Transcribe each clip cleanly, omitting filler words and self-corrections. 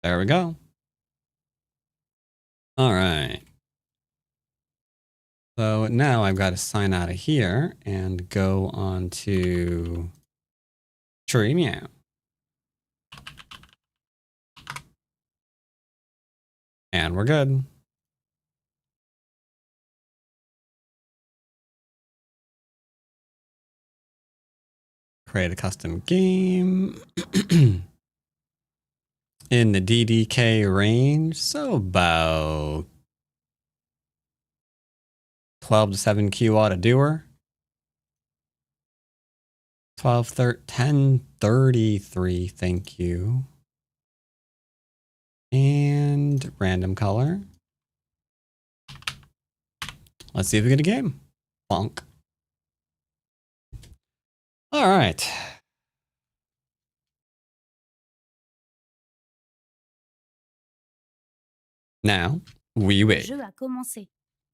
There we go. All right. So now I've got to sign out of here and go on to Tree Meow. And we're good. Create a custom game. In the DDK range, so about 12 to 7Q auto doer. 12, 13, 10, 33, thank you. And random color. Let's see if we get a game. Bonk. All right. Now, we wait.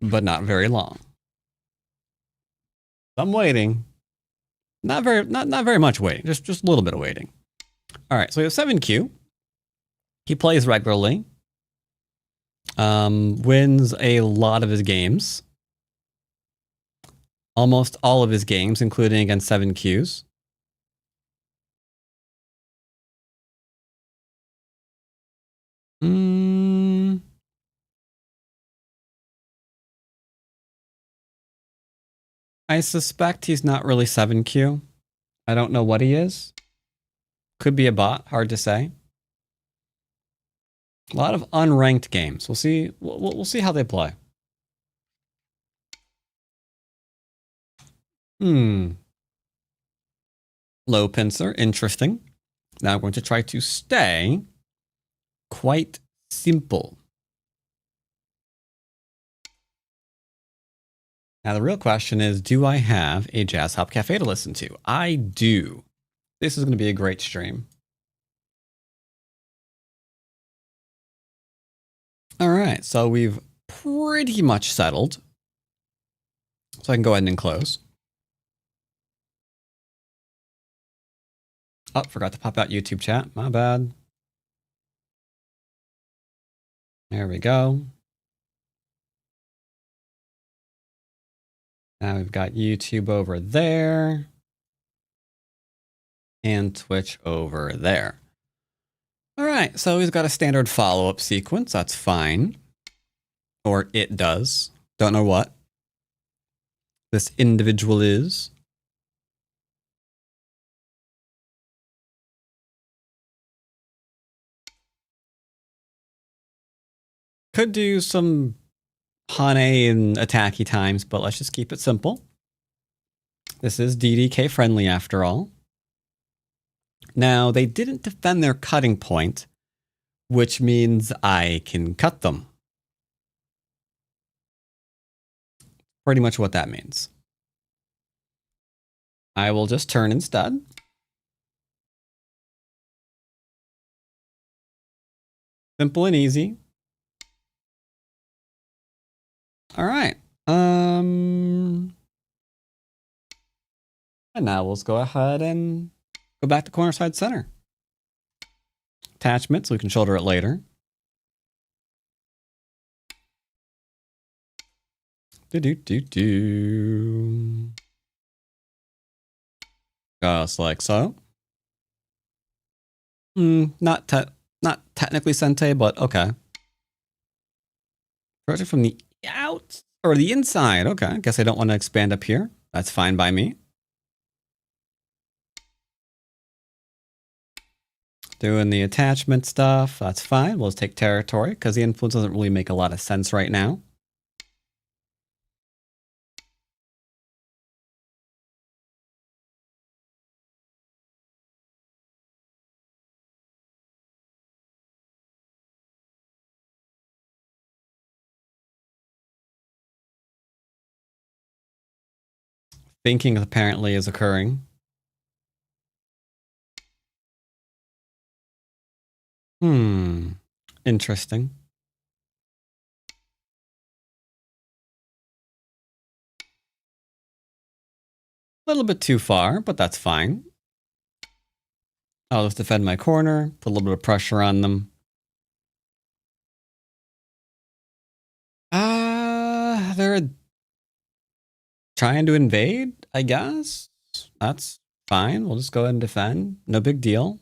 But not very long. I'm waiting. Not very much waiting. Just a little bit of waiting. All right, so we have 7Q. He plays regularly. Wins a lot of his games. Almost all of his games, including against 7Qs. I suspect he's not really 7Q. I don't know what he is. Could be a bot, hard to say. A lot of unranked games. We'll see. We'll see how they play. Low pincer, interesting. Now I'm going to try to stay quite simple. Now the real question is, do I have a Jazz Hop Cafe to listen to? I do. This is going to be a great stream. All right, so we've pretty much settled. So I can go ahead and close. Oh, forgot to pop out YouTube chat. My bad. There we go. Now we've got YouTube over there. And Twitch over there. All right, so he's got a standard follow-up sequence. That's fine. Or it does. Don't know what this individual is. Could do some Hane and attacky times, but let's just keep it simple. This is DDK friendly after all. Now, they didn't defend their cutting point, which means I can cut them. Pretty much what that means. I will just turn instead. Simple and easy. All right. And now let's go ahead and go back to corner side center. Attachment, so we can shoulder it later. Just like so. Not technically Sente, but okay. Project from the out or the inside. Okay, I guess I don't want to expand up here. That's fine by me. Doing the attachment stuff. That's fine. We'll just take territory because the influence doesn't really make a lot of sense right now. Thinking apparently is occurring. Interesting. A little bit too far, but that's fine. I'll just defend my corner, put a little bit of pressure on them. They're trying to invade, I guess. That's fine. We'll just go ahead and defend. No big deal.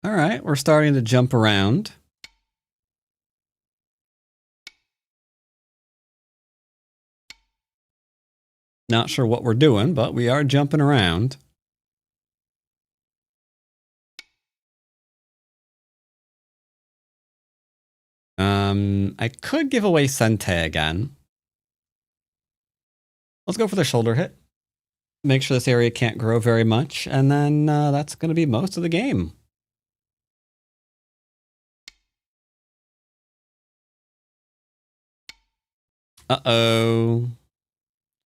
All right, we're starting to jump around. Not sure what we're doing, but we are jumping around. I could give away Sente again. Let's go for the shoulder hit. Make sure this area can't grow very much, and then that's going to be most of the game. Uh-oh.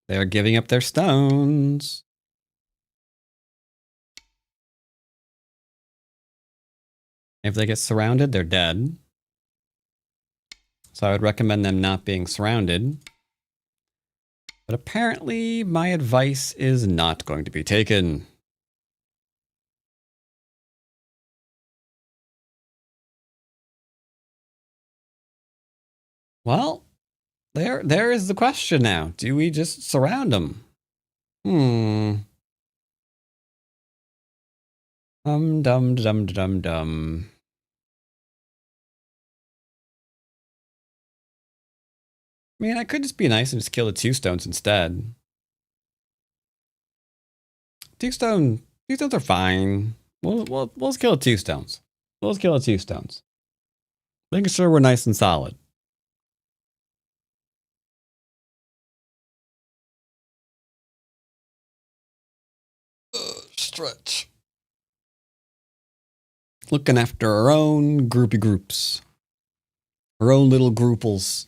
They're giving up their stones. If they get surrounded, they're dead. So I would recommend them not being surrounded. But apparently, my advice is not going to be taken. Well, there is the question now. Do we just surround them? Dum. I mean, I could just be nice and just kill the 2 stones instead. 2 stones are fine. We'll just kill the 2 stones. We'll just kill the 2 stones. Making sure we're nice and solid. Stretch. Looking after our own groupie groups. Our own little grouples.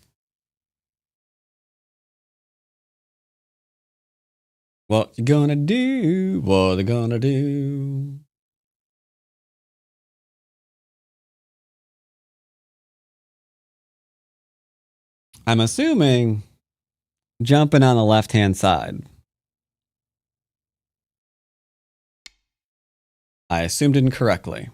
What you gonna do? What you gonna do? I'm assuming jumping on the left-hand side. I assumed incorrectly.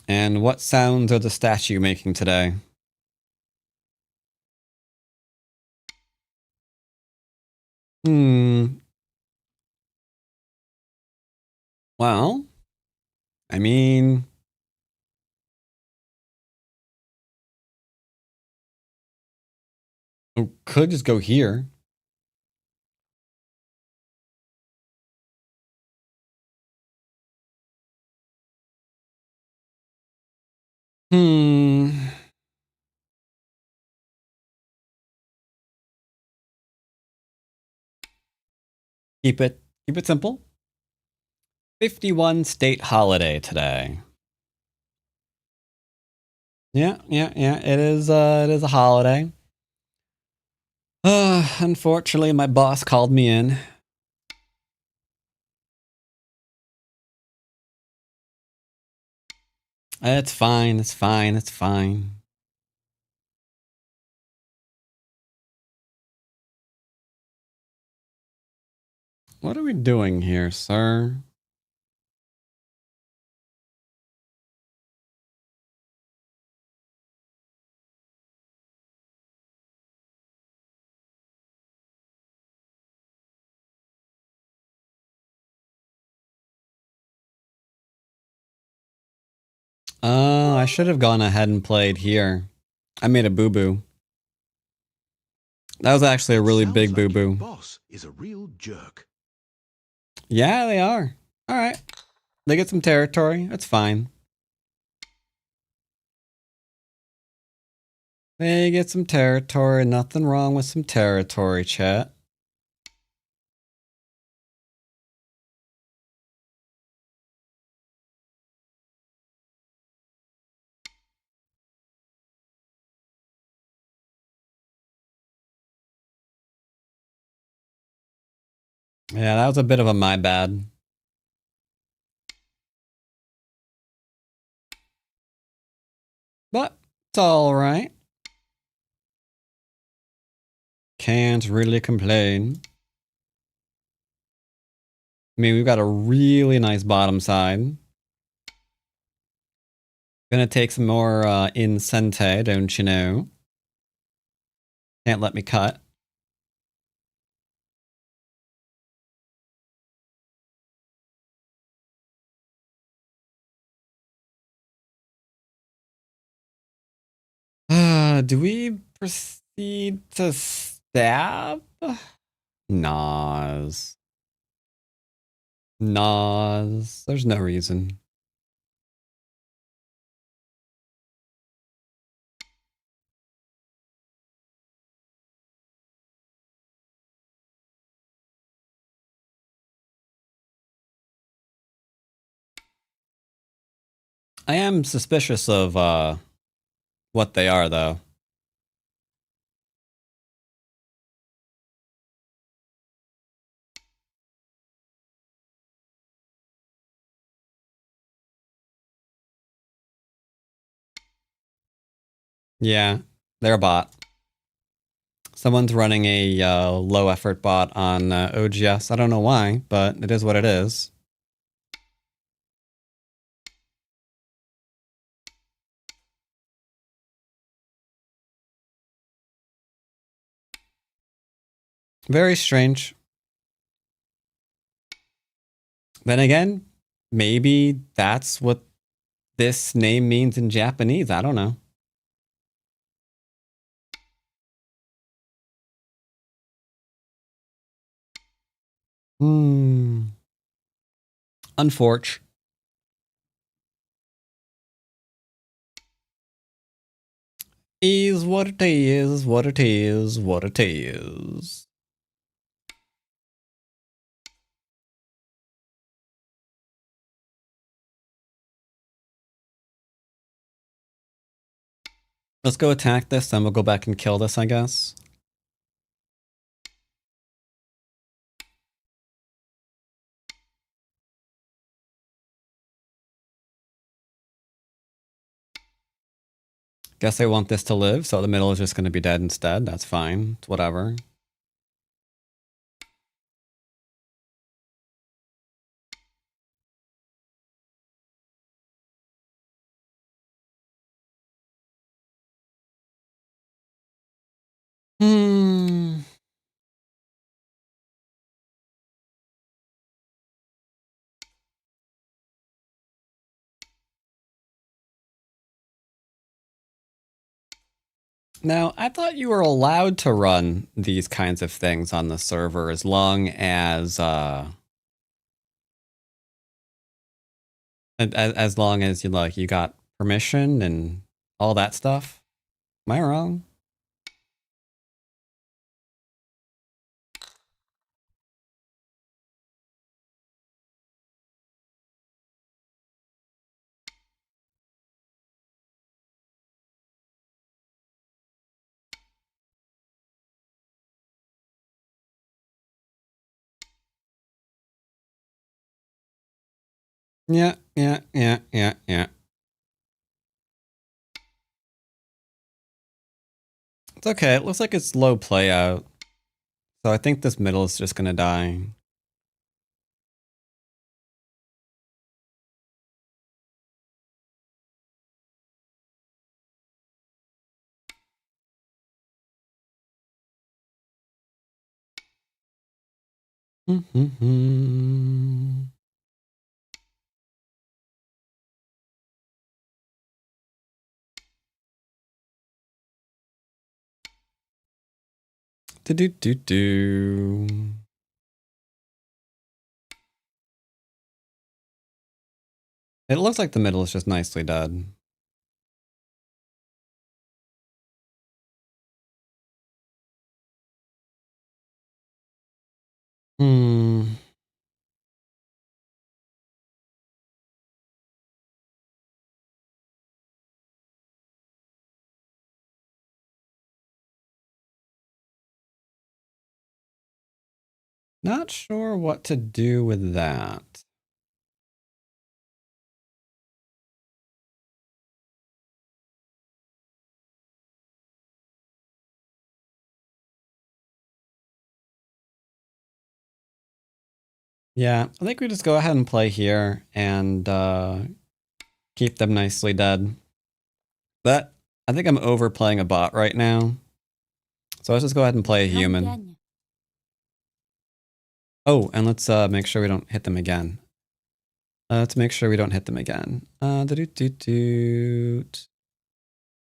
And what sounds are the statue making today? Well, I mean, we could just go here. Keep it simple. 51 state holiday today. Yeah. It is a holiday. Unfortunately, my boss called me in. It's fine. It's fine. What are we doing here, sir? I should have gone ahead and played here. I made a boo-boo. That was actually a really big boo-boo. Boss is a real jerk. Yeah, they are. All right. They get some territory. That's fine. They get some territory. Nothing wrong with some territory, chat. Yeah, that was a bit of a my bad. But it's all right. Can't really complain. I mean, we've got a really nice bottom side. Gonna take some more incente, don't you know? Can't let me cut. Do we proceed to stab? Nas. Nas. There's no reason. I am suspicious of what they are, though. Yeah, they're a bot. Someone's running a low effort bot on OGS. I don't know why, but it is what it is. Very strange. Then again, maybe that's what this name means in Japanese. I don't know. Unfortunate. Is what it is, what it is, what it is. Let's go attack this, then we'll go back and kill this, I guess. Guess I want this to live, so the middle is just going to be dead instead. That's fine. It's whatever. Now, I thought you were allowed to run these kinds of things on the server as long as you got permission and all that stuff. Am I wrong? Yeah. It's okay. It looks like it's low play out. So I think this middle is just gonna die. Do. It looks like the middle is just nicely dead. Not sure what to do with that. Yeah, I think we just go ahead and play here and keep them nicely dead. But I think I'm overplaying a bot right now. So let's just go ahead and play a human. Oh, and let's make sure we don't hit them again. Let's make sure we don't hit them again.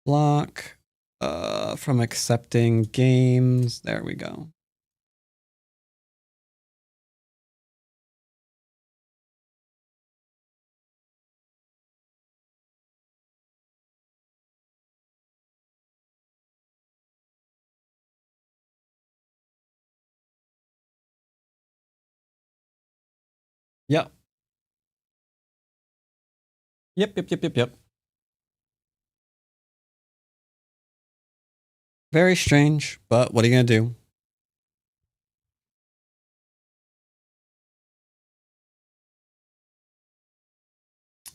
Block from accepting games. There we go. Yep. Yep. Very strange, but what are you gonna do?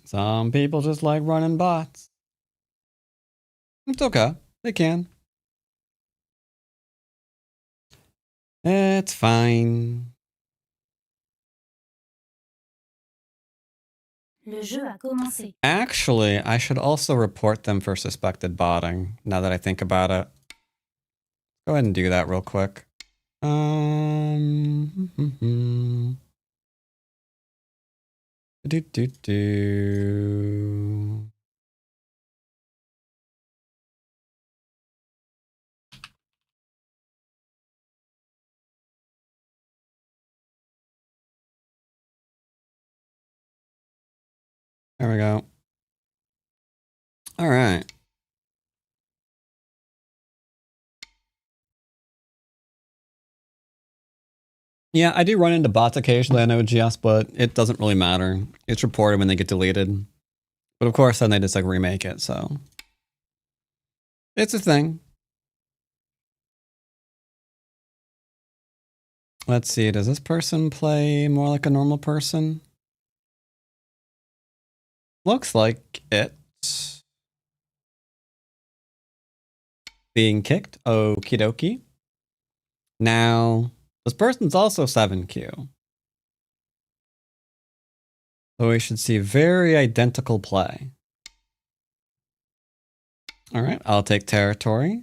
Some people just like running bots. It's okay. They can. It's fine. Le jeu a commencé. Actually, I should also report them for suspected botting, now that I think about it. Go ahead and do that real quick. Do. There we go. All right. Yeah, I do run into bots occasionally on OGS, but it doesn't really matter. It's reported when they get deleted. But of course, then they just like remake it, so. It's a thing. Let's see, does this person play more like a normal person? Looks like it. Being kicked. Okie dokie. Now, this person's also 7Q. So we should see very identical play. All right, I'll take territory.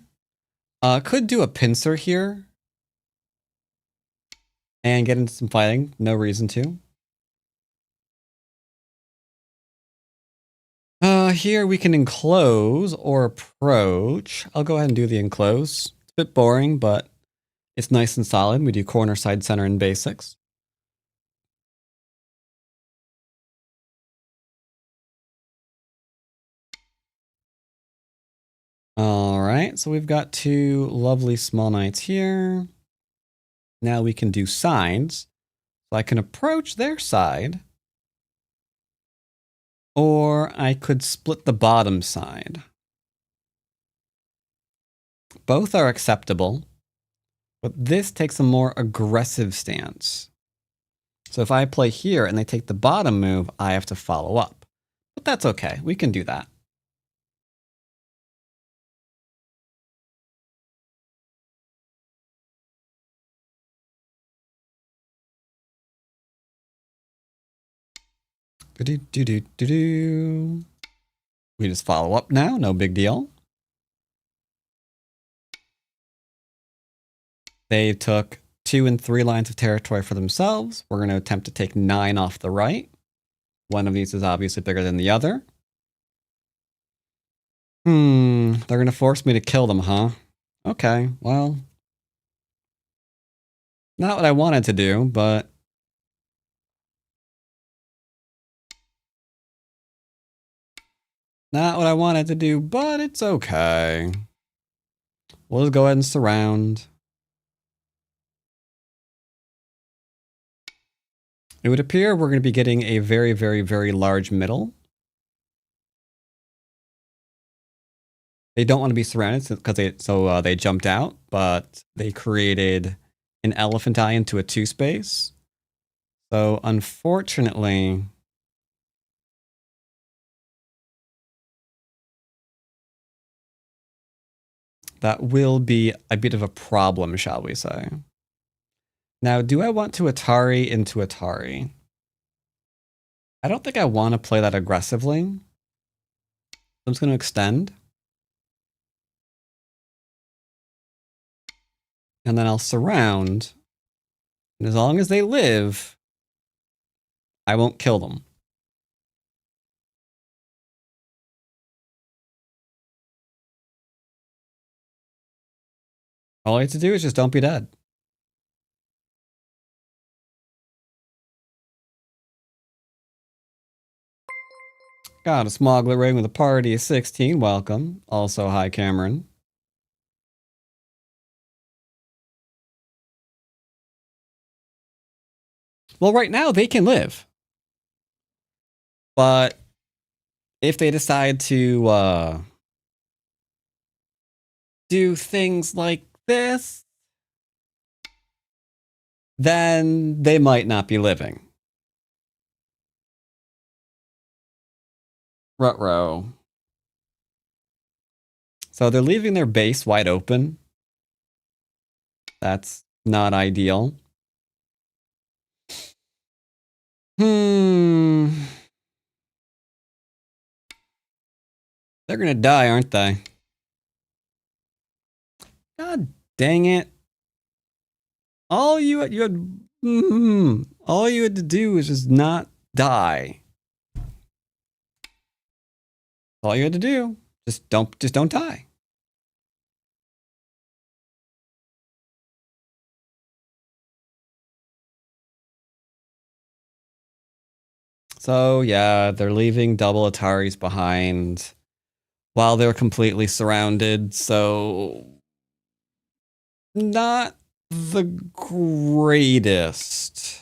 Could do a pincer here. And get into some fighting. No reason to. Here we can enclose or approach. I'll go ahead and do the enclose. It's a bit boring, but it's nice and solid. We do corner, side, center, and basics. All right, so we've got two lovely small knights here. Now we can do sides. So I can approach their side. Or I could split the bottom side. Both are acceptable, but this takes a more aggressive stance. So if I play here and they take the bottom move, I have to follow up. But that's okay, we can do that. We just follow up now, no big deal. They took 2 and 3 lines of territory for themselves. We're going to attempt to take 9 off the right. One of these is obviously bigger than the other. They're going to force me to kill them, huh? Okay, well. Not what I wanted to do, but. Not what I wanted to do, but it's okay. We'll just go ahead and surround. It would appear we're going to be getting a very, very, very large middle. They don't want to be surrounded because they jumped out, but they created an elephant eye into a 2-space. So unfortunately, that will be a bit of a problem, shall we say. Now, do I want to Atari into Atari? I don't think I want to play that aggressively. I'm just going to extend. And then I'll surround. And as long as they live, I won't kill them. All I have to do is just don't be dead. Got a smuggler ring with a party of 16. Welcome. Also, hi, Cameron. Well, right now they can live. But if they decide to do things like this, then they might not be living. Ruh-roh. So they're leaving their base wide open. That's not ideal. They're gonna die, aren't they? God dang it. All you had all you had to do was just not die. All you had to do. Just don't die. So yeah, they're leaving double Ataris behind while they're completely surrounded, so not the greatest.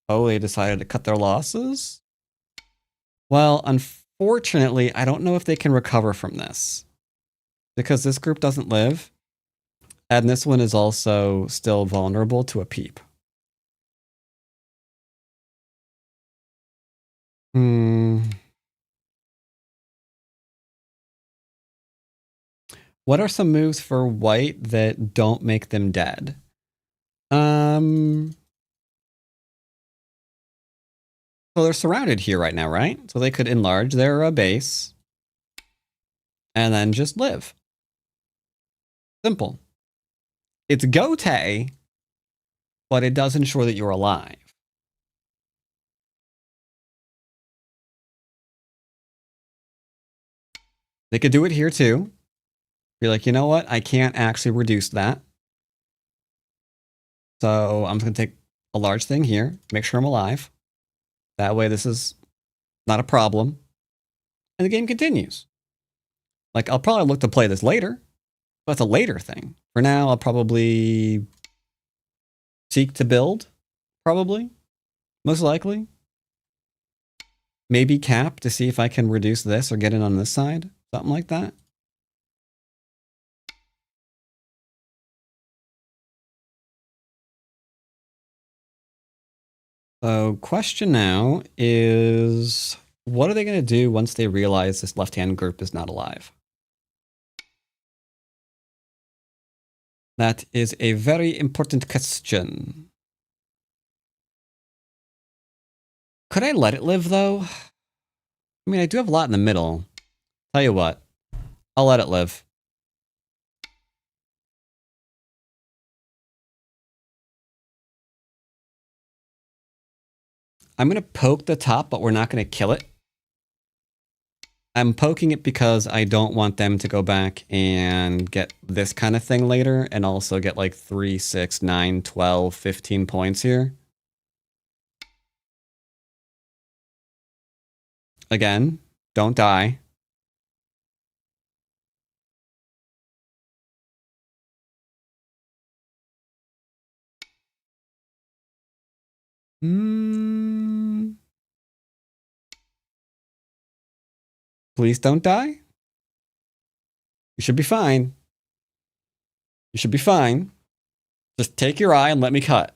Oh, they decided to cut their losses? Well, unfortunately, I don't know if they can recover from this. Because this group doesn't live, and this one is also still vulnerable to a peep. What are some moves for white that don't make them dead? So they're surrounded here right now, right? So they could enlarge their base and then just live. Simple. It's Gote, but it does ensure that you're alive. They could do it here too. Be like, you know what? I can't actually reduce that. So I'm just going to take a large thing here, make sure I'm alive. That way this is not a problem. And the game continues. Like, I'll probably look to play this later, but it's a later thing. For now, I'll probably seek to build, probably, most likely. Maybe cap to see if I can reduce this or get it on this side, something like that. So, question now is, what are they going to do once they realize this left-hand group is not alive? That is a very important question. Could I let it live, though? I mean, I do have a lot in the middle. Tell you what, I'll let it live. I'm going to poke the top, but we're not going to kill it. I'm poking it because I don't want them to go back and get this kind of thing later and also get like 3, 6, 9, 12, 15 points here. Again, don't die. Please don't die. You should be fine. You should be fine. Just take your eye and let me cut.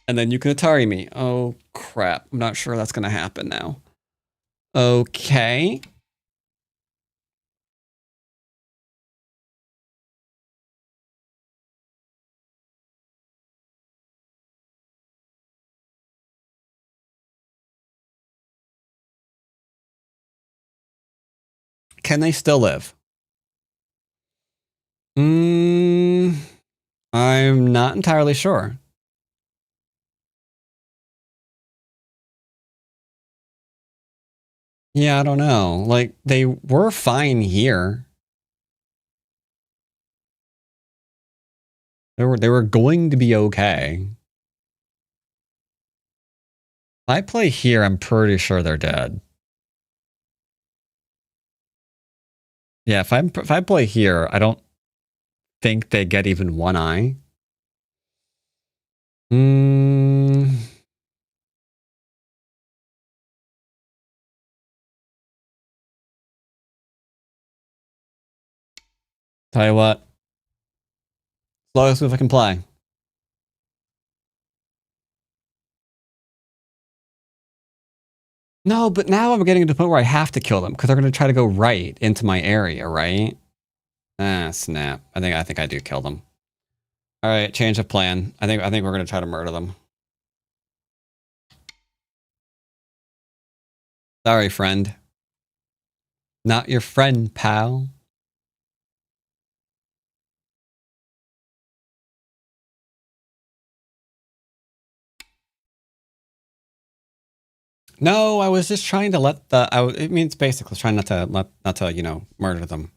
And then you can Atari me. Oh, crap. I'm not sure that's going to happen now. Okay. Can they still live? I'm not entirely sure. Yeah, I don't know. Like, they were fine here. They were going to be okay. If I play here, I'm pretty sure they're dead. Yeah, if I play here, I don't think they get even one eye. Tell you what. Slowest move I can play. No, but now I'm getting to the point where I have to kill them because they're going to try to go right into my area, right? Ah, snap. I think I do kill them. All right, change of plan. I think we're going to try to murder them. Sorry, friend. Not your friend, pal. No, I was just trying to let the. It means basically trying not to murder them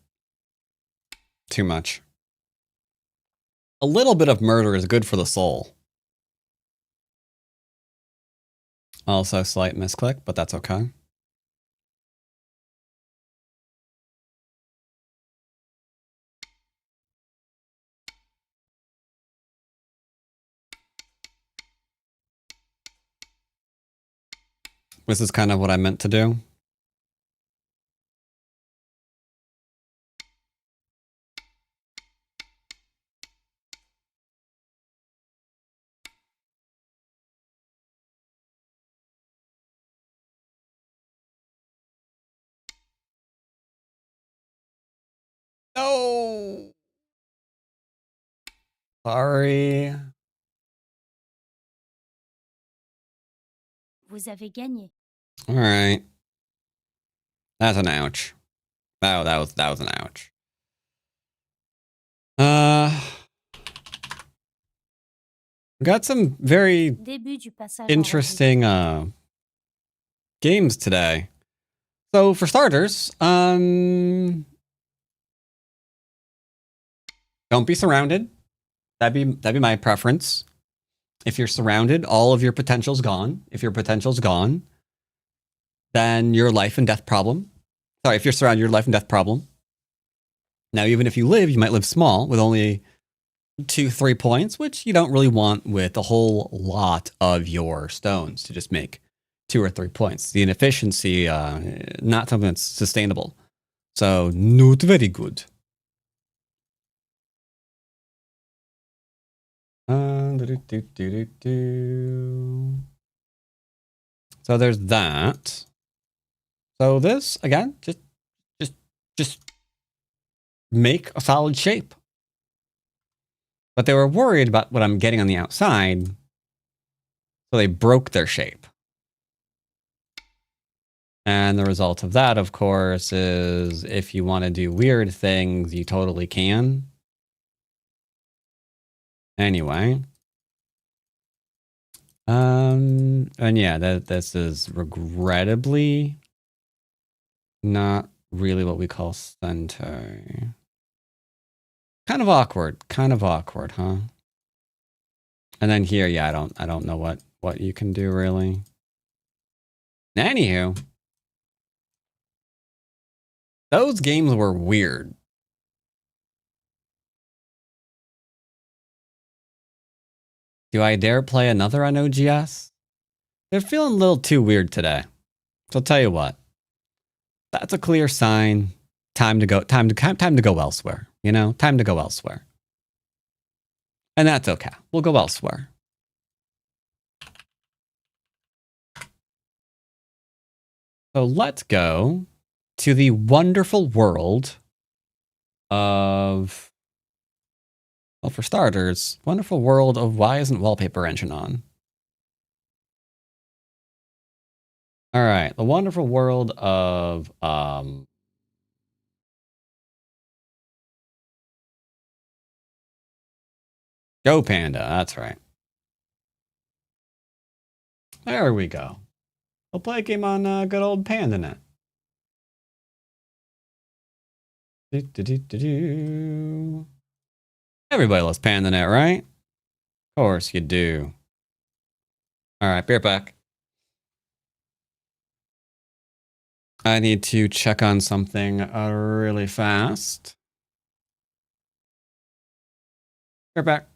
too much. A little bit of murder is good for the soul. Also, slight misclick, but that's okay. This is kind of what I meant to do. No. Sorry. Vous avez gagné. All right. That's an ouch. That was an ouch. We got some very interesting games today. So for starters, don't be surrounded. That'd be my preference. If you're surrounded, all of your potential's gone. If your potential's gone, then your life and death problem. Sorry, if you're surrounded, your life and death problem. Now, even if you live, you might live small with only 2-3 points, which you don't really want with a whole lot of your stones to just make 2 or 3 points. The inefficiency, not something that's sustainable. So, not very good. So there's that. So this again, just make a solid shape. But they were worried about what I'm getting on the outside, so they broke their shape. And the result of that, of course, is if you want to do weird things, you totally can. Anyway. And yeah, this is regrettably not really what we call center. Kind of awkward, huh? And then here, yeah, I don't know what you can do really. Anywho, those games were weird. Do I dare play another on OGS? They're feeling a little too weird today. So I'll tell you what. That's a clear sign. Time to go elsewhere. You know, time to go elsewhere. And that's okay. We'll go elsewhere. So let's go to the wonderful world of, well, for starters, wonderful world of why isn't Wallpaper Engine on? All right, the wonderful world of Go Panda, that's right. There we go. We'll play a game on good old PandaNet. Everybody loves PandaNet, right? Of course you do. All right, be right back. I need to check on something really fast. Be right back.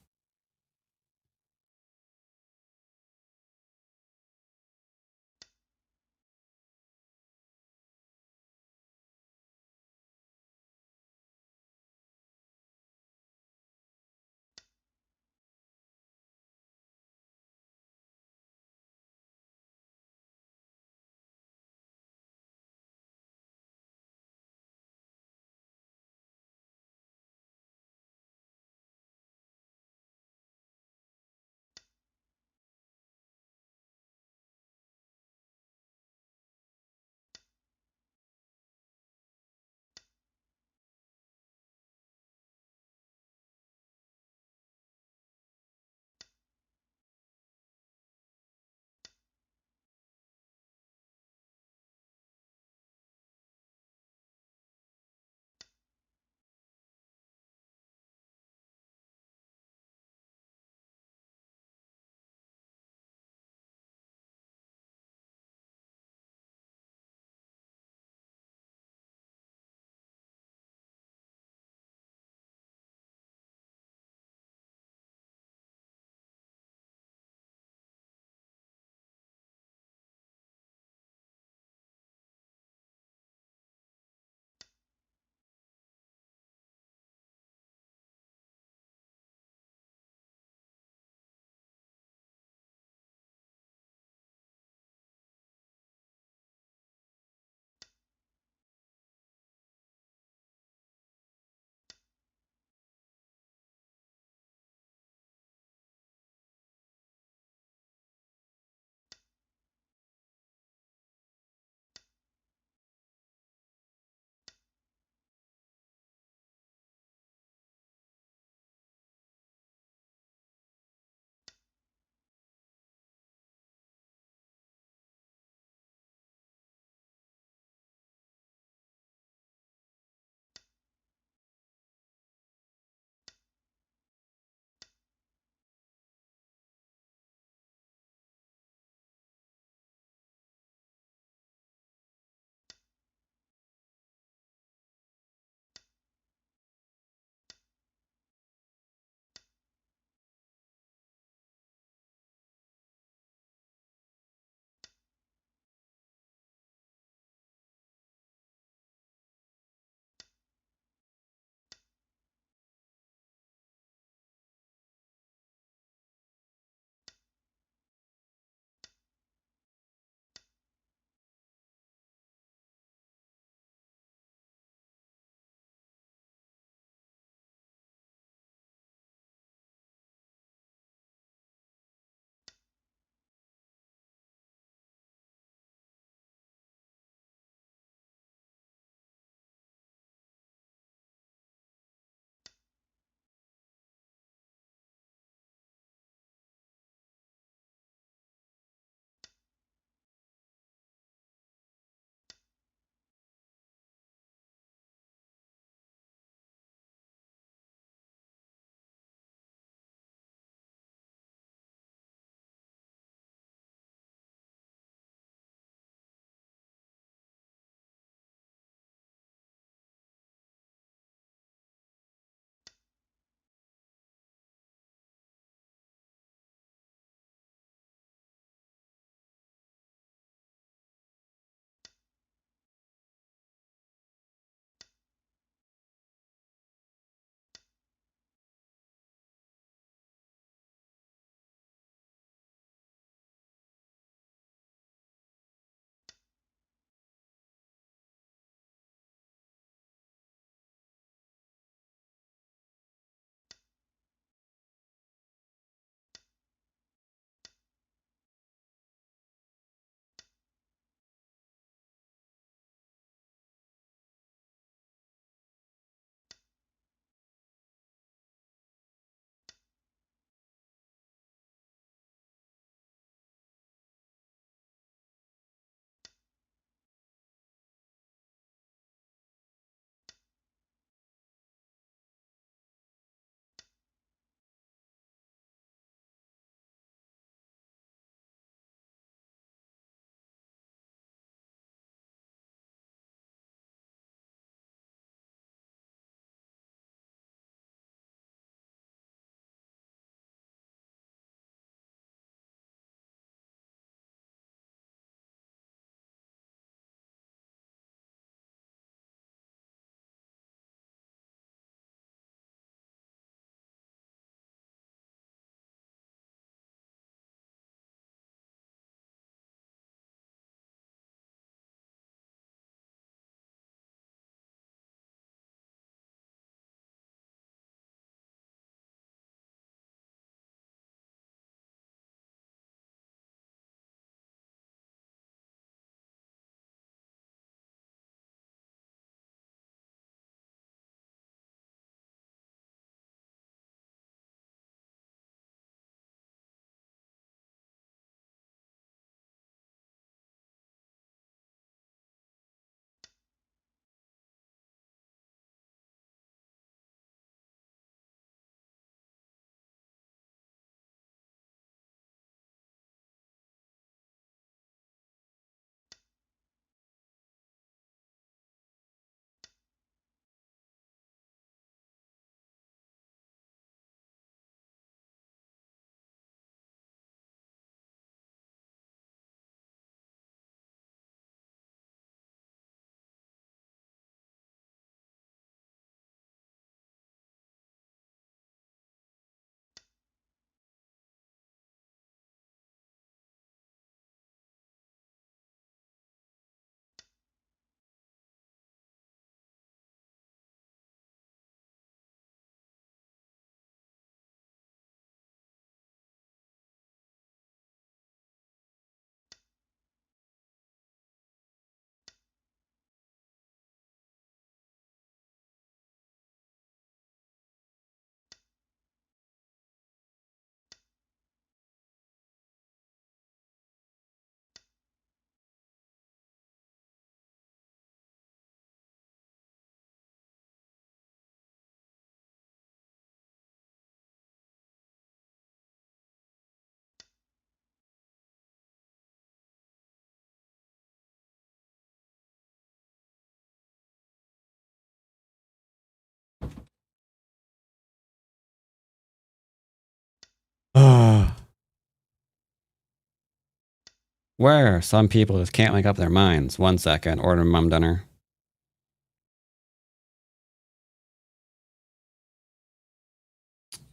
Where some people just can't make up their minds. 1 second, order mom dinner.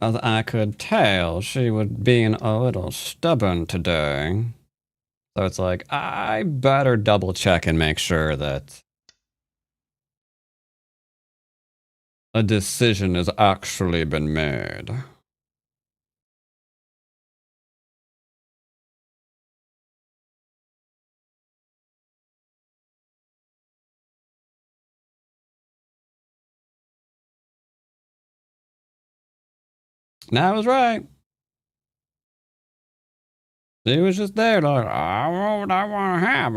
As I could tell, she was being a little stubborn today. So it's like, I better double check and make sure that a decision has actually been made. Now I was right. He was just there, like, I know what I want to have.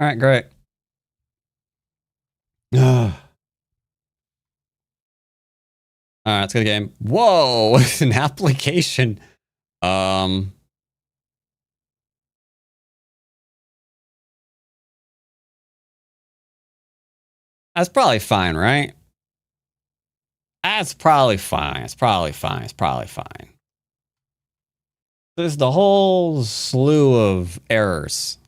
All right, great. All right, let's get a game. Whoa, it's an application. That's probably fine, right? That's probably fine. It's probably fine. It's probably fine. There's the whole slew of errors.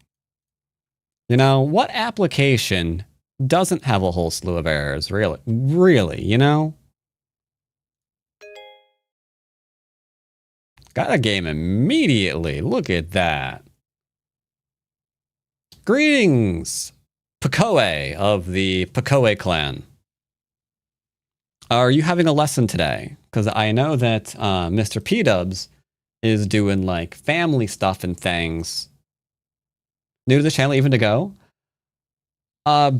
You know, what application doesn't have a whole slew of errors, really? Really, you know? Got a game immediately. Look at that. Greetings, Pakoe of the Pakoe clan. Are you having a lesson today? Because I know that Mr. P-Dubs is doing like family stuff and things. New to the channel, even to go.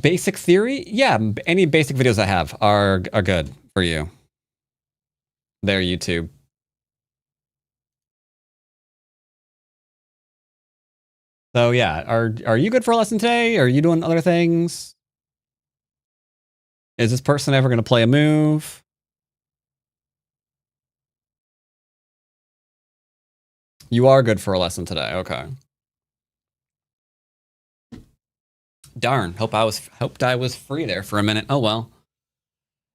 Basic theory? Yeah, any basic videos I have are good for you. There, YouTube. So yeah, are you good for a lesson today? Are you doing other things? Is this person ever going to play a move? You are good for a lesson today. Okay. Darn. Hoped I was free there for a minute. Oh well.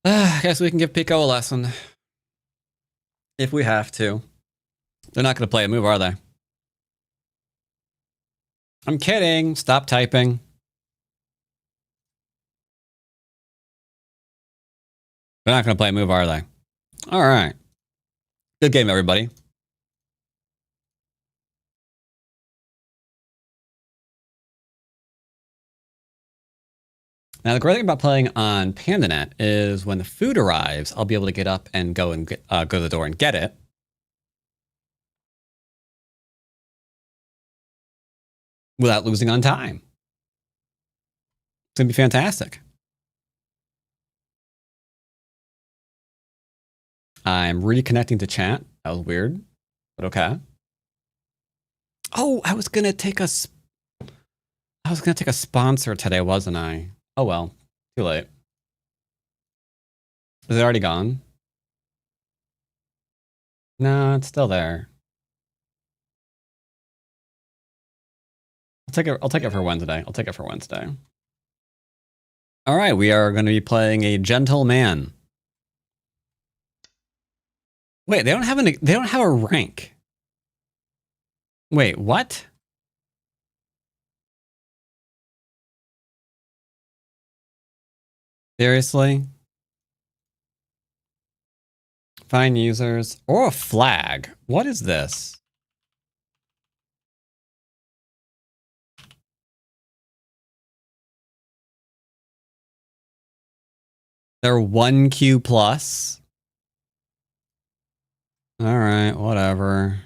I guess we can give Pico a lesson if we have to. They're not going to play a move, are they? I'm kidding. Stop typing. They're not going to play a move, are they? All right. Good game, everybody. Now, the great thing about playing on PandaNet is when the food arrives, I'll be able to get up and go to the door and get it. Without losing on time. It's going to be fantastic. I'm reconnecting to chat. That was weird, but okay. Oh, I was going to take a sponsor today, wasn't I? Oh well, too late. Is it already gone? No, it's still there. I'll take it for Wednesday. I'll take it for Wednesday. All right, we are going to be playing a gentleman. Wait, they don't have a rank. Wait, what? Seriously? Find users or a flag. What is this? They're 1Q plus. All right, whatever.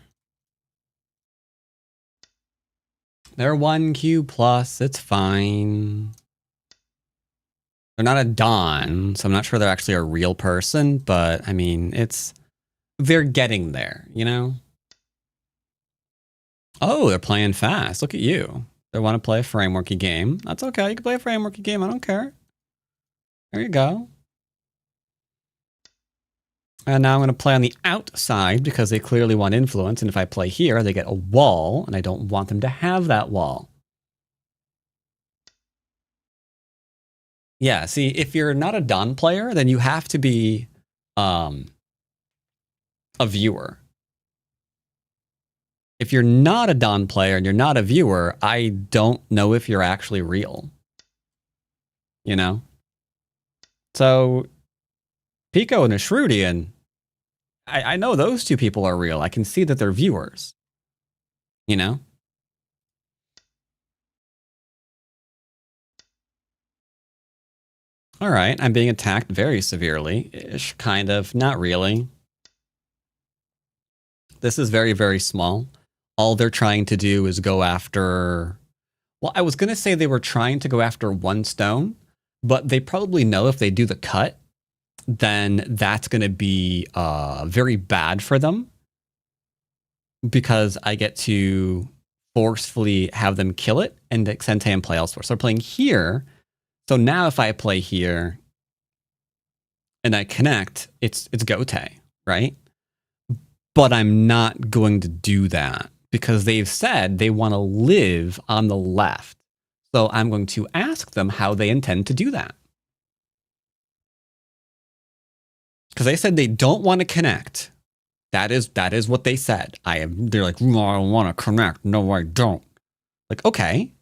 They're 1Q plus. It's fine. They're not a Don, so I'm not sure they're actually a real person, but I mean, they're getting there, you know? Oh, they're playing fast. Look at you. They want to play a frameworky game. That's okay. You can play a frameworky game. I don't care. There you go. And now I'm going to play on the outside because they clearly want influence. And if I play here, they get a wall, and I don't want them to have that wall. Yeah, see, if you're not a Don player, then you have to be a viewer. If you're not a Don player and you're not a viewer, I don't know if you're actually real. You know? So, Pico and Ashrudian, I know those two people are real. I can see that they're viewers. You know? All right, I'm being attacked very severely-ish, kind of. Not really. This is very, very small. All they're trying to do is go after... Well, I was going to say they were trying to go after one stone, but they probably know if they do the cut, then that's going to be very bad for them, because I get to forcefully have them kill it and Xente and play elsewhere. So they're playing here. So now if I play here and I connect, it's Gote, right? But I'm not going to do that because they've said they want to live on the left. So I'm going to ask them how they intend to do that. Because they said they don't want to connect. That is what they said. They're like, no, I don't want to connect. No, I don't. Like, okay,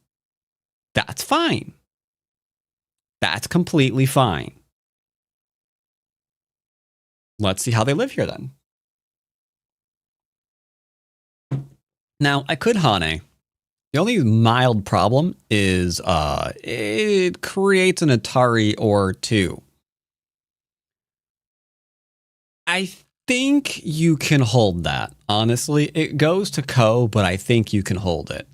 that's fine. That's completely fine. Let's see how they live here then. Now, I could Hane. The only mild problem is it creates an Atari or two. I think you can hold that. Honestly, it goes to Ko, but I think you can hold it.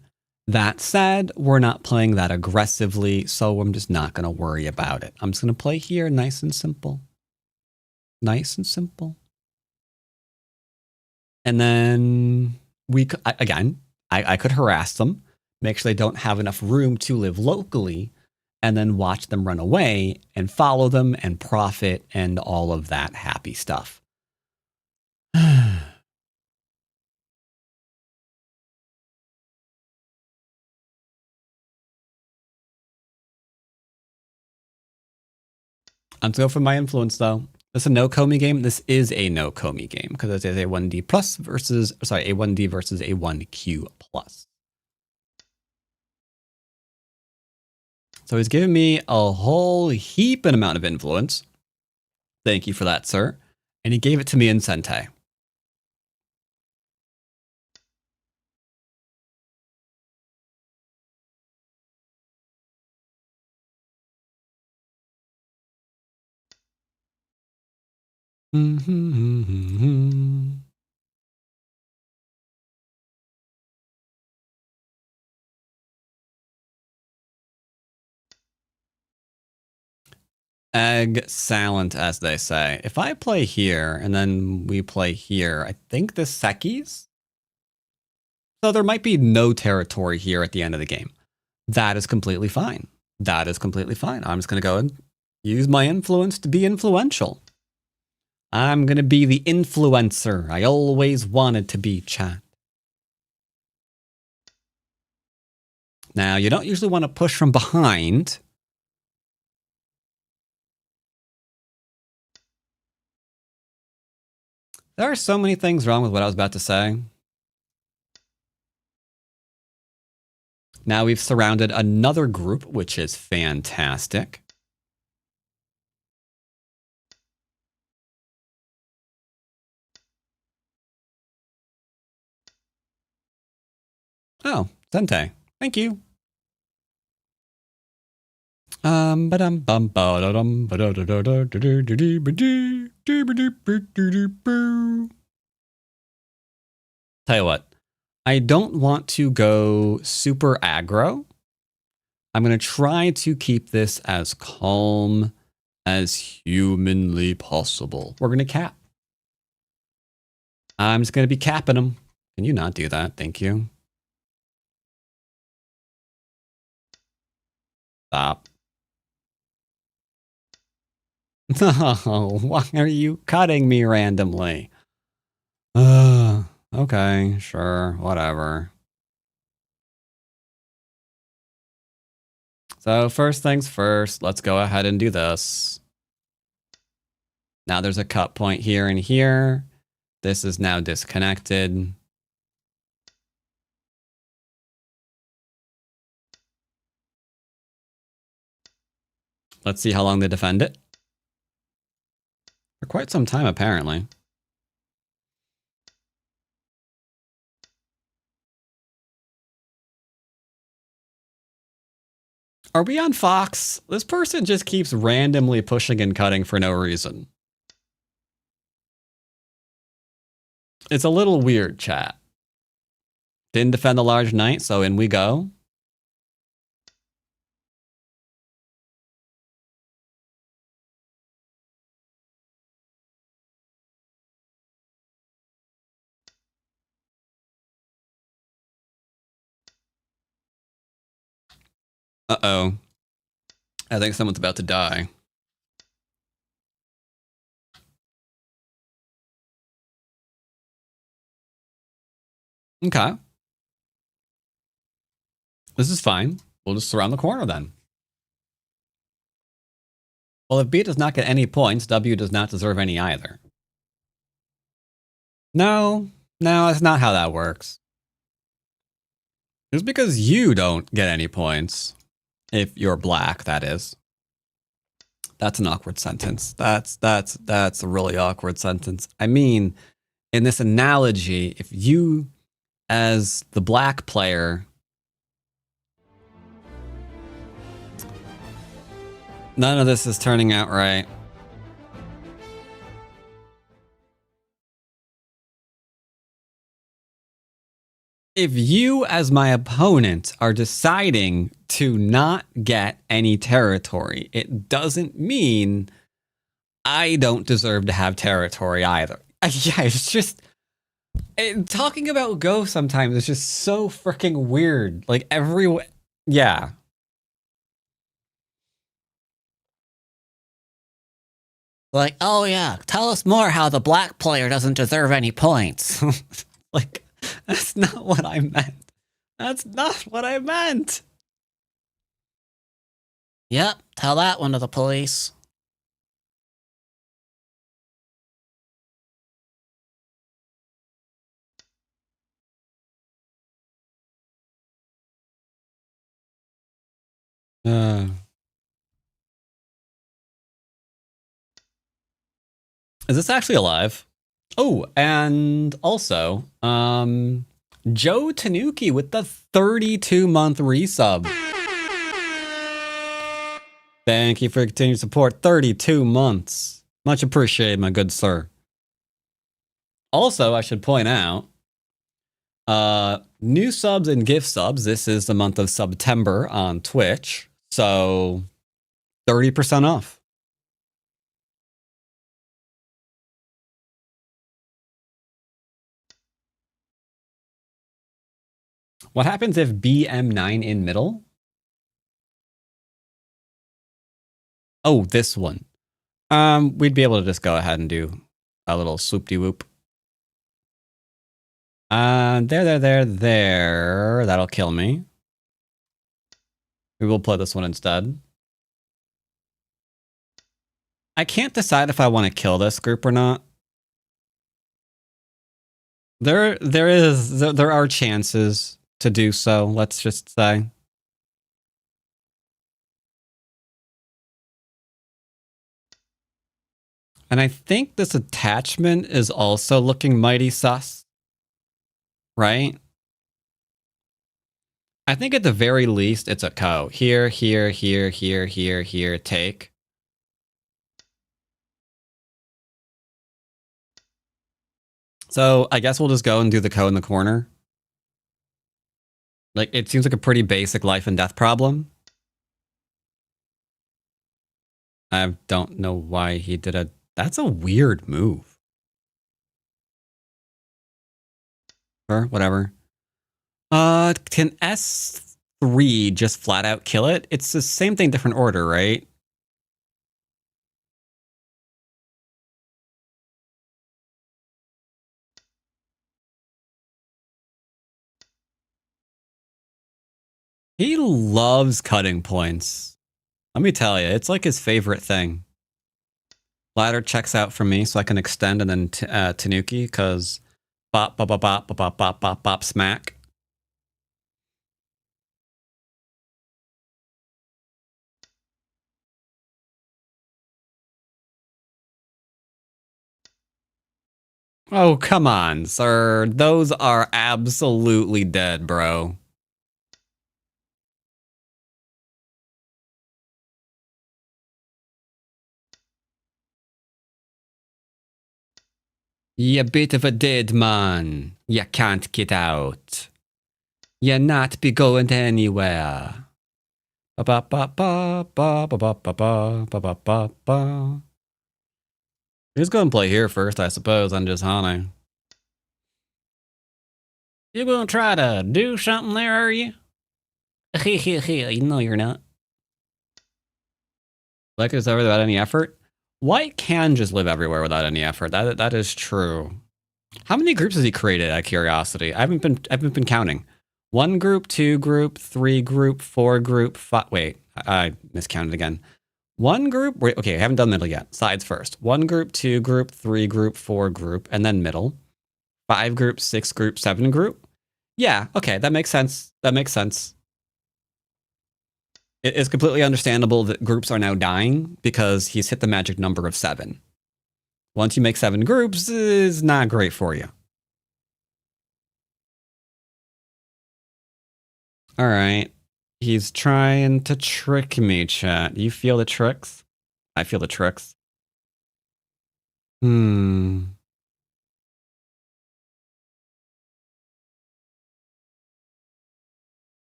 That said, we're not playing that aggressively, so I'm just not going to worry about it. I'm just going to play here nice and simple. Nice and simple. And then I could harass them, make sure they don't have enough room to live locally, and then watch them run away and follow them and profit and all of that happy stuff. I'm to go for my influence though. This is a no Komi game. This is a no Komi game because it is a 1D plus versus, sorry, a 1D versus a 1Q plus. So he's giving me a whole heap and amount of influence. Thank you for that, sir. And he gave it to me in Sente. Excellent, as they say. If I play here and then we play here, I think this Sekis. So there might be no territory here at the end of the game. That is completely fine. That is completely fine. I'm just going to go and use my influence to be influential. I'm going to be the influencer I always wanted to be, chat. Now, you don't usually want to push from behind. There are so many things wrong with what I was about to say. Now we've surrounded another group, which is fantastic. Oh, Sente. Thank you. Tell you what, I don't want to go super aggro. I'm going to try to keep this as calm as humanly possible. We're going to cap. I'm just going to be capping them. Can you not do that? Thank you. Stop. No, why are you cutting me randomly? Okay, sure, whatever. So first things first, let's go ahead and do this. Now there's a cut point here and here. This is now disconnected. Let's see how long they defend it. For quite some time, apparently. Are we on Fox? This person just keeps randomly pushing and cutting for no reason. It's a little weird, chat. Didn't defend the large knight, so in we go. Uh-oh. I think someone's about to die. Okay. This is fine. We'll just surround the corner then. Well, if B does not get any points, W does not deserve any either. No, that's not how that works. Just because you don't get any points, if you're black, that is. That's an awkward sentence. That's a really awkward sentence. I mean, in this analogy, if you, as the black player, none of this is turning out right. If you, as my opponent, are deciding to not get any territory, it doesn't mean I don't deserve to have territory either. Yeah, it's just... talking about Go sometimes is just so freaking weird. Like, yeah. Like, oh yeah, tell us more how the black player doesn't deserve any points. Like... That's not what I meant. That's not what I meant. Yep, tell that one to the police. Is this actually alive? Oh, and also, Joe Tanuki with the 32-month resub. Thank you for your continued support. 32 months. Much appreciated, my good sir. Also, I should point out, new subs and gift subs. This is the month of September on Twitch. So, 30% off. What happens if BM9 in middle? Oh, this one. We'd be able to just go ahead and do a little swoop-de-whoop. There. That'll kill me. We will play this one instead. I can't decide if I want to kill this group or not. There are chances to do so, let's just say. And I think this attachment is also looking mighty sus. Right? I think at the very least, it's a co. Here, take. So I guess we'll just go and do the co in the corner. Like, it seems like a pretty basic life and death problem. I don't know why he did a... That's a weird move. Sure, whatever. Can S3 just flat out kill it? It's the same thing, different order, right? He loves cutting points. Let me tell you, it's like his favorite thing. Ladder checks out for me so I can extend and then Tanuki, because bop, bop, bop, bop, bop, bop, bop, bop, bop, smack. Oh, come on, sir. Those are absolutely dead, bro. You bit of a dead man. You can't get out. You not be going anywhere. Ba ba ba ba ba ba ba ba ba ba ba ba ba. Just go and play here first, I suppose, on just Hane. You gonna try to do something there, are you? No, you're not. Like it's over without any effort. White can just live everywhere without any effort. That is true. How many groups has he created? Out of curiosity, I haven't been counting. 1 group, 2 group, 3 group, 4 group, 5. Wait, I miscounted again. 1 group. Wait, okay, I haven't done middle yet. Sides first. 1 group, 2 group, 3 group, 4 group, and then middle. 5 group, 6 group, 7 group. Yeah, okay, that makes sense. That makes sense. It is completely understandable that groups are now dying because he's hit the magic number of 7. Once you make 7 groups, is not great for you. All right. He's trying to trick me, chat. You feel the tricks? I feel the tricks.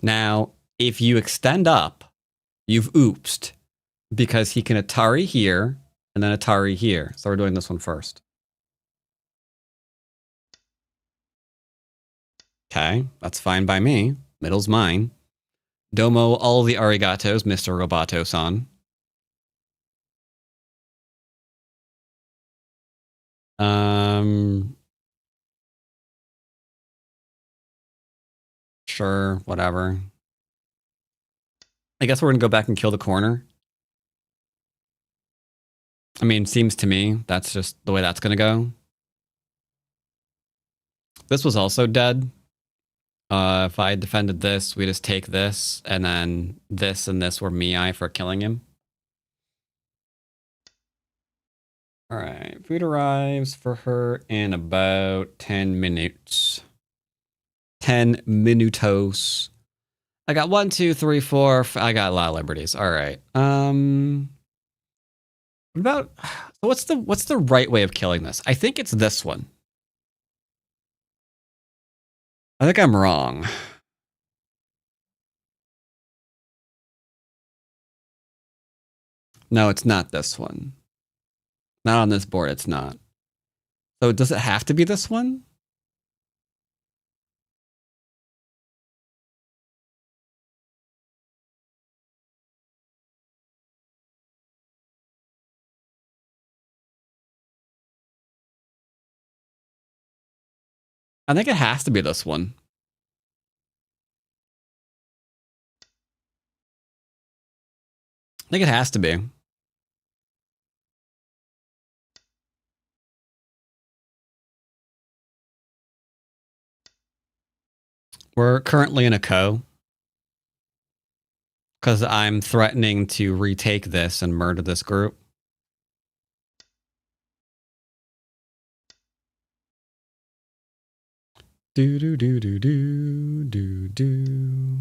Now, if you extend up, you've oopsed because he can Atari here and then Atari here. So we're doing this one first. Okay, that's fine by me. Middle's mine. Domo all the arigatos, Mr. Roboto-san. Sure, whatever. I guess we're gonna go back and kill the corner. I mean, seems to me that's just the way that's gonna go. This was also dead. If I defended this, we just take this, and then this and this were Mii for killing him. All right, food arrives for her in about 10 minutes. 10 minutos. I got 1, 2, 3, 4. I got a lot of liberties. All right. What about? What's the right way of killing this? I think it's this one. I think I'm wrong. No, it's not this one. Not on this board, it's not. So does it have to be this one? I think it has to be this one. I think it has to be. We're currently in a co. Because I'm threatening to retake this and murder this group. Do do do do do do do.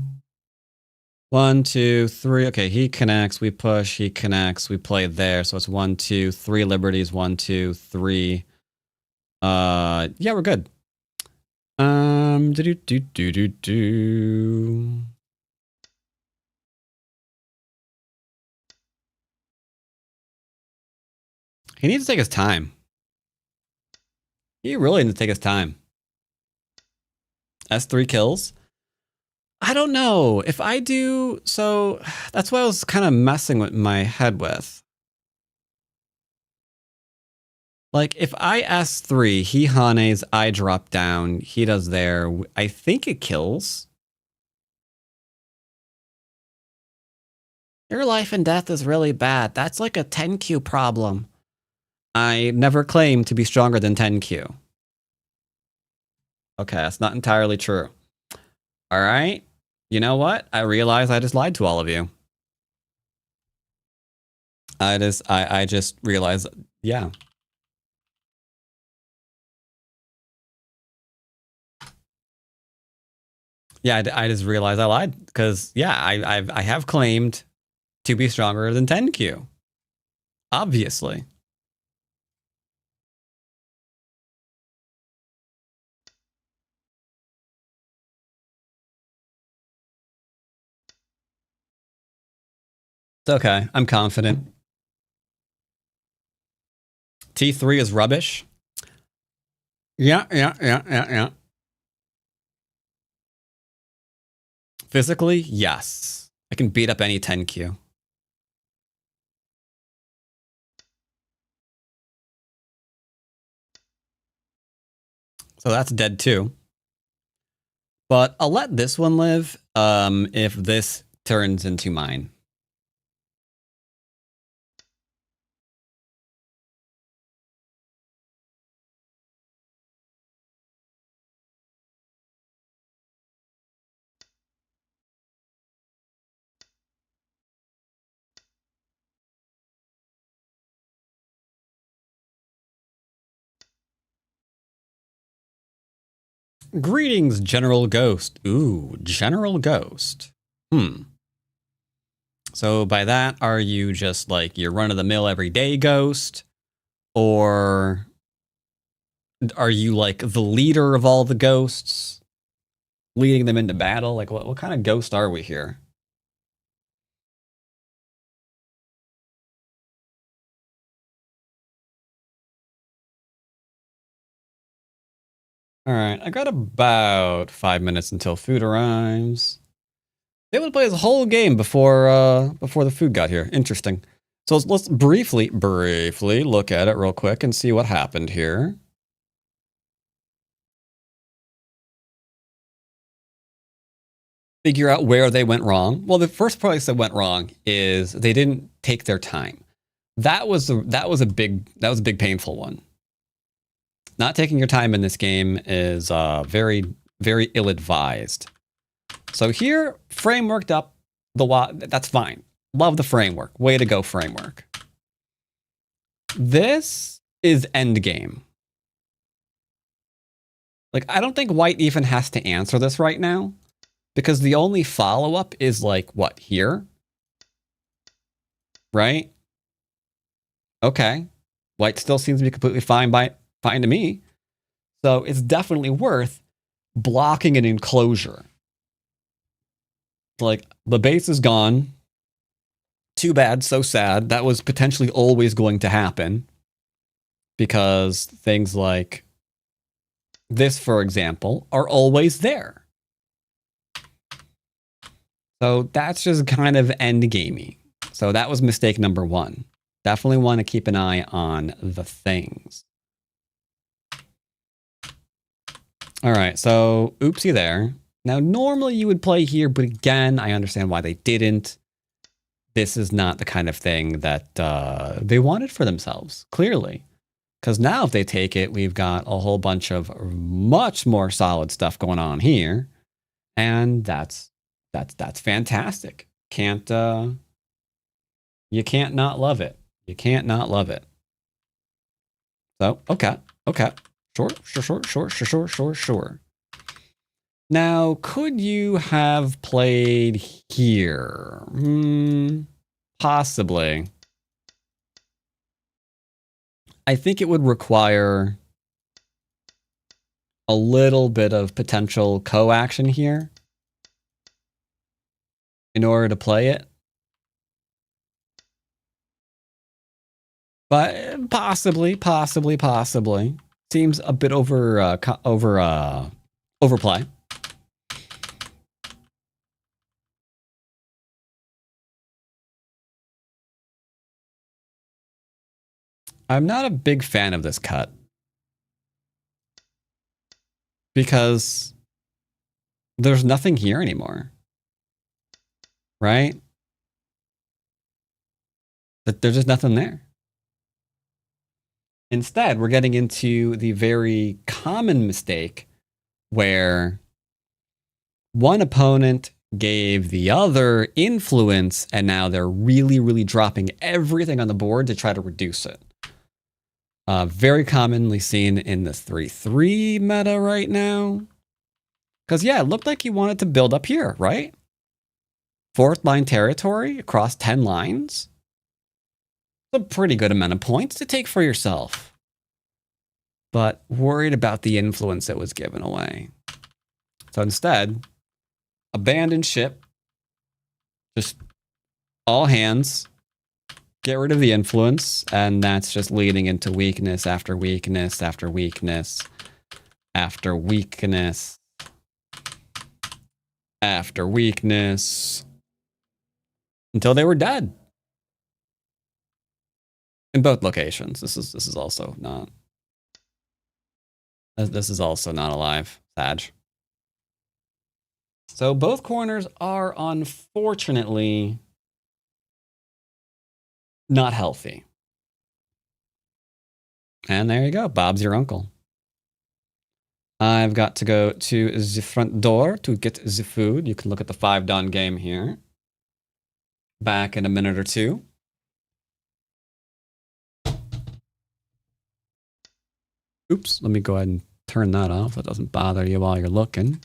1, 2, 3. Okay, he connects. We push. He connects. We play there. So it's 1, 2, 3 liberties. 1, 2, 3. Yeah, we're good. Do do do do do do. He needs to take his time. He really needs to take his time. S3 kills. I don't know if I do. So that's what I was kind of messing with my head with. Like if I S3, he Hanes, I drop down, he does there. I think it kills. Your life and death is really bad. That's like a 10Q problem. I never claimed to be stronger than 10Q. Okay, that's not entirely true. All right. You know what? I realize I just lied to all of you. I just realized, yeah. Yeah, I just realized I lied because yeah, I have claimed to be stronger than 10Q. Obviously. It's okay. I'm confident. T3 is rubbish. Yeah. Physically, yes. I can beat up any 10Q. So that's dead too. But I'll let this one live if this turns into mine. Greetings, General Ghost. Ooh, General Ghost. So by that, are you just like your run-of-the-mill everyday ghost? Or are you like the leader of all the ghosts? Leading them into battle? Like what kind of ghost are we here? Alright, I got about 5 minutes until food arrives. They would play this whole game before the food got here. Interesting. So let's briefly look at it real quick and see what happened here. Figure out where they went wrong. Well, the first place that went wrong is they didn't take their time. That was a big painful one. Not taking your time in this game is very ill-advised. So here, frameworked up that's fine. Love the framework. Way to go, framework. This is endgame. Like, I don't think white even has to answer this right now, because the only follow-up is like, what, here? Right? Okay. White still seems to be completely fine to me. So it's definitely worth blocking an enclosure. Like, the base is gone. Too bad, so sad. That was potentially always going to happen. Because things like this, for example, are always there. So that's just kind of endgamey. So that was mistake number one. Definitely want to keep an eye on the things. All right, so oopsie there. Now, normally you would play here, but again, I understand why they didn't. This is not the kind of thing that they wanted for themselves, clearly. Because now if they take it, we've got a whole bunch of much more solid stuff going on here. And that's fantastic. You can't not love it. You can't not love it. So, okay. Sure. Now, could you have played here? Possibly. I think it would require a little bit of potential co-action here in order to play it. But possibly. Seems a bit overplay. I'm not a big fan of this cut. Because there's nothing here anymore. Right? There's just nothing there. Instead, we're getting into the very common mistake where one opponent gave the other influence, and now they're really, really dropping everything on the board to try to reduce it. Very commonly seen in the 3-3 meta right now. Because, yeah, it looked like you wanted to build up here, right? 4th line territory across 10 lines. It's a pretty good amount of points to take for yourself. But worried about the influence that was given away. So instead, abandon ship. Just all hands. Get rid of the influence. And that's just leading into weakness after weakness after weakness after weakness after weakness. Until they were dead. In both locations. This is also not. This is also not alive. Sag. So both corners are unfortunately not healthy. And there you go. Bob's your uncle. I've got to go to the front door to get the food. You can look at the 5 done game here. Back in a minute or two. Oops, let me go ahead and turn that off. That doesn't bother you while you're looking.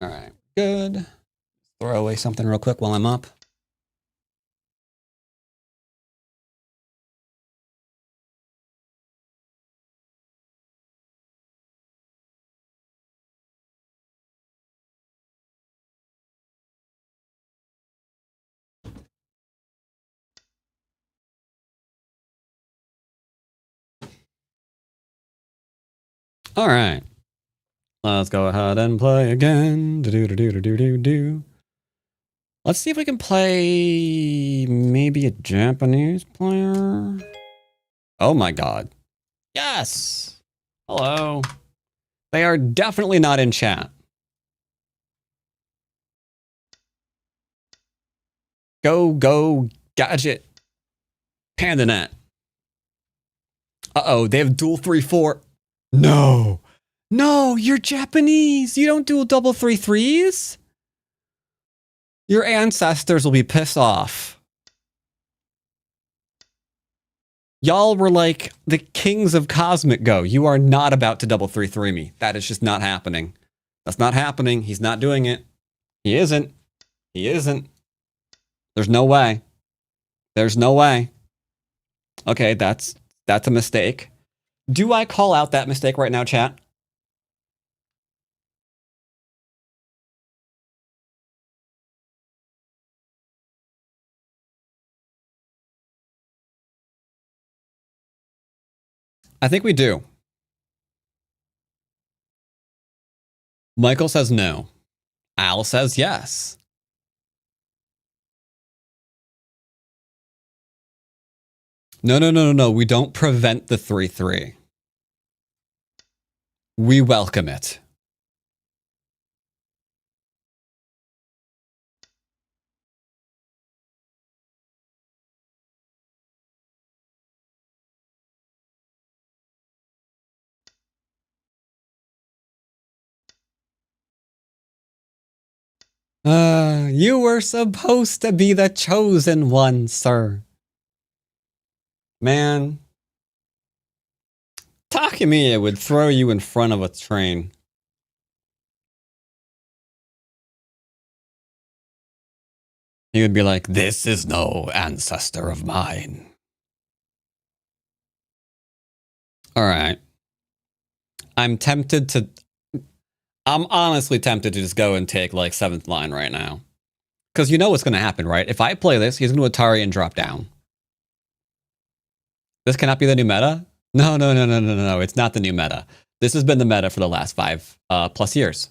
All right, good. Throw away something real quick while I'm up. All right. Let's go ahead and play again. Do. Let's see if we can play maybe a Japanese player. Oh my god. Yes! Hello. They are definitely not in chat. Go, gadget. PandaNet. Uh-oh, they have dual 3-4. No. No, you're Japanese. You don't do double 3-3s? Your ancestors will be pissed off. Y'all were like the kings of Cosmic Go. You are not about to double 3-3 me. That is just not happening. That's not happening. He's not doing it. He isn't. He isn't. There's no way. There's no way. Okay, that's a mistake. Do I call out that mistake right now, chat? I think we do. Michael says no. Al says yes. No. We don't prevent the 3-3. We welcome it. You were supposed to be the chosen one, sir. Man. Takemiya would throw you in front of a train. He would be like, this is no ancestor of mine. Alright. I'm honestly tempted to just go and take like 7th line right now. Because you know what's going to happen, right? If I play this, he's going to Atari and drop down. This cannot be the new meta? No. It's not the new meta. This has been the meta for the last 5+ years.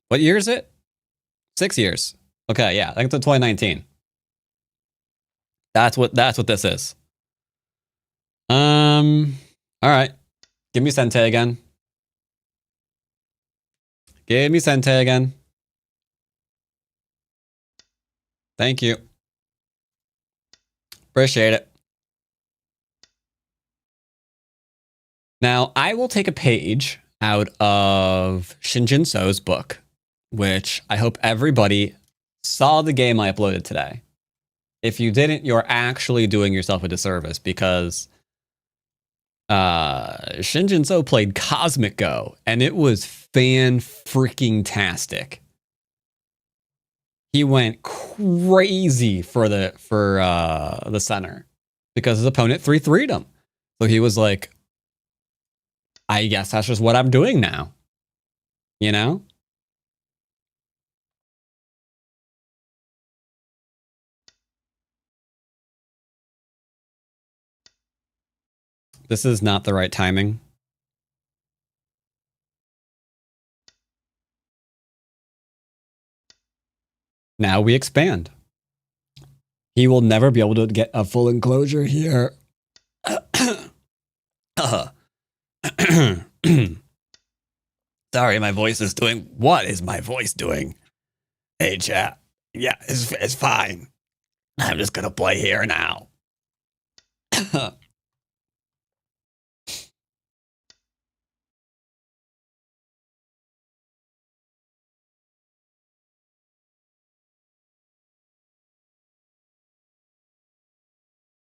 What year is it? 6 years. Okay, yeah, I think it's 2019. That's what this is. Alright. Give me Sente again. Give me Sente again. Thank you. Appreciate it. Now, I will take a page out of Shinjin So's book, which I hope everybody saw the game I uploaded today. If you didn't, you're actually doing yourself a disservice because Shinjin So played Cosmic Go, and it was fan-freaking-tastic. He went crazy for the center because his opponent 3-3'd him. So he was like, I guess that's just what I'm doing now. You know? This is not the right timing. Now we expand. He will never be able to get a full enclosure here. Sorry, my voice is doing... What is my voice doing? Hey, chat. Yeah, it's fine. I'm just gonna play here now.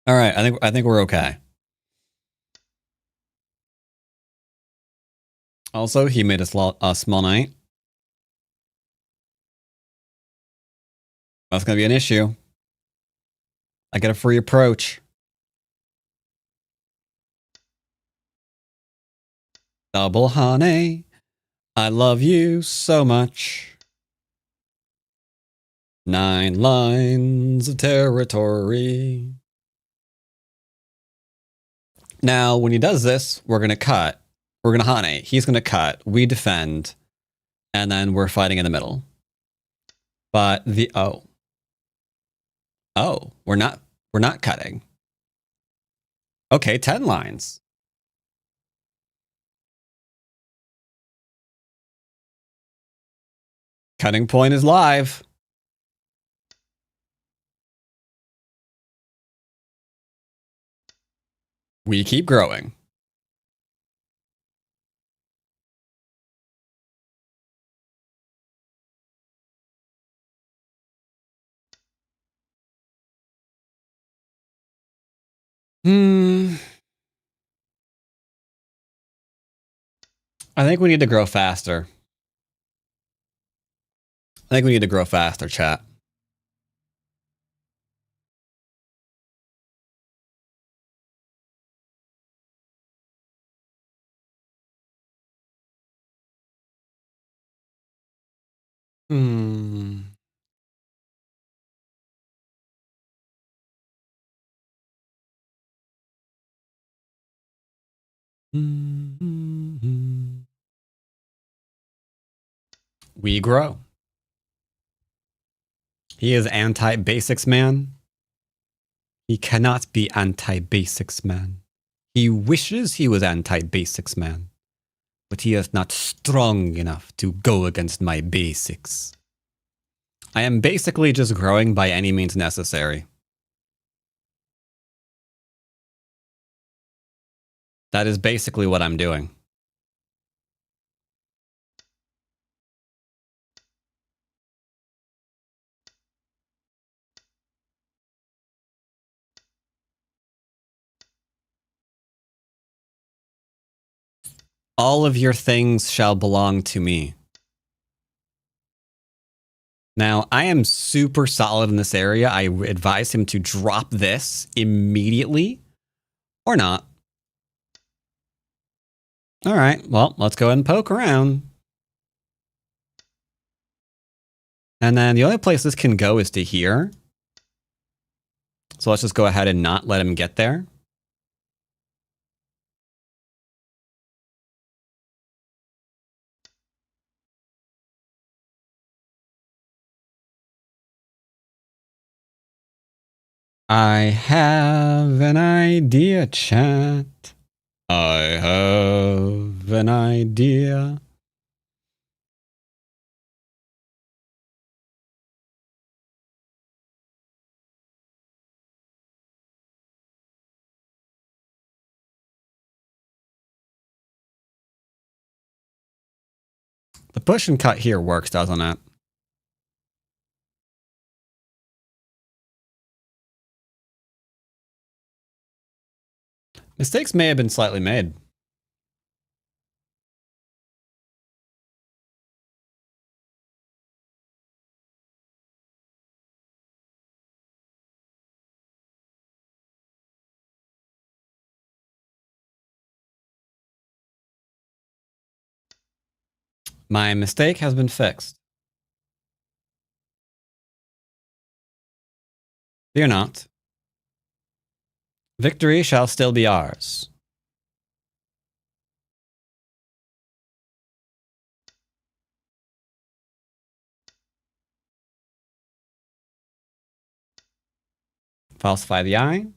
All right, I think we're okay. Also, he made a small knight. That's gonna be an issue. I get a free approach. Double honey. I love you so much. 9 lines of territory. Now, when he does this, we're going to cut. We're going to Hane. He's going to cut. We defend. And then we're fighting in the middle. But the... Oh. Oh, we're not cutting. Okay, 10 lines. Cutting point is live. We keep growing. I think we need to grow faster. I think we need to grow faster, chat. Hmm. We grow. He is anti-basics man. He cannot be anti-basics man. He wishes he was anti-basics man, but he is not strong enough to go against my basics. I am basically just growing by any means necessary. That is basically what I'm doing. All of your things shall belong to me. Now, I am super solid in this area. I advise him to drop this immediately or not. All right, well, let's go ahead and poke around. And then the only place this can go is to here. So let's just go ahead and not let him get there. I have an idea, chat. I have an idea. The push and cut here works, doesn't it? Mistakes may have been slightly made. My mistake has been fixed. Fear not. Victory shall still be ours. Falsify the eye.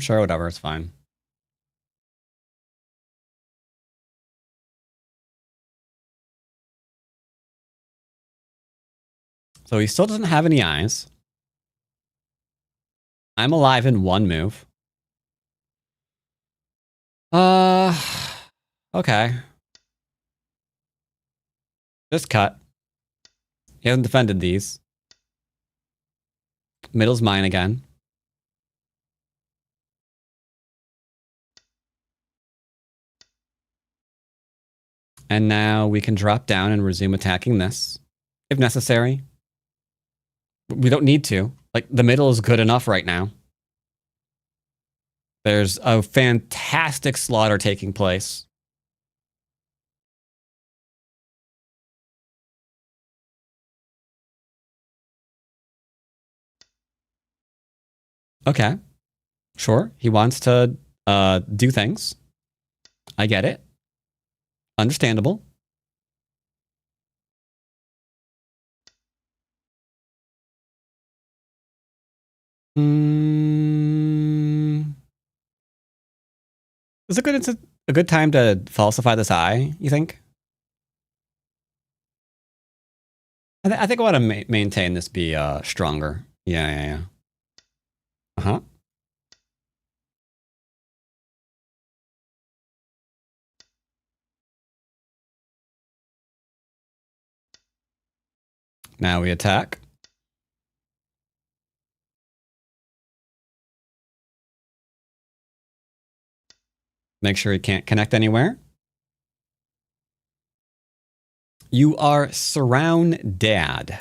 Sure, whatever, it's fine. So he still doesn't have any eyes. I'm alive in one move. Okay. Just cut. He hasn't defended these. Middle's mine again. And now we can drop down and resume attacking this, if necessary. We don't need to. Like, the middle is good enough right now. There's a fantastic slaughter taking place. Okay. Sure, he wants to do things. I get it. Understandable. Is it good? It's a good time to falsify this eye, you think? I think I want to maintain this be stronger. Yeah. Uh-huh. Now we attack. Make sure he can't connect anywhere. You are surround dad.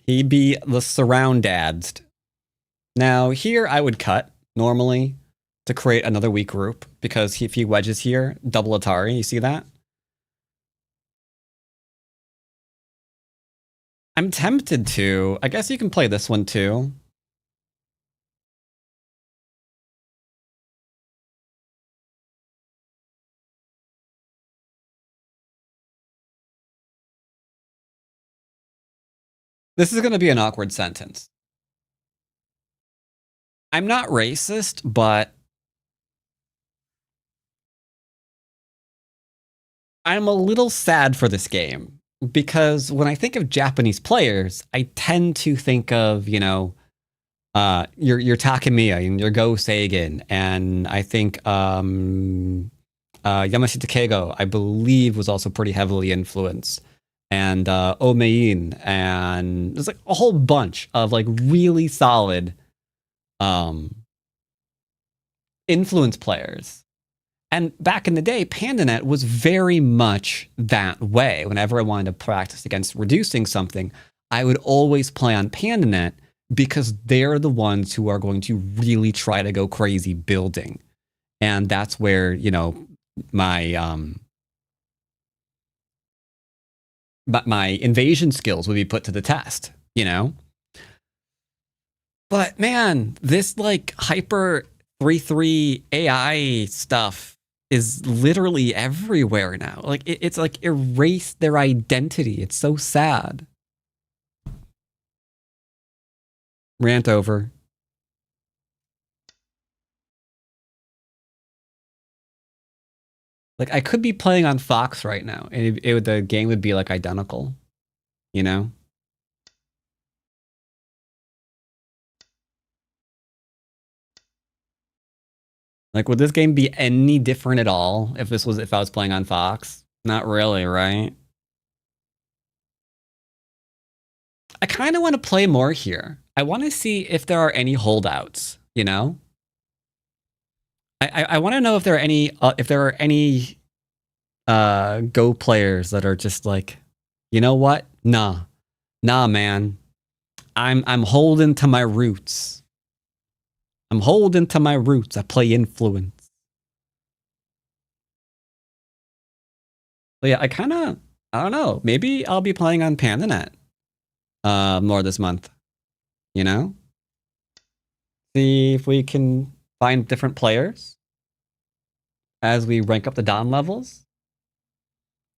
He be the surround dads. Now here I would cut normally to create another weak group because if he wedges here, double Atari. You see that? I'm tempted to. I guess you can play this one too. This is going to be an awkward sentence. I'm not racist, but I'm a little sad for this game because when I think of Japanese players, I tend to think of, your Takemiya and your Go Seigen, and I think Yamashita Keigo, I believe, was also pretty heavily influenced, and Omein, and there's like a whole bunch of like really solid influence players. And back in the day, PandaNet was very much that way. Whenever I wanted to practice against reducing something, I would always play on PandaNet because they're the ones who are going to really try to go crazy building. And that's where, my my invasion skills would be put to the test, But man, this like hyper 3-3 AI stuff is literally everywhere now. Like it's like erased their identity. It's so sad. Rant over. Like I could be playing on Fox right now, and the game would be like identical, you know? Like would this game be any different at all if I was playing on Fox? Not really, right? I kind of want to play more here. I want to see if there are any holdouts, I want to know if there are any Go players that are just like, you know what? Nah, man. I'm holding to my roots. I'm holding to my roots. I play influence. But yeah, I don't know. Maybe I'll be playing on PandaNet more this month. See if we can find different players as we rank up the Don levels.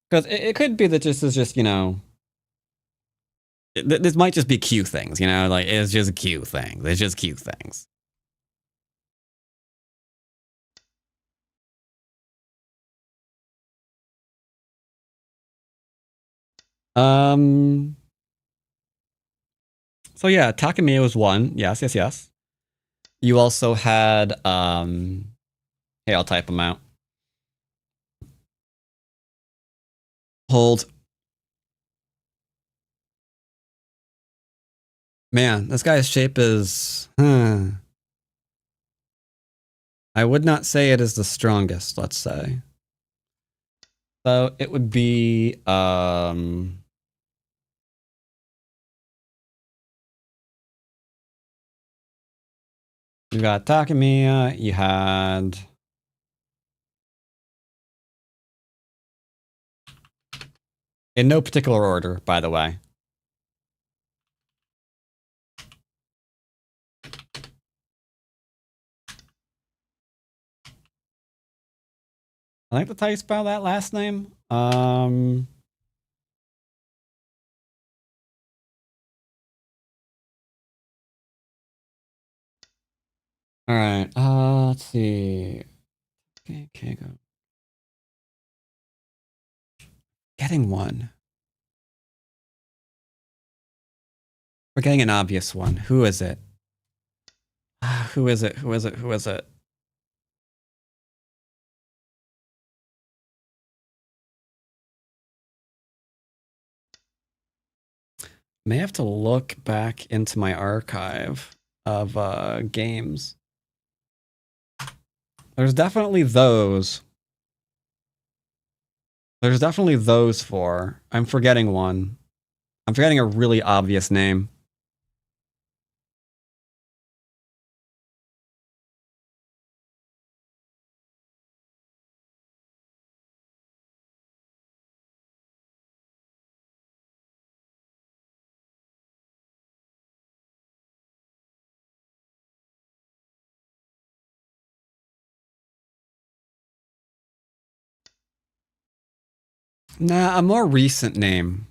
Because it could be that this is just, this might just be Q things, like it's just Q things. It's just Q things. So yeah, Takemiya was one. Yes. You also had hey, I'll type them out. Hold. Man, this guy's shape is I would not say it is the strongest, let's say. So it would be you got Takemiya, you had In no particular order, by the way. I like the how you spell that last name. All right. Let's see. Okay, go. Getting one. We're getting an obvious one. Who is it? Who is it? Who is it? Who is it? May have to look back into my archive of games. There's definitely those. There's definitely those four. I'm forgetting one. I'm forgetting a really obvious name. Nah, a more recent name.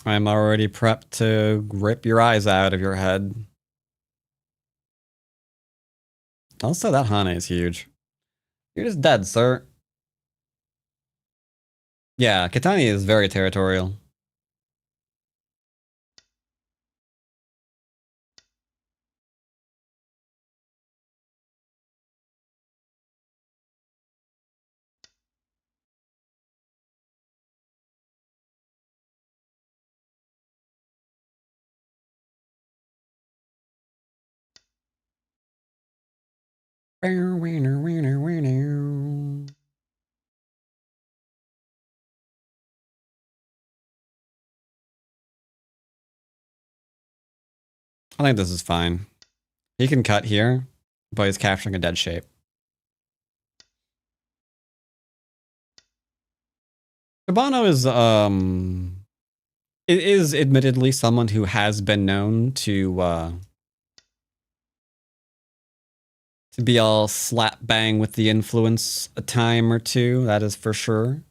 I'm already prepped to rip your eyes out of your head. Also, that Hane is huge. You're just dead, sir. Yeah, Katani is very territorial. I think this is fine. He can cut here, but he's capturing a dead shape. Cabano is admittedly someone who has been known to be all slap bang with the influence a time or two. That is for sure.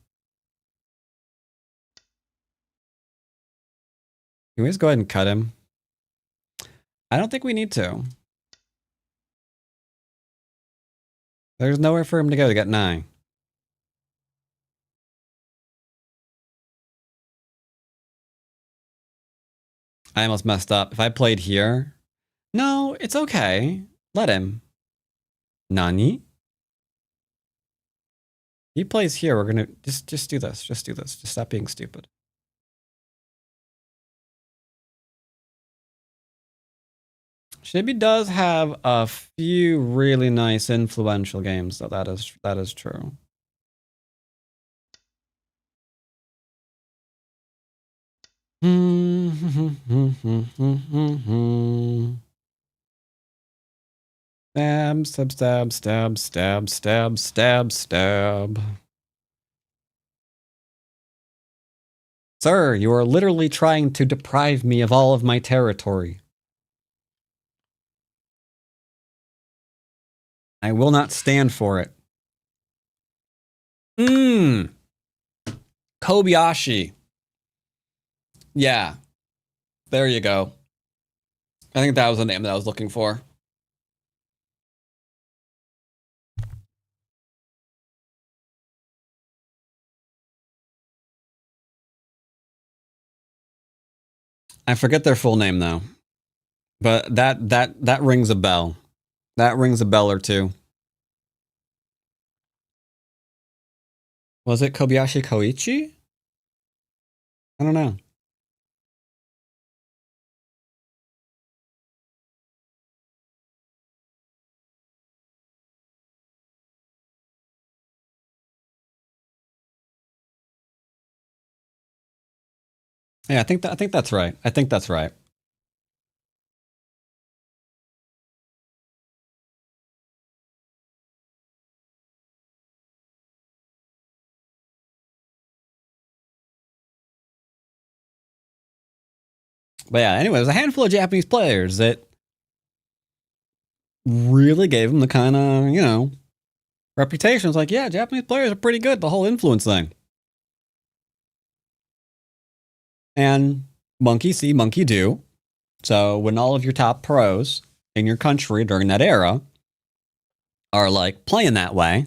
Can we just go ahead and cut him? I don't think we need to. There's nowhere for him to go to get 9. I almost messed up. If I played here... No, it's okay. Let him. Nani? He plays here. We're gonna... Just do this. Just do this. Just stop being stupid. Shibi does have a few really nice influential games, though. That is true. Stab, stab, stab, stab, stab, stab, stab, stab. Sir, you are literally trying to deprive me of all of my territory. I will not stand for it. Kobayashi. Yeah. There you go. I think that was the name that I was looking for. I forget their full name though. But that rings a bell. That rings a bell or two. Was it Kobayashi Koichi? I don't know. Yeah, I think that's right. I think that's right. But yeah, anyway, there's a handful of Japanese players that really gave him the kind of, you know, reputation. It's like, yeah, Japanese players are pretty good, the whole influence thing. And monkey see, monkey do. So when all of your top pros in your country during that era are like playing that way,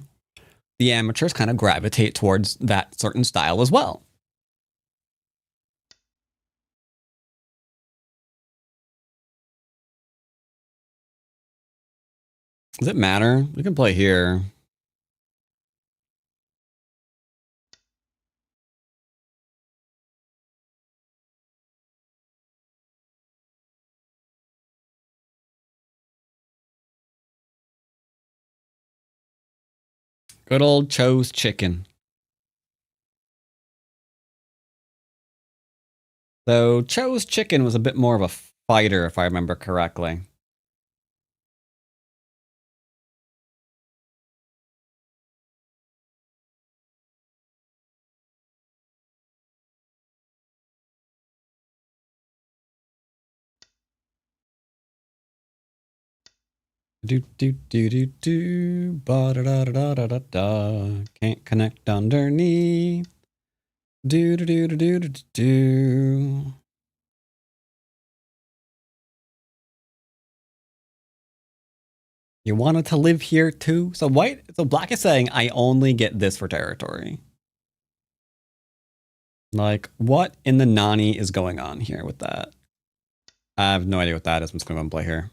the amateurs kind of gravitate towards that certain style as well. Does it matter? We can play here. Good old Cho's chicken. Though Cho's chicken was a bit more of a fighter, if I remember correctly. Do do do do do ba da da da da da da. Can't connect underneath. Do do do do do do do. You wanted to live here too? So black is saying I only get this for territory. Like, what in the nani is going on here with that? I have no idea what that is. I'm just going to play here.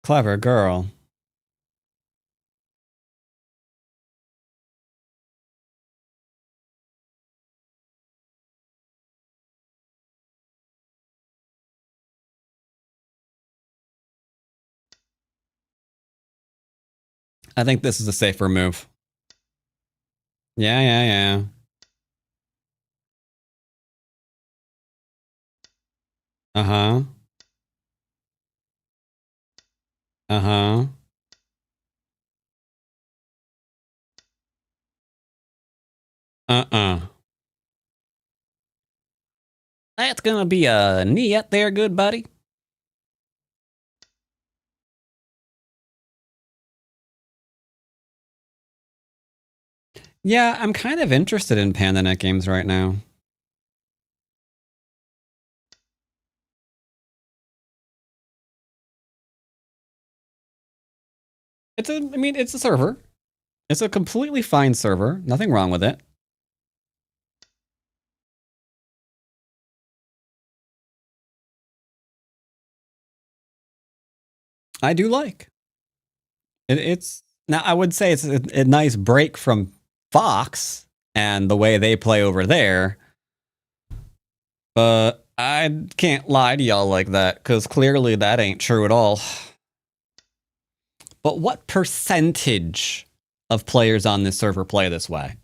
Clever girl. I think this is a safer move. Yeah, yeah, yeah. Uh-huh. Uh-huh. Uh-uh. That's gonna be a knee up there, good buddy. Yeah, I'm kind of interested in PandaNet games right now. It's a server. It's a completely fine server. Nothing wrong with it. I do like. It's now I would say it's a nice break from Fox and the way they play over there. But I can't lie to y'all like that because clearly that ain't true at all. But what percentage of players on this server play this way?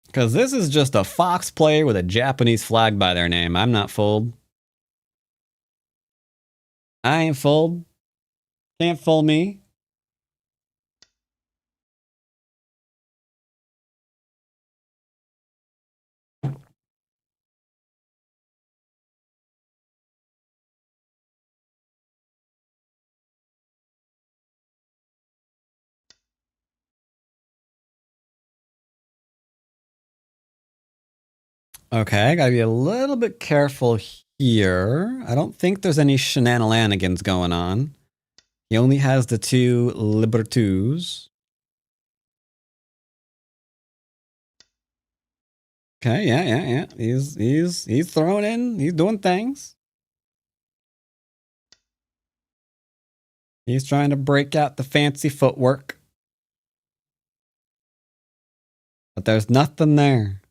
Because this is just a Fox player with a Japanese flag by their name. I'm not fooled. I ain't fooled. Can't fool me. Okay, I gotta be a little bit careful here. I don't think there's any shenanigans going on. He only has the two Libertus. Okay, yeah. He's throwing in. He's doing things. He's trying to break out the fancy footwork. But there's nothing there.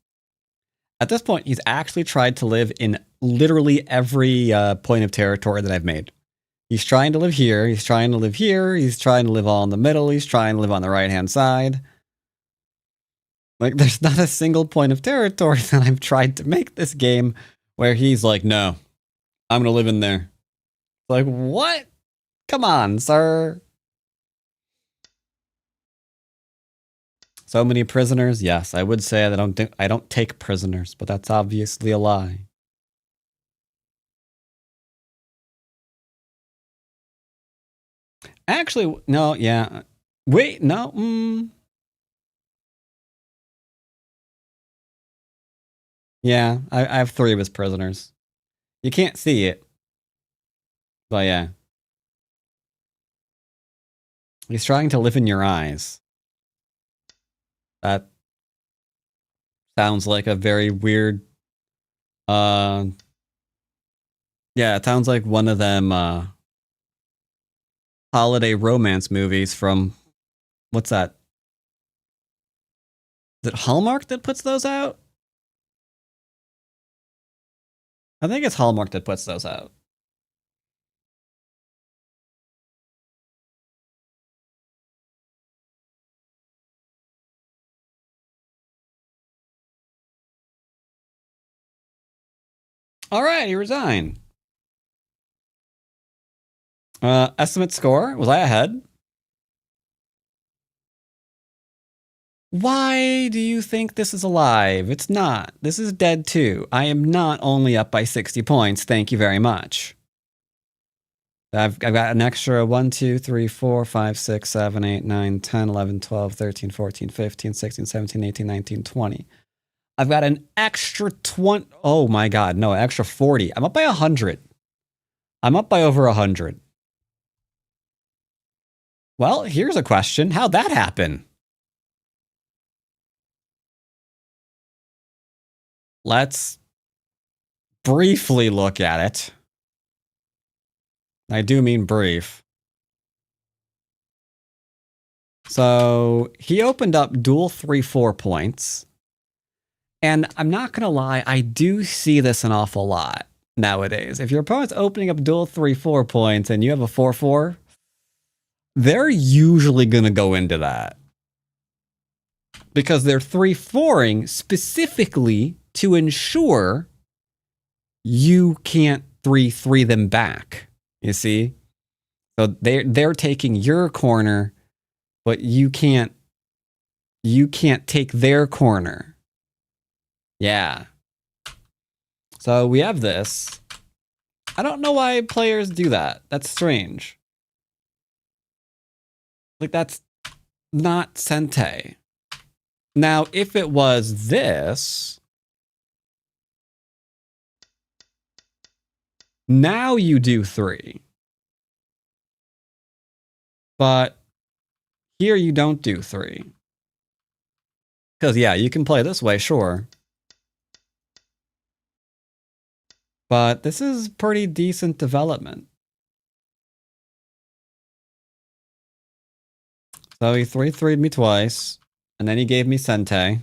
At this point, he's actually tried to live in literally every point of territory that I've made. He's trying to live here. He's trying to live here. He's trying to live all in the middle. He's trying to live on the right-hand side. Like, there's not a single point of territory that I've tried to make this game where he's like, no, I'm going to live in there. Like, what? Come on, sir. So many prisoners? Yes, I would say that I don't take prisoners, but that's obviously a lie. Actually, no, yeah. Wait, no. Yeah, I have 3 of his prisoners. You can't see it. But yeah. He's trying to live in your eyes. That sounds like a very weird... Yeah, it sounds like one of them holiday romance movies from... What's that? Is it Hallmark that puts those out? I think it's Hallmark that puts those out. All right, he resigned. Estimate score? Was I ahead? Why do you think this is alive? It's not. This is dead too. I am not only up by 60 points. Thank you very much. I've got an extra 1, 2, 3, 4, 5, 6, 7, 8, 9, 10, 11, 12, 13, 14, 15, 16, 17, 18, 19, 20. I've got an extra 20. Oh my God. No, extra 40. I'm up by 100. I'm up by over 100. Well, here's a question. How'd that happen? Let's briefly look at it. I do mean brief. So he opened up dual 3-4 points. And I'm not going to lie, I do see this an awful lot nowadays. If your opponent's opening up dual 3-4 points and you have a 4-4, they're usually going to go into that. Because they're 3-4ing specifically to ensure you can't 3-3 them back. You see? So they're taking your corner, but you can't take their corner. Yeah. So we have this. I don't know why players do that. That's strange. Like, that's not Sente. Now, if it was this, now you do 3. But here you don't do 3. Because, yeah, you can play this way, sure. But this is pretty decent development. So he 3-3'd me twice, and then he gave me Sente.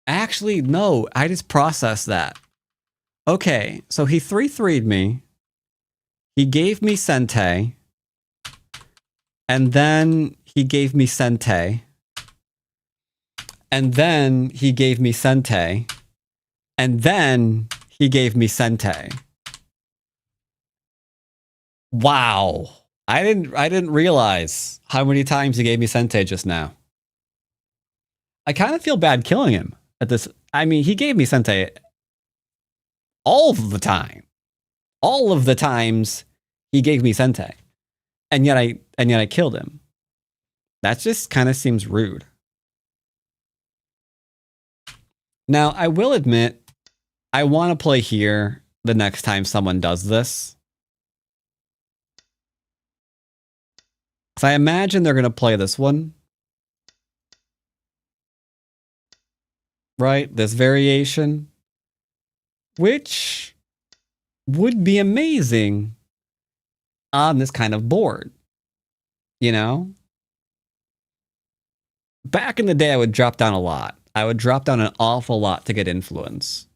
Actually, no, I just processed that. Okay, so he 3-3'd me. He gave me Sente. And then he gave me Sente. And then he gave me Sente. And then he gave me Sente. Wow. I didn't realize how many times he gave me Sente just now. I kind of feel bad killing him at this. I mean, he gave me Sente all of the time. All of the times he gave me Sente. And yet I killed him. That just kind of seems rude. Now, I will admit, I want to play here the next time someone does this. So I imagine they're going to play this one. Right? This variation. Which would be amazing on this kind of board. You know? back in the day, I would drop down a lot. I would drop down an awful lot to get influence.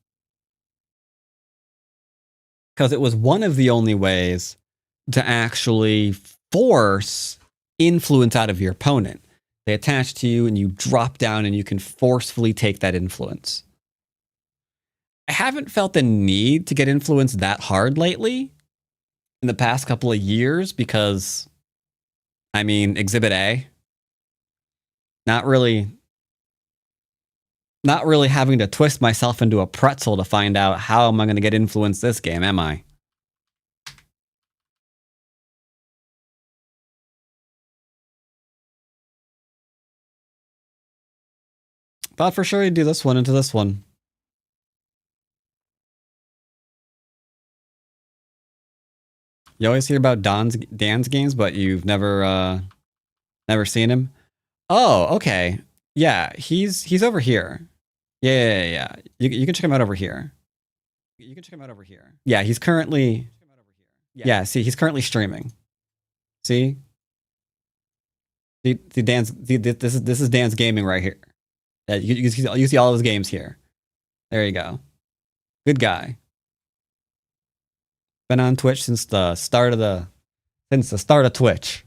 Because it was one of the only ways to actually force influence out of your opponent. They attach to you and you drop down and you can forcefully take that influence. I haven't felt the need to get influence that hard lately in the past couple of years because, I mean, Exhibit A, not really having to twist myself into a pretzel to find out how am I going to get influence this game, am I? Thought for sure you'd do this one into this one. You always hear about Dan's games, but you've never seen him. Oh, okay. Yeah, he's over here. Yeah. You can check him out over here. Yeah, he's currently. Yeah, see, he's currently streaming. See, Dan's. This is Dan's gaming right here. Yeah, you see all of his games here. There you go. Good guy. Been on Twitch since the start of Twitch.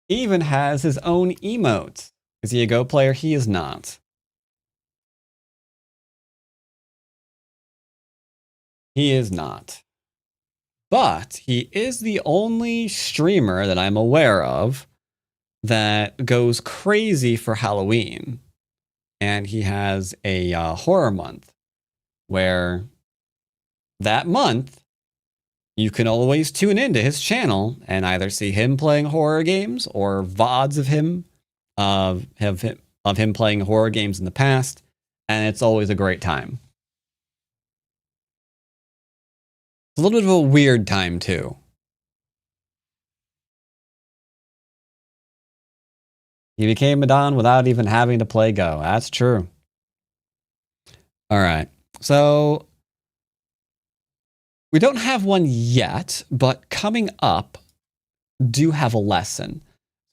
He even has his own emotes. Is he a Go player? He is not. He is not. But he is the only streamer that I'm aware of that goes crazy for Halloween. And he has a horror month where that month you can always tune into his channel and either see him playing horror games or VODs of him playing horror games in the past, and it's always a great time. It's a little bit of a weird time too. He became a Don without even having to play Go. That's true. All right. So we don't have one yet, but coming up, do have a lesson.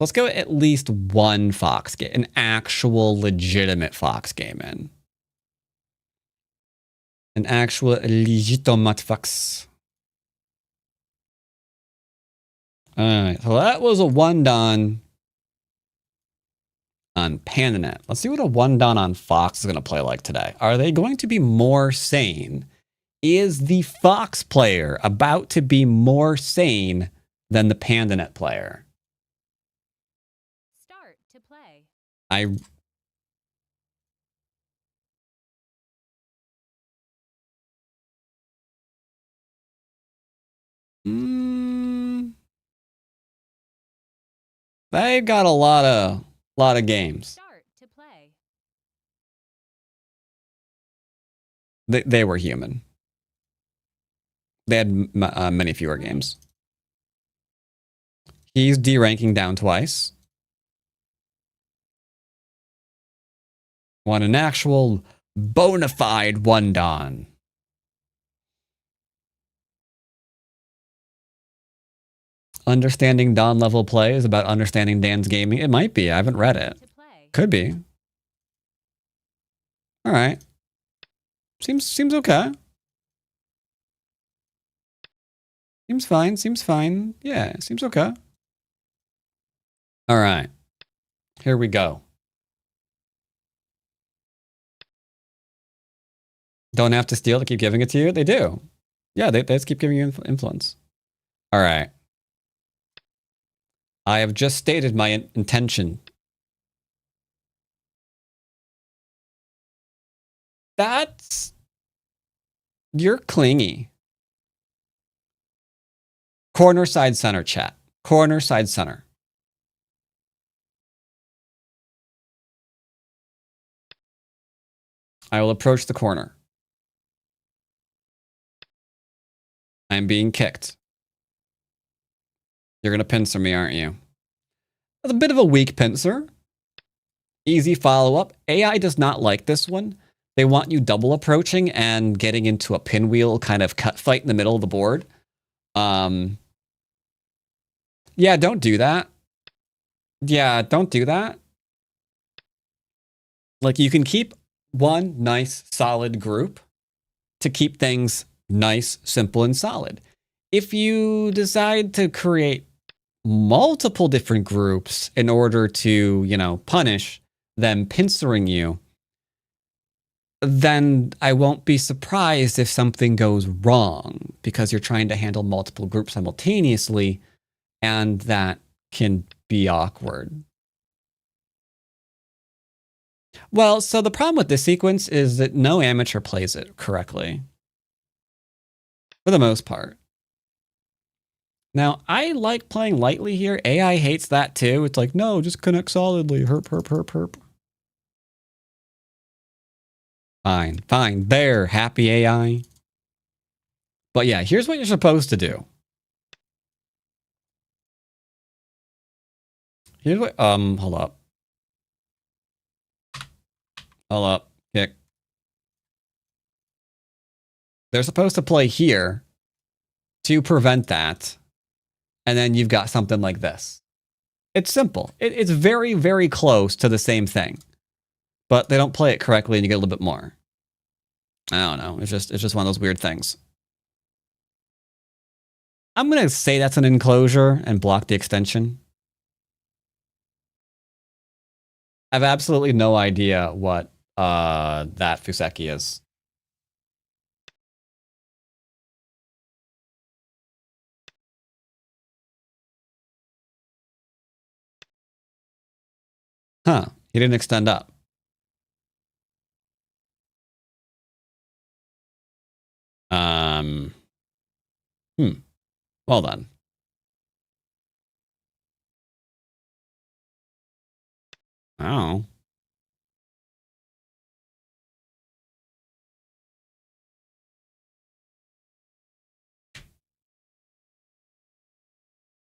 Let's go at least one Fox game, an actual legitimate Fox game in. An actual legitimate Fox. All right, so that was a 1-don on PandaNet. Let's see what a 1-don on Fox is going to play like today. Are they going to be more sane? Is the Fox player about to be more sane than the PandaNet player? Start to play. They've got a lot of games. Start to play. They were human. They had many fewer games. He's D-ranking down twice. Want an actual bona fide 1-don. Understanding Don level play is about understanding Dan's gaming. It might be. I haven't read it. Could be. All right. Seems okay. Seems fine. Yeah, seems okay. All right. Here we go. Don't have to steal to keep giving it to you? They do. Yeah, they just keep giving you influence. All right. I have just stated my intention. You're clingy. Corner, side, center, chat. Corner, side, center. I will approach the corner. I'm being kicked. You're going to pincer me, aren't you? That's a bit of a weak pincer. Easy follow-up. AI does not like this one. They want you double approaching and getting into a pinwheel kind of cut fight in the middle of the board. Yeah, don't do that. Yeah, don't do that. Like, you can keep one nice, solid group to keep things nice, simple, and solid. If you decide to create multiple different groups in order to, you know, punish them pincering you, then I won't be surprised if something goes wrong because you're trying to handle multiple groups simultaneously, and that can be awkward. Well, so the problem with this sequence is that no amateur plays it correctly. For the most part. Now, I like playing lightly here. AI hates that too. It's like, no, just connect solidly. Herp, herp, herp, herp. Fine, fine. There, happy AI. But yeah, here's what you're supposed to do. Here's what, hold up. Hold up, kick. They're supposed to play here to prevent that. And then you've got something like this. It's simple. It's very, very close to the same thing. But they don't play it correctly and you get a little bit more. I don't know. It's just one of those weird things. I'm going to say that's an enclosure and block the extension. I have absolutely no idea what that Fuseki is. Huh. He didn't extend up. Well done. Oh.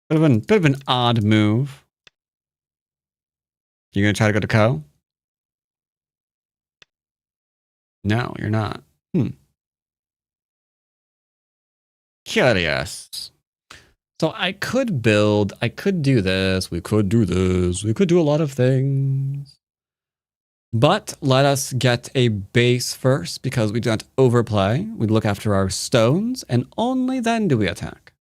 Bit of an odd move. You gonna try to go to Ko? No, you're not. Curious. So I could build, I could do this, we could do this, we could do a lot of things. But let us get a base first because we do not overplay. We look after our stones and only then do we attack.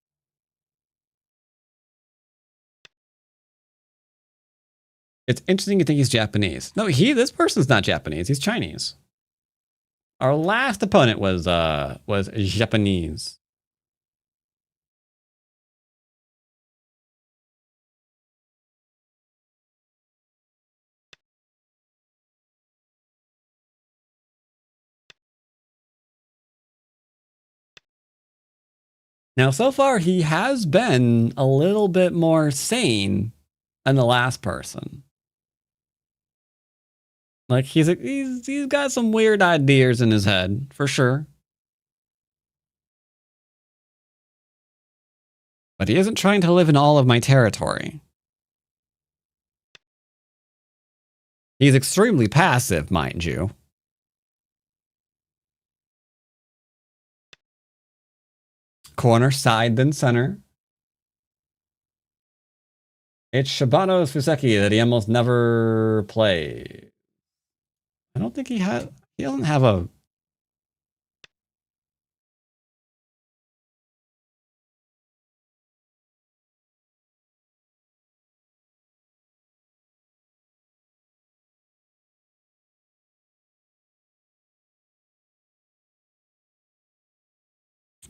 It's interesting you think he's Japanese. No, this person's not Japanese, he's Chinese. Our last opponent was Japanese. Now, so far, he has been a little bit more sane than the last person. Like, he's got some weird ideas in his head, for sure. But he isn't trying to live in all of my territory. He's extremely passive, mind you. Corner, side, then center. It's Shibano Fuseki that he almost never plays. I don't think he doesn't have a...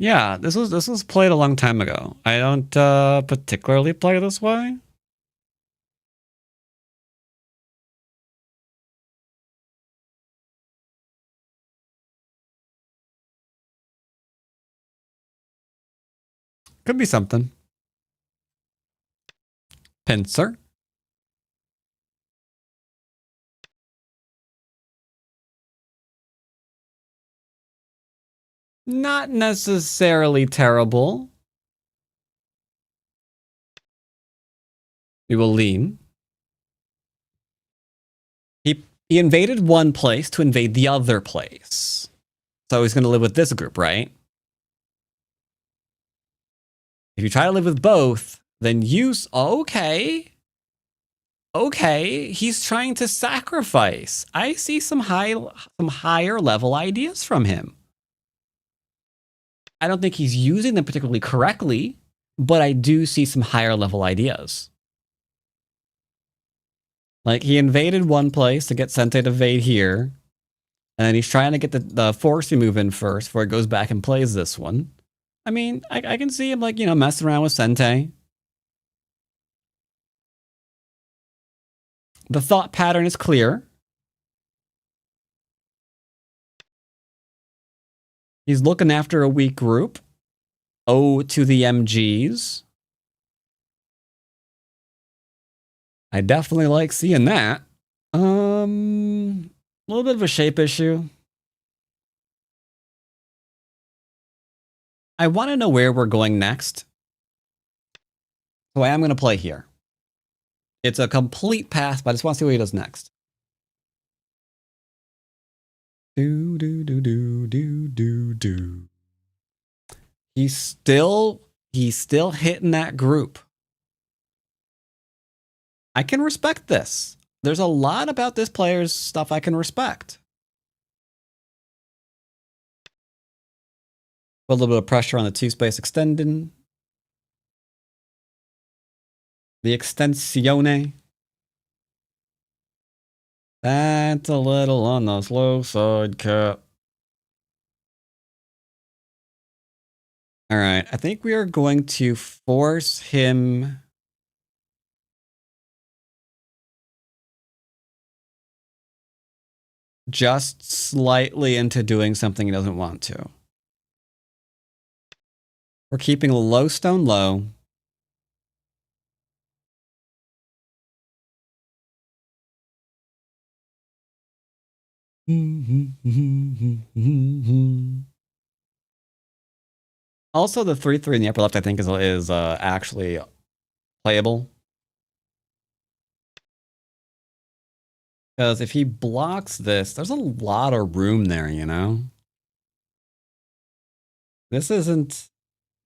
Yeah, this was played a long time ago. I don't particularly play this way. Could be something. Pincer. Not necessarily terrible. We will lean. He invaded one place to invade the other place. So he's going to live with this group, right? If you try to live with both, then use. Okay. Okay, he's trying to sacrifice. I see some higher level ideas from him. I don't think he's using them particularly correctly, but I do see some higher level ideas. Like, he invaded one place to get Sente to invade here, and then he's trying to get the force move in first before he goes back and plays this one. I mean, I can see him, like, you know, messing around with Sente. The thought pattern is clear. He's looking after a weak group. Oh, to the MGs. I definitely like seeing that. A little bit of a shape issue. I want to know where we're going next. So I am going to play here. It's a complete pass, but I just want to see what he does next. Do, do, do, do, do, do, do. He's still hitting that group. I can respect this. There's a lot about this player's stuff I can respect. Put a little bit of pressure on the 2-space extending. The extensione. That's a little on the slow side, Cap. All right, I think we are going to force him just slightly into doing something he doesn't want to. We're keeping low stone low. Also, the 3/3 in the upper left, I think, is actually playable. Because if he blocks this, there's a lot of room there, you know? This isn't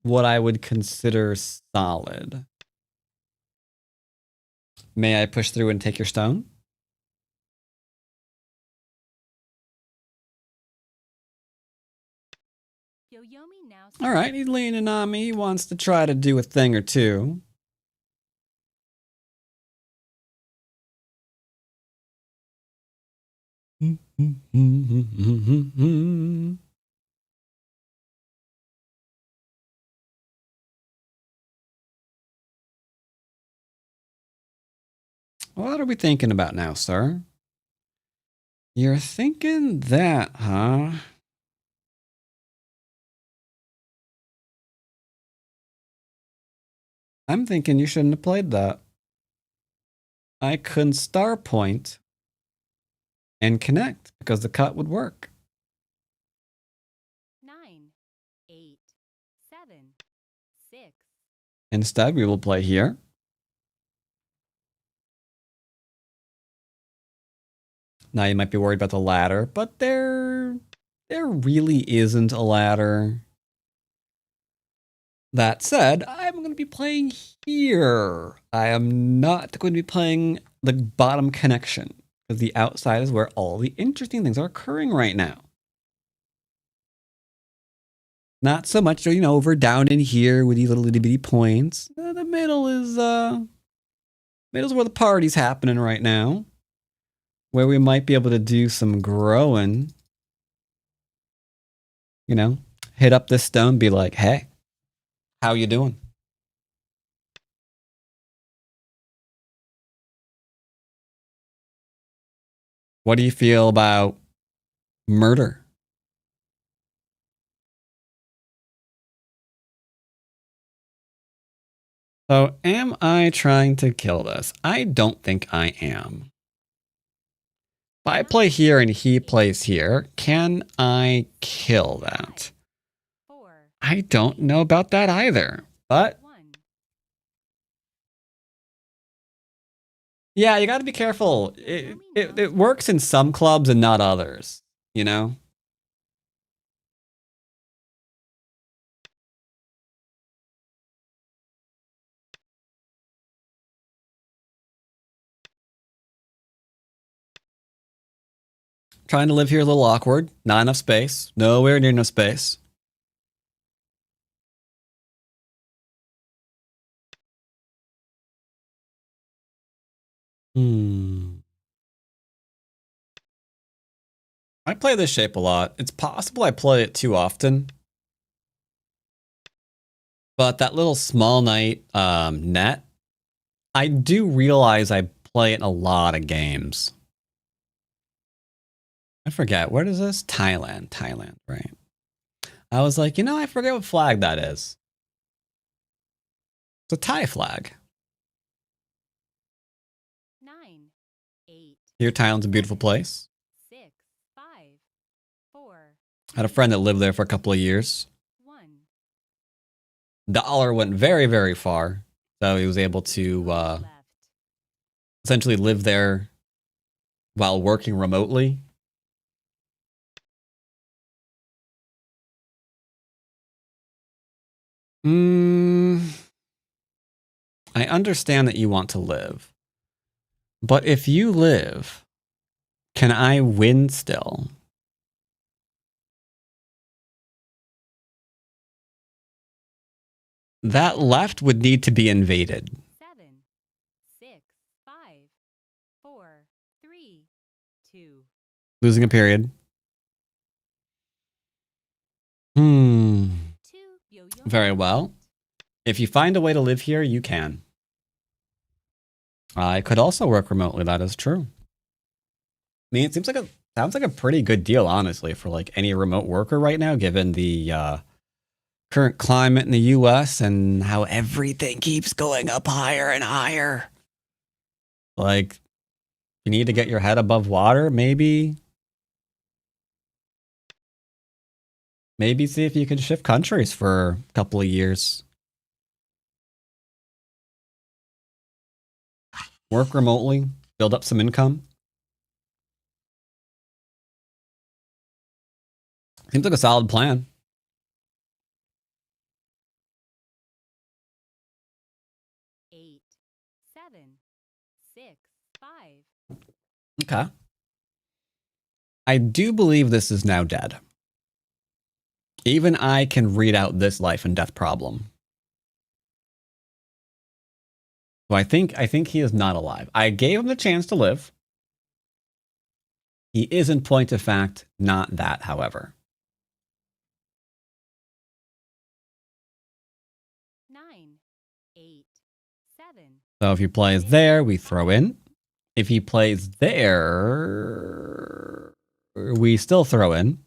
what I would consider solid. May I push through and take your stone? Yoyomi now. All right, he's leaning on me. He wants to try to do a thing or two. What are we thinking about now, sir? You're thinking that, huh? I'm thinking you shouldn't have played that. I couldn't star point and connect because the cut would work. 9, 8, 7, 6. Instead, we will play here. Now you might be worried about the ladder, but there really isn't a ladder. That said, I'm going to be playing here. I am not going to be playing the bottom connection, because the outside is where all the interesting things are occurring right now. Not so much, you know, over down in here with these little itty bitty points. The middle is where the party's happening right now, where we might be able to do some growing. You know, hit up this stone, be like, hey, how you doing? What do you feel about murder? So, am I trying to kill this? I don't think I am. If I play here and he plays here, can I kill that? 4. I don't know about that either. But 1. yeah, you got to be careful. It works in some clubs and not others, you know? Trying to live here a little awkward. Not enough space. Nowhere near enough space. I play this shape a lot. It's possible I play it too often. But that little small knight net, I do realize I play it in a lot of games. I forget. Where is this? Thailand. Thailand, right. I was like, you know, I forget what flag that is. It's a Thai flag. 9, 8, Here, Thailand's a beautiful place. 6, 5, 4. I had a friend that lived there for a couple of years. 1. Dollar went very, very far. So he was able to Left. essentially live there while working remotely. I understand that you want to live. But if you live, can I win still? That left would need to be invaded. 7, 6, 5, 4, 3, 2. Losing a period. 2. Very well. If you find a way to live here, you can. I could also work remotely, that is true. I mean, it sounds like a pretty good deal, honestly, for like any remote worker right now, given the current climate in the US and how everything keeps going up higher and higher. Like, you need to get your head above water, maybe see if you can shift countries for a couple of years. Work remotely, build up some income. Seems like a solid plan. Eight, 7, 6, 5. Okay. I do believe this is now dead. Even I can read out this life and death problem. So I think he is not alive. I gave him the chance to live. He is, in point of fact, not that, however. 9, 8, 7. So if he plays there, we throw in. If he plays there, we still throw in.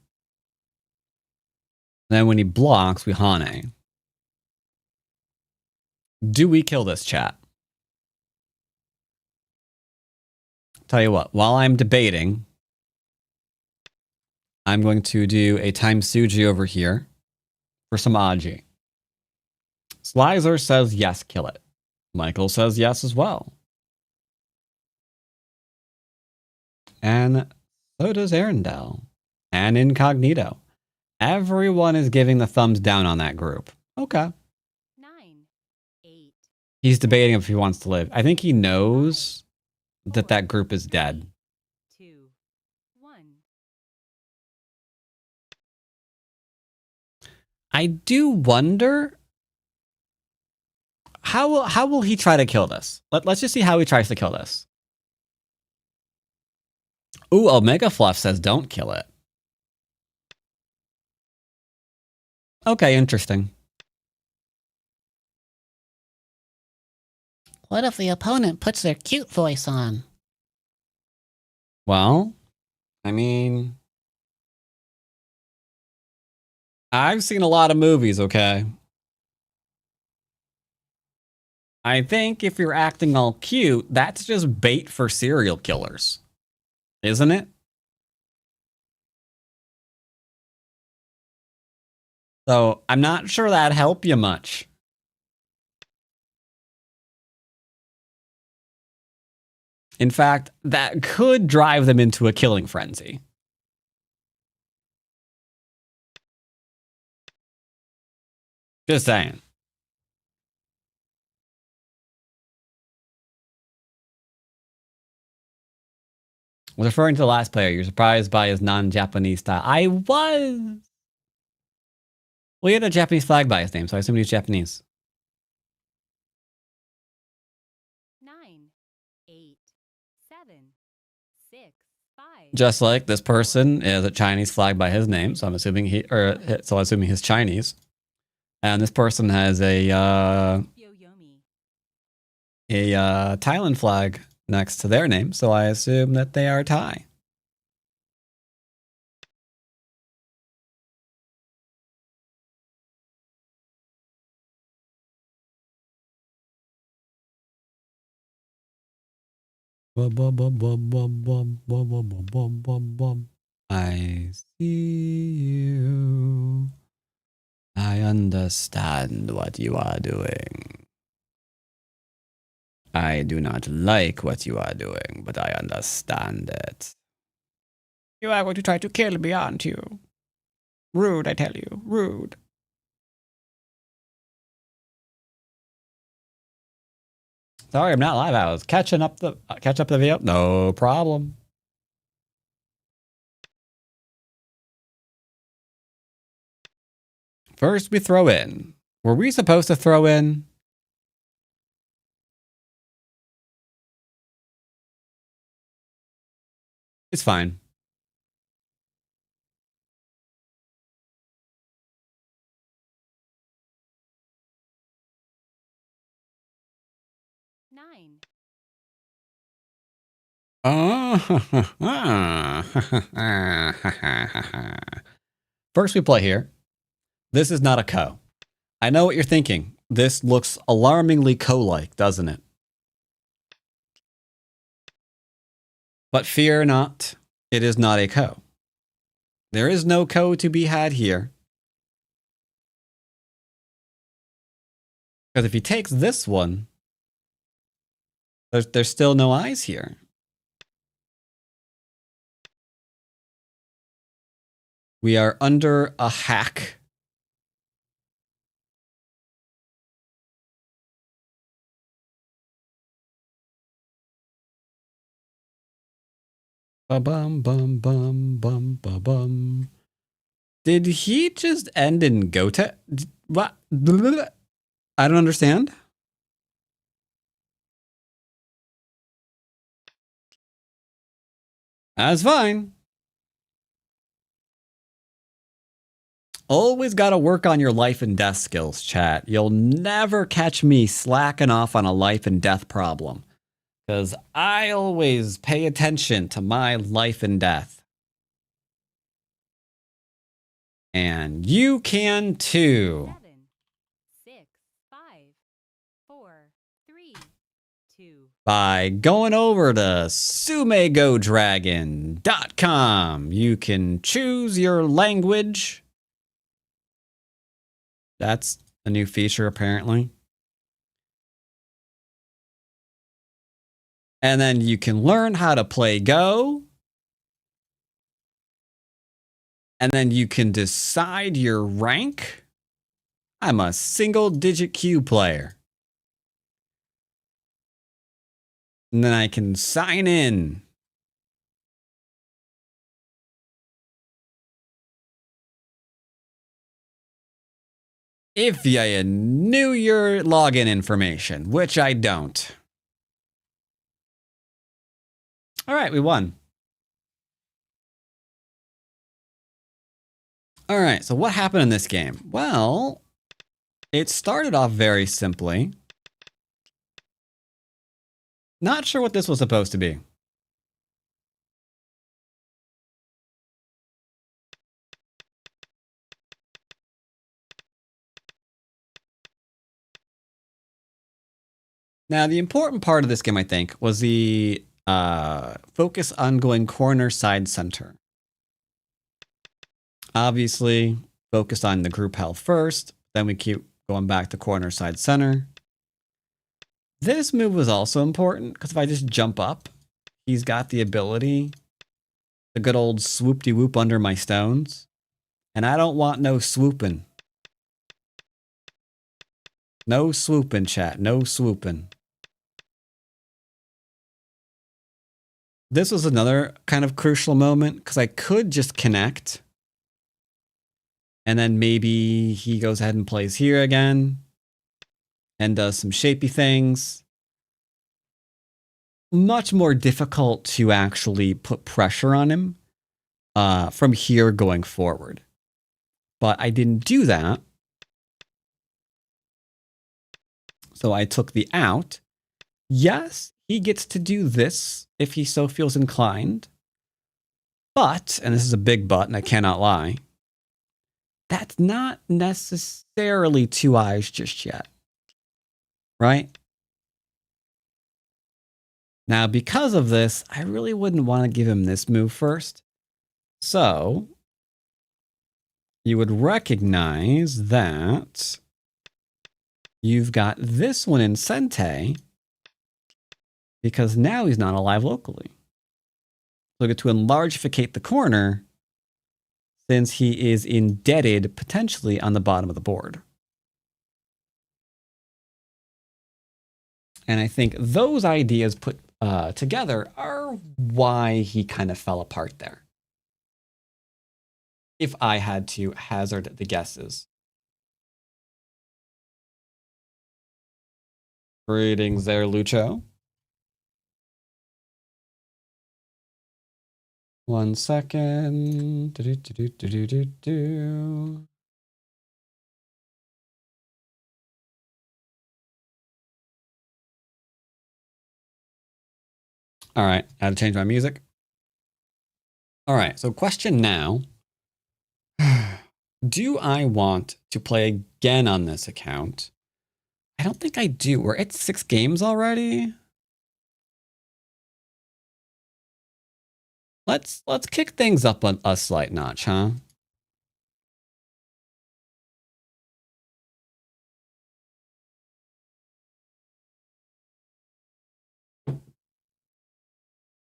Then when he blocks, we Hane. Do we kill this, chat? Tell you what, while I'm debating, I'm going to do a time Suji over here for some Aji. Slizer says yes, kill it. Michael says yes as well. And so does Arendelle. And Incognito. Everyone is giving the thumbs down on that group. Okay. 9, 8. He's debating if he wants to live. I think he knows that that group is dead. 2, 1. I do wonder how will he try to kill this? Let's just see how he tries to kill this. Ooh, Omega Fluff says don't kill it. Okay, interesting. What if the opponent puts their cute voice on? Well, I mean, I've seen a lot of movies, okay? I think if you're acting all cute, that's just bait for serial killers. Isn't it? So, I'm not sure that'd help you much. In fact, that could drive them into a killing frenzy. Just saying. Was referring to the last player. You're surprised by his non-Japanese style. I was. Well, he had a Japanese flag by his name, so I assumed he's Japanese. 9, 8, 7, 6, 5. Just like this person is a Chinese flag by his name, so I'm assuming he's Chinese. And this person has a Yoyomi. Thailand flag next to their name, so I assume that they are Thai. I see you. I understand what you are doing. I do not like what you are doing, but I understand it. You are going to try to kill me, aren't you? Rude, I tell you. Rude. Sorry, I'm not live. I was catching up the video. No problem. First, we throw in. Were we supposed to throw in? It's fine. Nine. First, we play here. This is not a co. I know what you're thinking. This looks alarmingly co-like, doesn't it? But fear not, it is not a co. There is no co to be had here. Because if he takes this one, there's still no eyes here. We are under a hack. Ba-bum, bum, bum, bum, ba-bum. Did he just end in Gote? What? I don't understand. That's fine. Always got to work on your life and death skills, chat. You'll never catch me slacking off on a life and death problem. Because I always pay attention to my life and death. And you can too. 7, 6, 5, 4, 3, 2. By going over to sumegodragon.com. You can choose your language. That's a new feature, apparently. And then you can learn how to play Go. And then you can decide your rank. I'm a single-digit Q player. And then I can sign in. If you knew your login information, which I don't. All right, we won. All right, so what happened in this game? Well, it started off very simply. Not sure what this was supposed to be. Now, the important part of this game, I think, was the focus on going corner, side, center. Obviously, focus on the group health first. Then we keep going back to corner, side, center. This move was also important because if I just jump up, he's got the ability, the good old swoop-de-whoop under my stones. And I don't want no swooping. No swooping, chat. No swooping. This was another kind of crucial moment because I could just connect. And then maybe he goes ahead and plays here again and does some shapy things. Much more difficult to actually put pressure on him from here going forward. But I didn't do that. So I took the out. Yes, he gets to do this if he so feels inclined. But, and this is a big but, and I cannot lie, that's not necessarily 2 eyes just yet. Right? Now, because of this, I really wouldn't want to give him this move first. So, you would recognize that you've got this one in Sente because now he's not alive locally. So we get to enlargificate the corner since he is indebted potentially on the bottom of the board. And I think those ideas put together are why he kind of fell apart there. If I had to hazard the guesses. Greetings there, Lucho. 1 second. All right, I had to change my music. All right, so question now. Do I want to play again on this account? I don't think I do. We're at 6 games already. Let's kick things up a slight notch, huh?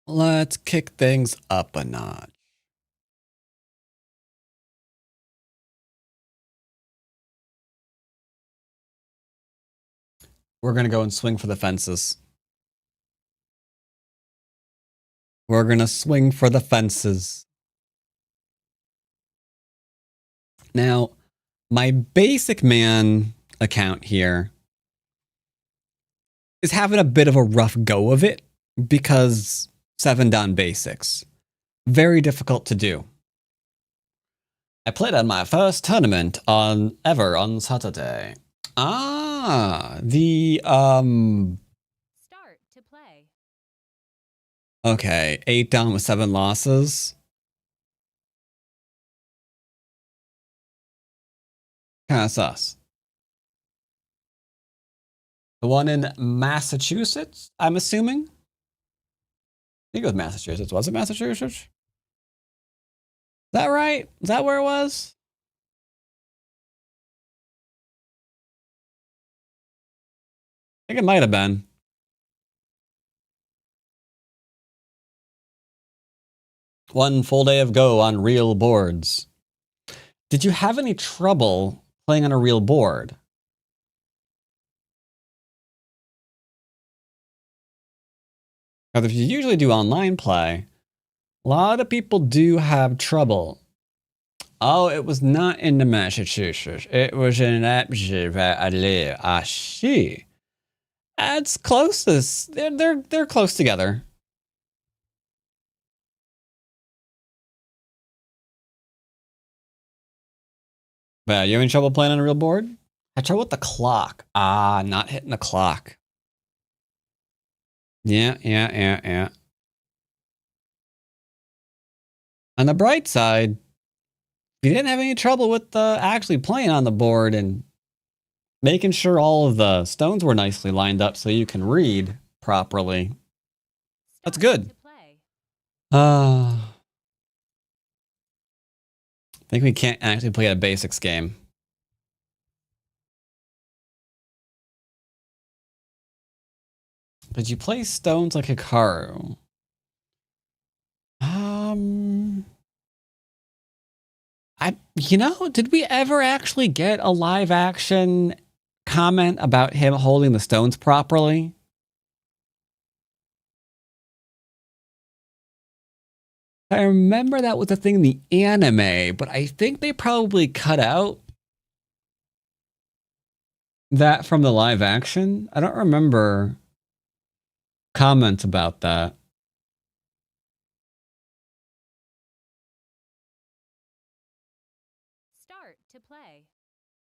Let's kick things up a notch. We're going to go and swing for the fences. We're going to swing for the fences. Now, my basic man account here is having a bit of a rough go of it because 7 down basics. Very difficult to do. I played on my first tournament ever on Saturday. The Start to play. Okay, 8 down with 7 losses. Kind of sus. The one in Massachusetts, I'm assuming? I think it was Massachusetts. Was it Massachusetts? Is that right? Is that where it was? I think it might have been. One full day of Go on real boards. Did you have any trouble playing on a real board? Because if you usually do online play, a lot of people do have trouble. Oh, it was not in the Massachusetts. It was in Leipzig where I live. I see. It's close. They're close together. But you having trouble playing on a real board? I had trouble with the clock. Not hitting the clock. Yeah. On the bright side, you didn't have any trouble with actually playing on the board and making sure all of the stones were nicely lined up so you can read properly. That's good. I think we can't actually play a basics game. Did you play stones like Hikaru? Did we ever actually get a live action comment about him holding the stones properly? I remember that was a thing in the anime, but I think they probably cut out that from the live action. I don't remember comments about that. Start to play.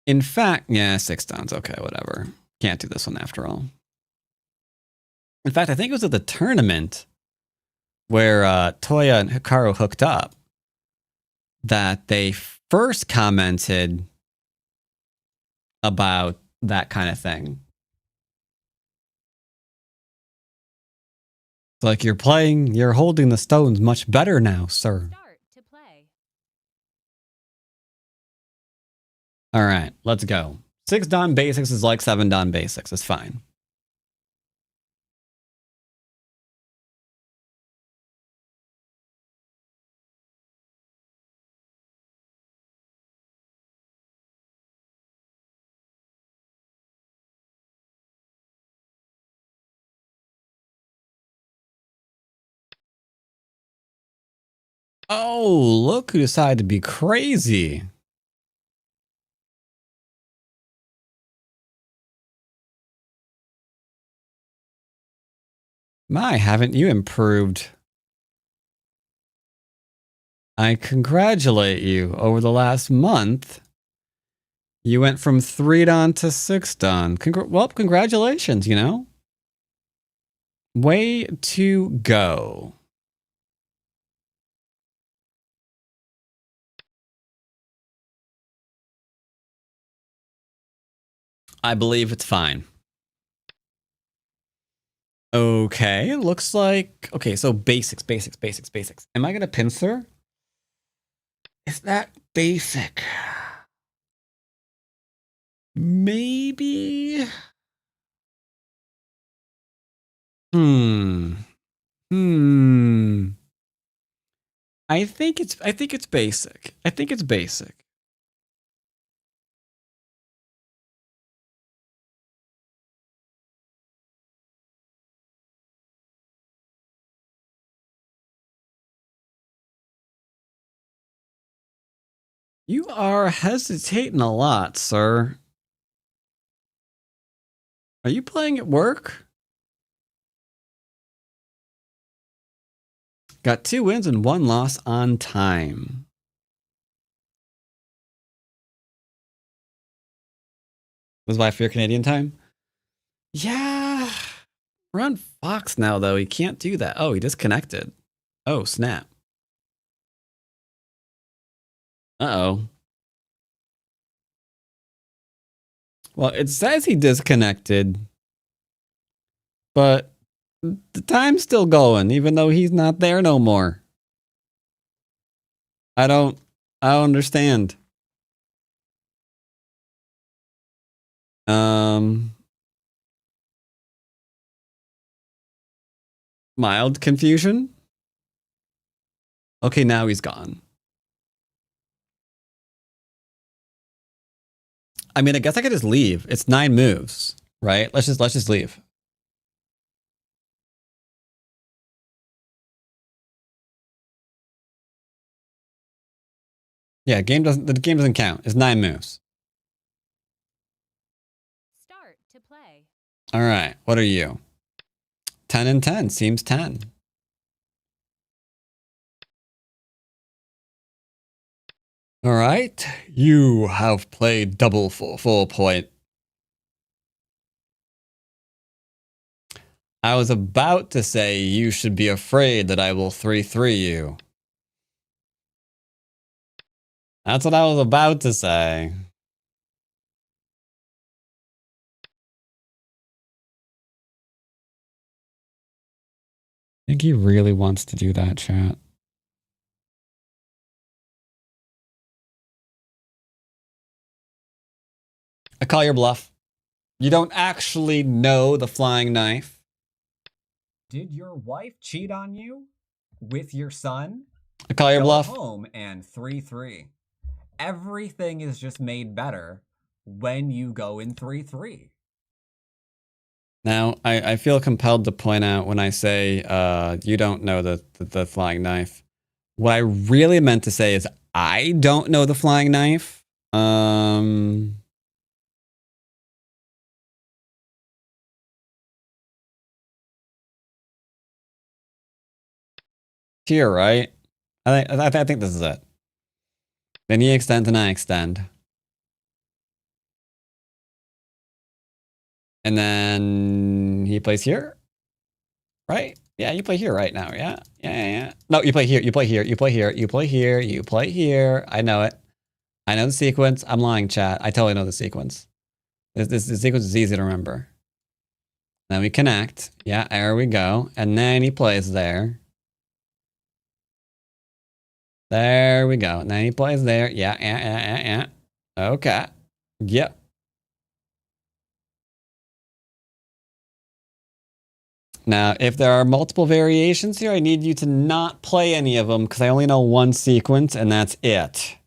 In fact, yeah, 6 dons. Okay, whatever. Can't do this one after all. In fact, I think it was at the tournament where Toya and Hikaru hooked up that they first commented about that kind of thing. It's like, you're holding the stones much better now, sir. Start to play. All right, let's go. 6 don basics is like 7 don basics. It's fine. Oh, look who decided to be crazy. My, haven't you improved? I congratulate you. Over the last month, you went from 3 don to 6 don. Well, congratulations, you know? Way to go. I believe it's fine. Okay, looks like... Okay, so basics. Am I going to pincer? Is that basic? Maybe? I think it's basic. I think it's basic. You are hesitating a lot, sir. Are you playing at work? Got 2 wins and 1 loss on time. Was why for your Canadian time? Yeah. We're on Fox now, though. He can't do that. Oh, he disconnected. Oh, snap. Uh-oh. Well, it says he disconnected, but the time's still going, even though he's not there no more. I don't understand. Mild confusion? Okay, now he's gone. I mean, I guess I could just leave. It's 9 moves, right? Let's just leave. Yeah, the game doesn't count. It's 9 moves. Start to play. All right, what are you? 10 and 10 seems 10. All right, you have played double full point. I was about to say you should be afraid that I will 3-3 you. That's what I was about to say. I think he really wants to do that, chat. I call your bluff. You don't actually know the flying knife. Did your wife cheat on you with your son? I call your bluff. Go home and 3-3. Everything is just made better when you go in 3-3. Now, I feel compelled to point out when I say you don't know the flying knife. What I really meant to say is I don't know the flying knife. Here, right? I think this is it. Then he extends and I extend. And then he plays here, right? Yeah, you play here right now. Yeah, yeah. No, you play here. You play here. You play here. You play here. You play here. I know it. I know the sequence. I'm lying, chat. I totally know the sequence. This sequence is easy to remember. Then we connect. Yeah, there we go. And then he plays there. There we go. And then he plays there. Yeah. Okay. Yep. Now, if there are multiple variations here, I need you to not play any of them because I only know one sequence and that's it.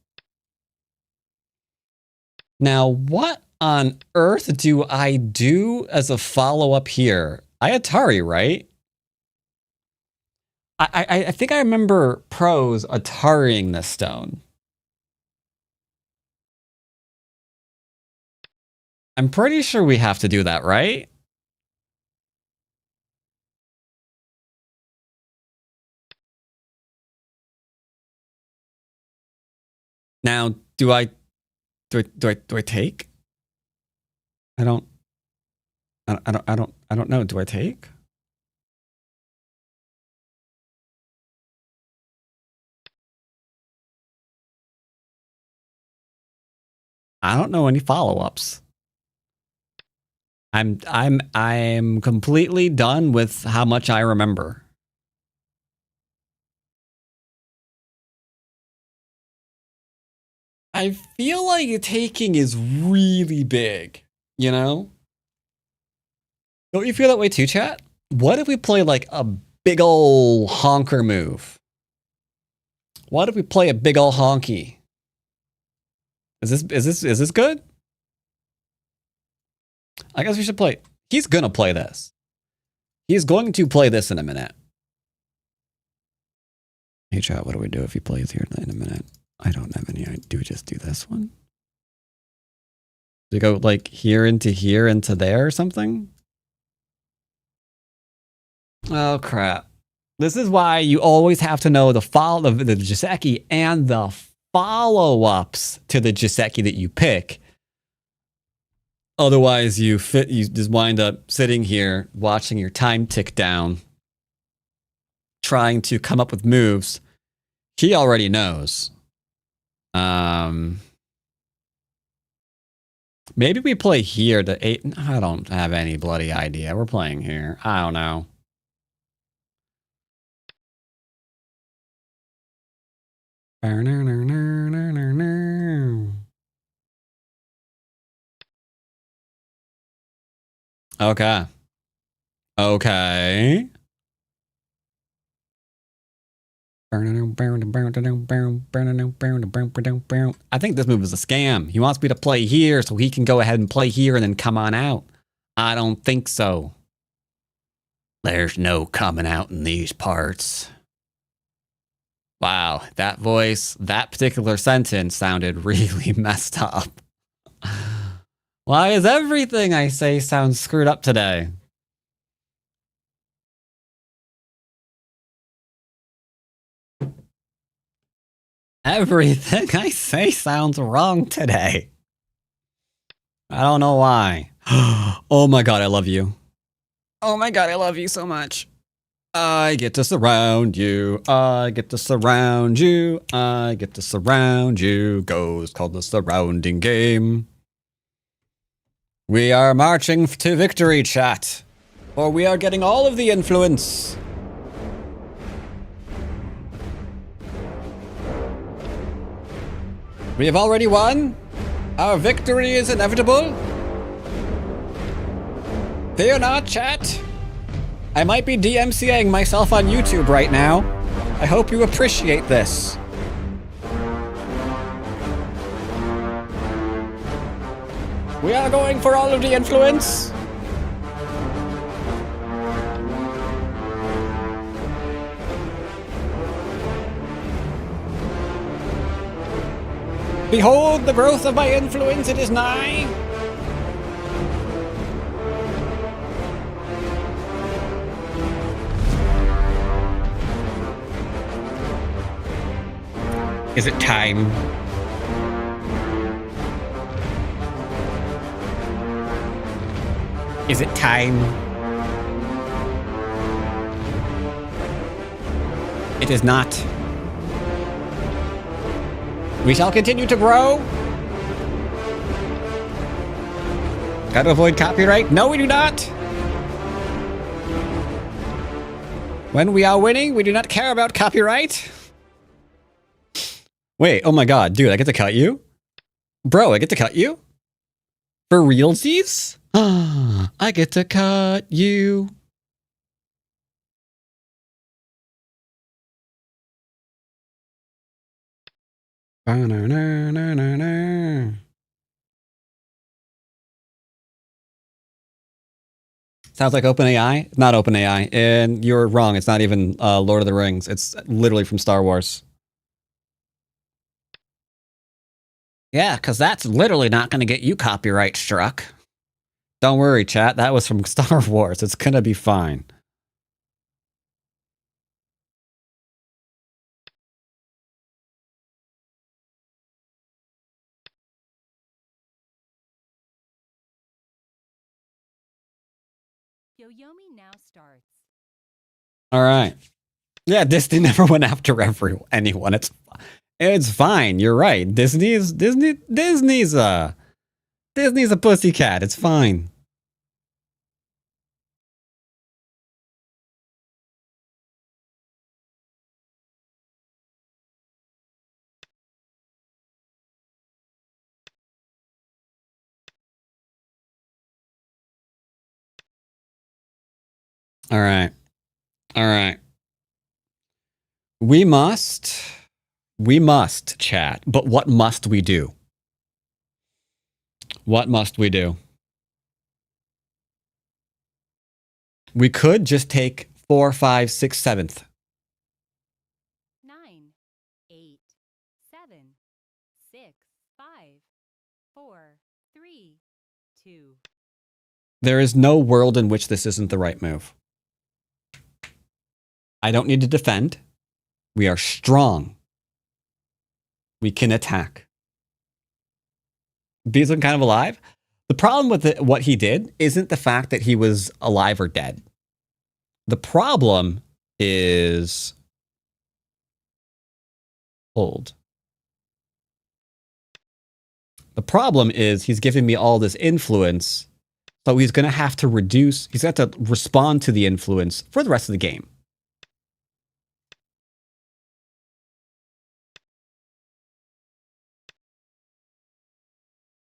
Now, what on earth do I do as a follow-up here? I Atari, right? I think I remember pros Atariing this stone. I'm pretty sure we have to do that, right? Now, do I take? I don't know. Do I take? I don't know any follow-ups. I'm completely done with how much I remember. I feel like taking is really big, you know? Don't you feel that way too, chat? What if we play like a big ol' honker move? What if we play a big ol' honky? Is this good? I guess we should play. He's gonna play this. He's going to play this in a minute. Hey chat, what do we do if he plays here in a minute? I don't have any idea. Do we just do this one? Do we go like here into there or something? Oh crap. This is why you always have to know the Jiseki and the follow-ups to the Jiseki that you pick. Otherwise, you just wind up sitting here watching your time tick down, trying to come up with moves he already knows. Maybe we play here to 8. I don't have any bloody idea. We're playing here. I don't know. Okay. Okay. I think this move is a scam. He wants me to play here so he can go ahead and play here and then come on out. I don't think so. There's no coming out in these parts. Wow, that voice, that particular sentence sounded really messed up. Why is everything I say sound screwed up today? Everything I say sounds wrong today. I don't know why. Oh my god, I love you. Oh my god, I love you so much. I get to surround you. I get to surround you. I get to surround you. Go is called the surrounding game. We are marching to victory, chat. For we are getting all of the influence. We have already won. Our victory is inevitable. Fear not, chat. I might be DMCAing myself on YouTube right now. I hope you appreciate this. We are going for all of the influence. Behold the growth of my influence, it is nigh. Is it time? Is it time? It is not. We shall continue to grow. Gotta avoid copyright. No, we do not. When we are winning, we do not care about copyright. Wait, oh my god, dude, I get to cut you? Bro, I get to cut you? For realsies? I get to cut you. Sounds like OpenAI? Not OpenAI. And you're wrong. It's not even Lord of the Rings. It's literally from Star Wars. Yeah, because that's literally not going to get you copyright struck. Don't worry, chat. That was from Star Wars. It's going to be fine. Yoyomi now starts. All right. Yeah, Disney never went after anyone. It's fine. You're right. Disney's a pussycat. It's fine. All right. All right. We must chat, but what must we do? What must we do? We could just take 4, 5, 6, 7th. 9, 8, 7, 6, 5, 4, 3, 2. There is no world in which this isn't the right move. I don't need to defend. We are strong. We can attack. Beaslin kind of alive. The problem with what he did isn't the fact that he was alive or dead. The problem is old. The problem is he's giving me all this influence, so he's going to have to reduce, he's got to respond to the influence for the rest of the game.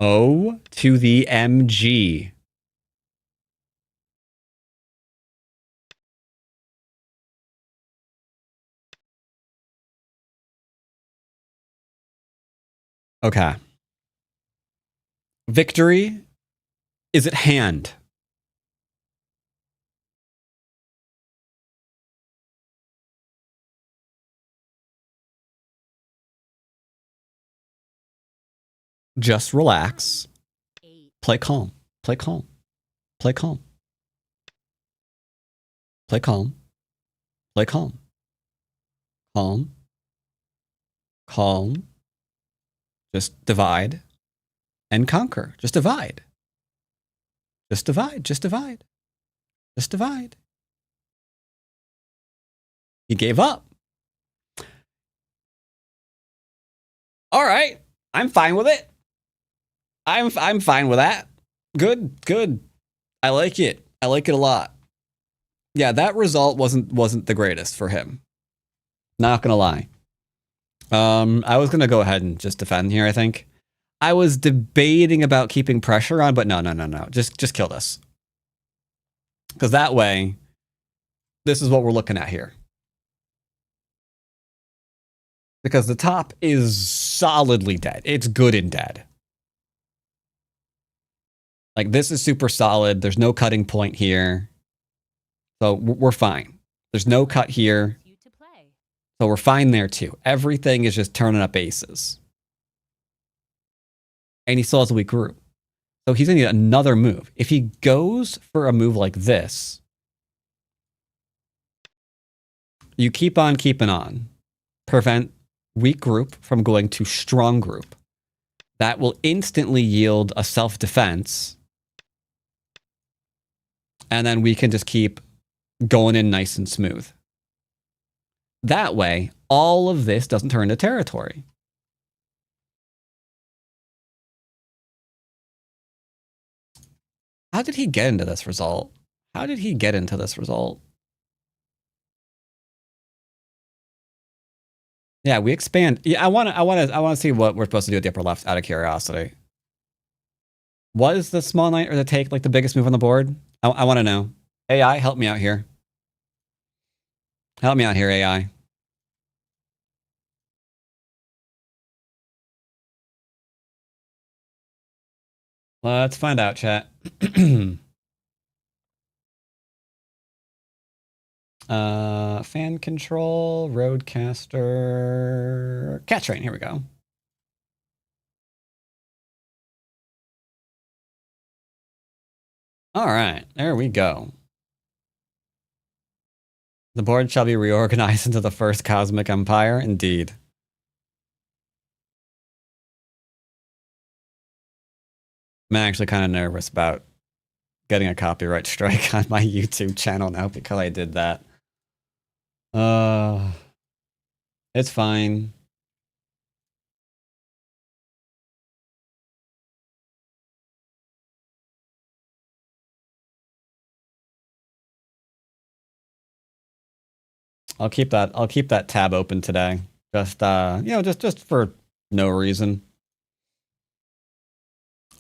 O to the MG. Okay. Victory is at hand. Just relax. 8, Play calm. Play calm. Play calm. Play calm. Play calm. Calm. Calm. Just divide and conquer. Just divide. Just divide. Just divide. Just divide. He gave up. All right. I'm fine with it. I'm fine with that. Good, good. I like it. I like it a lot. Yeah, that result wasn't the greatest for him. Not gonna lie. I was gonna go ahead and just defend here, I think. I was debating about keeping pressure on, but no. Just kill this. Because that way, this is what we're looking at here. Because the top is solidly dead. It's good and dead. Like, this is super solid. There's no cutting point here. So we're fine. There's no cut here. you to play. So we're fine there too. Everything is just turning up aces. And he still has a weak group. So he's going to need another move. If he goes for a move like this, you keep on keeping on. Prevent weak group from going to strong group. That will instantly yield a self-defense. And then we can just keep going in nice and smooth. That way, all of this doesn't turn into territory. How did he get into this result? How did he get into this result? Yeah, we expand. Yeah, I want to see what we're supposed to do at the upper left out of curiosity. Was the small knight or the take like the biggest move on the board? I want to know. AI, help me out here. Help me out here, AI. Let's find out, chat. Fan control, roadcaster, cat train. Here we go. All right, there we go. The board shall be reorganized into the first cosmic empire. Indeed. I'm actually kind of nervous about getting a copyright strike on my YouTube channel now because I did that. It's fine. I'll keep that tab open today. Just just for no reason.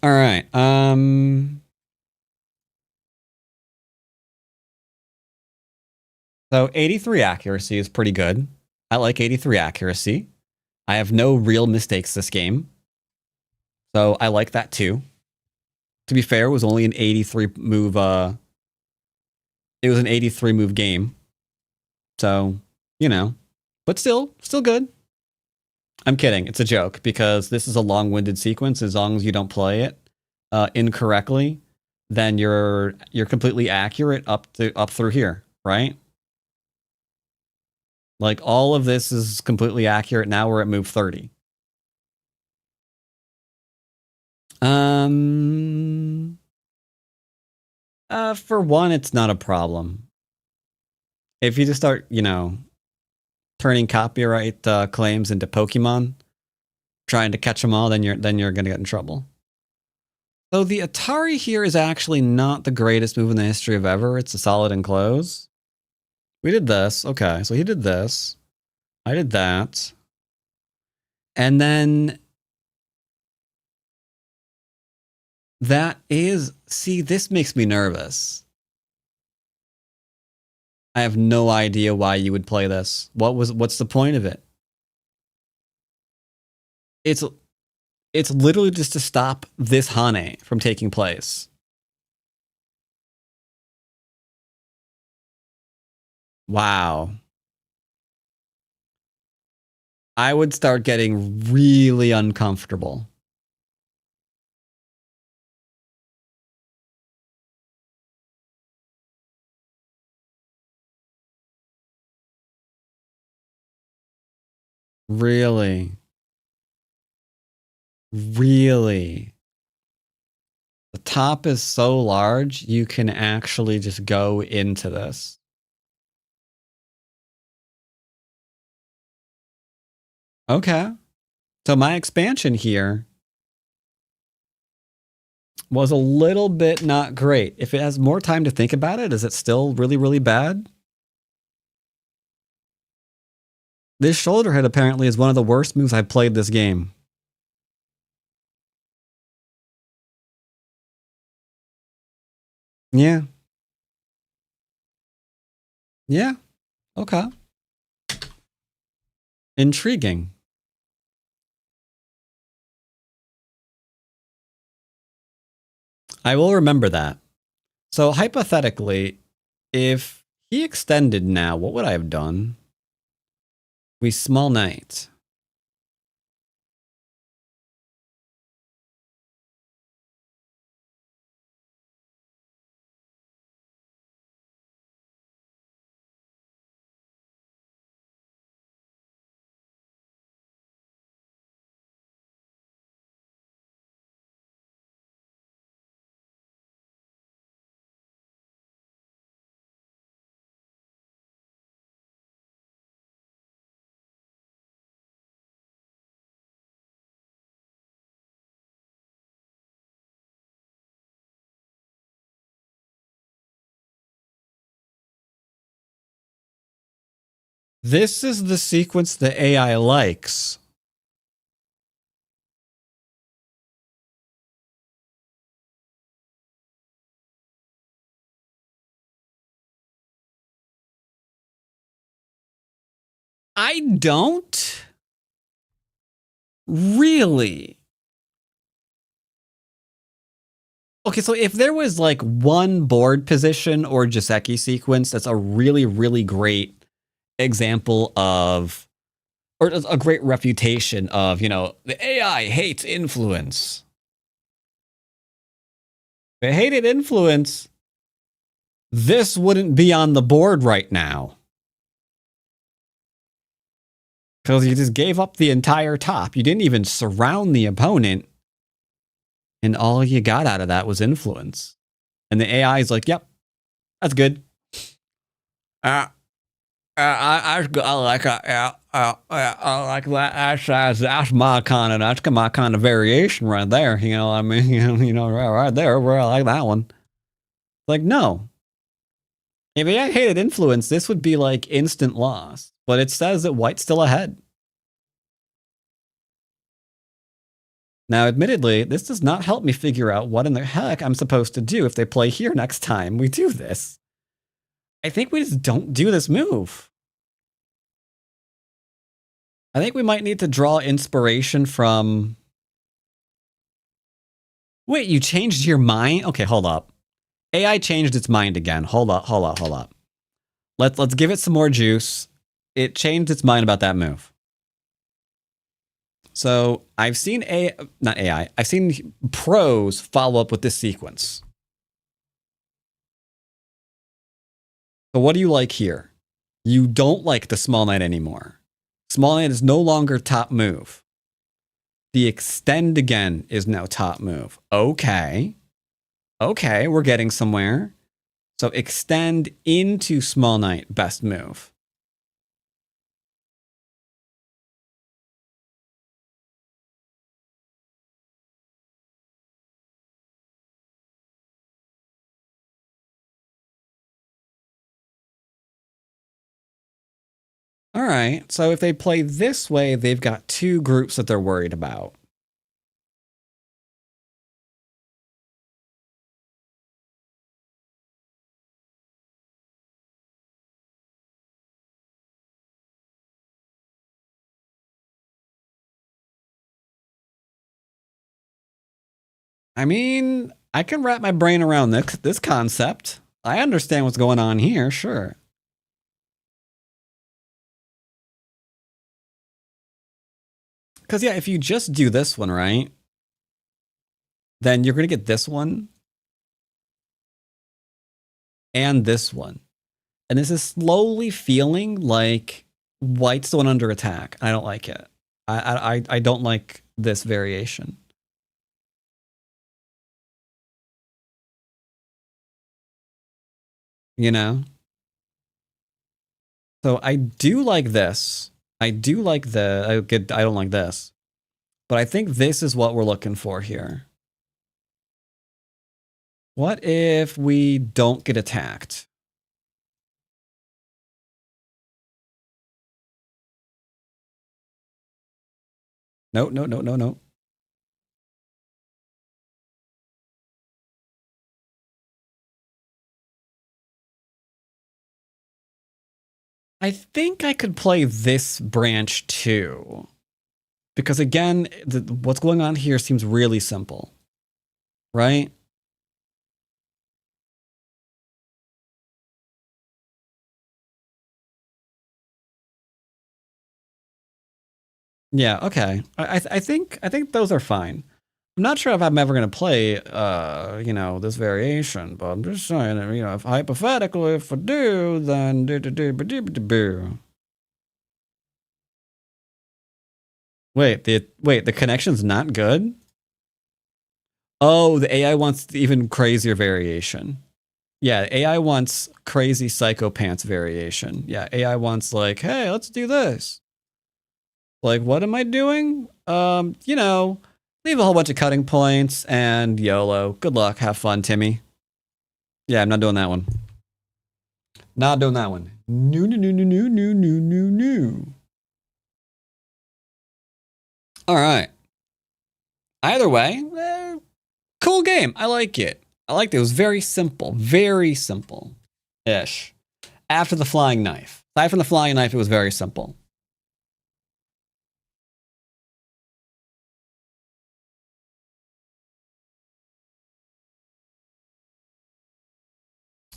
All right. So 83 accuracy is pretty good. I like 83 accuracy. I have no real mistakes this game. So I like that too. To be fair, it was only an 83 move it was an 83 move game. So, but still good. I'm kidding. It's a joke because this is a long-winded sequence. As long as you don't play it incorrectly, then you're completely accurate up through here, right? Like all of this is completely accurate. Now we're at move 30. For one, it's not a problem. If you just start, turning copyright claims into Pokemon, trying to catch them all, then you're gonna get in trouble. So the Atari here is actually not the greatest move in the history of ever. It's a solid enclose. We did this. Okay, so he did this. I did that. And then see, this makes me nervous. I have no idea why you would play this. What's the point of it? It's literally just to stop this Hane from taking place. Wow. I would start getting really uncomfortable. Really? Really? The top is so large, you can actually just go into this. Okay. So my expansion here was a little bit not great. If it has more time to think about it, is it still really, really bad? This shoulder head apparently is one of the worst moves I've played this game. Yeah. Yeah. Okay. Intriguing. I will remember that. So hypothetically, if he extended now, what would I have done? We small knight. This is the sequence the AI likes. I don't really. Okay, so if there was like one board position or Joseki sequence that's a really, really great example of, or a great refutation of, the AI hates influence. If it hated influence, this wouldn't be on the board right now. Because you just gave up the entire top. You didn't even surround the opponent. And all you got out of that was influence. And the AI is like, yep, that's good. I like that. That's my kind of variation right there. I mean, right there, where I like that one. Like, no. If AI hated influence, this would be like instant loss. But it says that white's still ahead. Now, admittedly, this does not help me figure out what in the heck I'm supposed to do if they play here next time we do this. I think we just don't do this move. I think we might need to draw inspiration from... Wait, you changed your mind? Okay, hold up. AI changed its mind again. Hold up. Let's give it some more juice. It changed its mind about that move. So I've seen I've seen pros follow up with this sequence. So what do you like here? You don't like the small knight anymore. Small knight is no longer top move. The extend again is now top move. Okay, we're getting somewhere. So extend into small knight, best move. All right, so if they play this way, they've got two groups that they're worried about. I mean, I can wrap my brain around this concept. I understand what's going on here, sure. Because, yeah, if you just do this one, right, then you're going to get this one and this one. And this is slowly feeling like white's the one under attack. I don't like it. I don't like this variation. So I do like this. I do like I don't like this. But I think this is what we're looking for here. What if we don't get attacked? No. I think I could play this branch too. Because again, what's going on here seems really simple. Right? Yeah, okay. I think those are fine. I'm not sure if I'm ever going to play, this variation, but I'm just saying, if hypothetically, if I do, then Wait, the connection's not good? Oh, the AI wants the even crazier variation. Yeah, AI wants crazy psychopants variation. Yeah, AI wants like, hey, let's do this. Like, what am I doing? Leave a whole bunch of cutting points and YOLO. Good luck. Have fun, Timmy. Yeah, I'm not doing that one. Not doing that one. No, no, no, no, no, no, no, no, no. All right. Either way, cool game. I like it. I liked it. It was very simple. Very simple-ish. After the flying knife. Aside from the flying knife, it was very simple.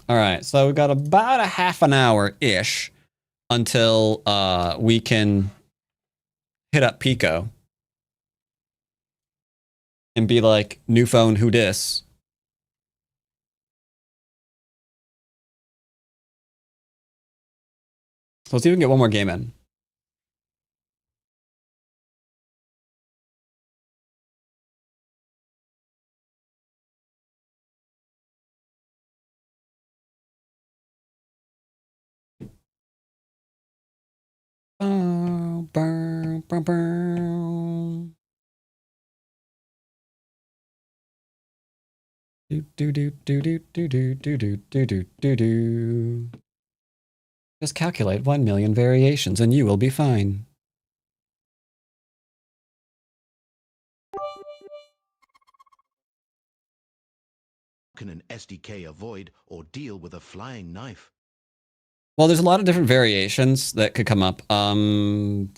All right, so we've got about a half an hour-ish until we can hit up Pico and be like, new phone, who dis? So let's see if we can get one more game in. Just calculate 1 million variations and you will be fine. Can an SDK avoid or deal with a flying knife? Well, there's a lot of different variations that could come up. No,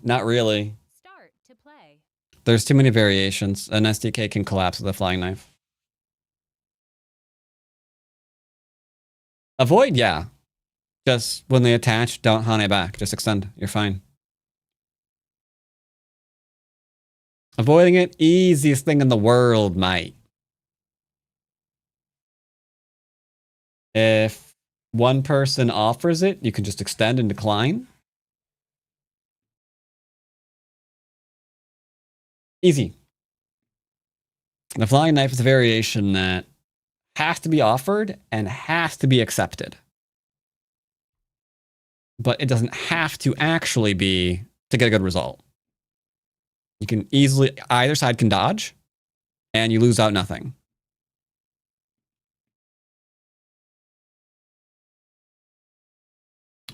not really. Start to play. There's too many variations. An SDK can collapse with a flying knife. Avoid, yeah. Just when they attach, don't hane back. Just extend. You're fine. Avoiding it, easiest thing in the world, mate. If one person offers it, you can just extend and decline. Easy. The flying knife is a variation that has to be offered and has to be accepted. But it doesn't have to actually be to get a good result. You can easily, either side can dodge, and you lose out nothing.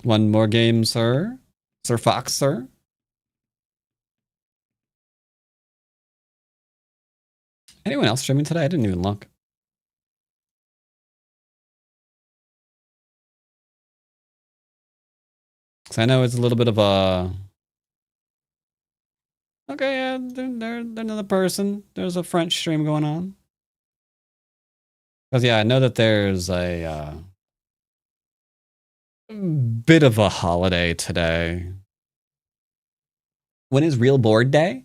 One more game, sir. Sir Fox, sir. Anyone else streaming today? I didn't even look. So I know it's a little bit of a... Okay, yeah, they're another person. There's a French stream going on. Because, yeah, I know that there's a bit of a holiday today. When is Real Board Day?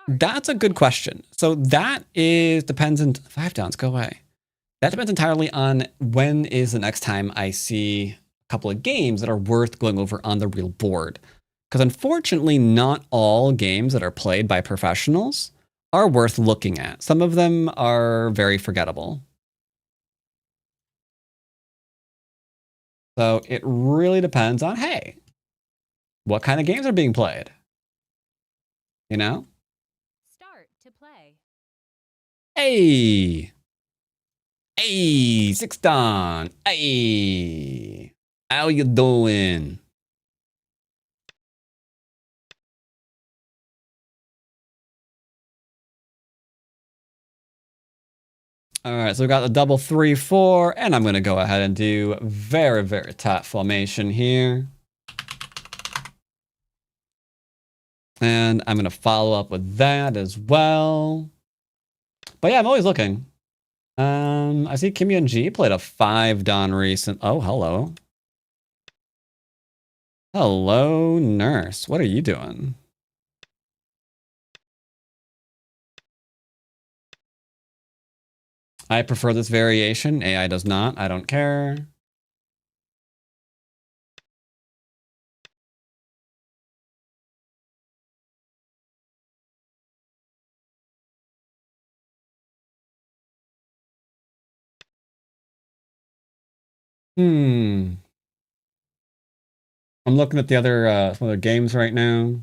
That's a good question. So that is dependent. 5 downs, go away. That depends entirely on when is the next time I see a couple of games that are worth going over on the real board. Because unfortunately, not all games that are played by professionals are worth looking at. Some of them are very forgettable. So it really depends on, hey, what kind of games are being played? You know? Start to play. Hey! Hey, Six Don! Hey! How you doing? All right, so we got the double 3-4, and I'm going to go ahead and do very, very tight formation here. And I'm going to follow up with that as well. But yeah, I'm always looking. I see Kim Yun Ji played a 5 Don recent. Oh, hello. Hello, nurse. What are you doing? I prefer this variation. AI does not. I don't care. I'm looking at the other some other games right now.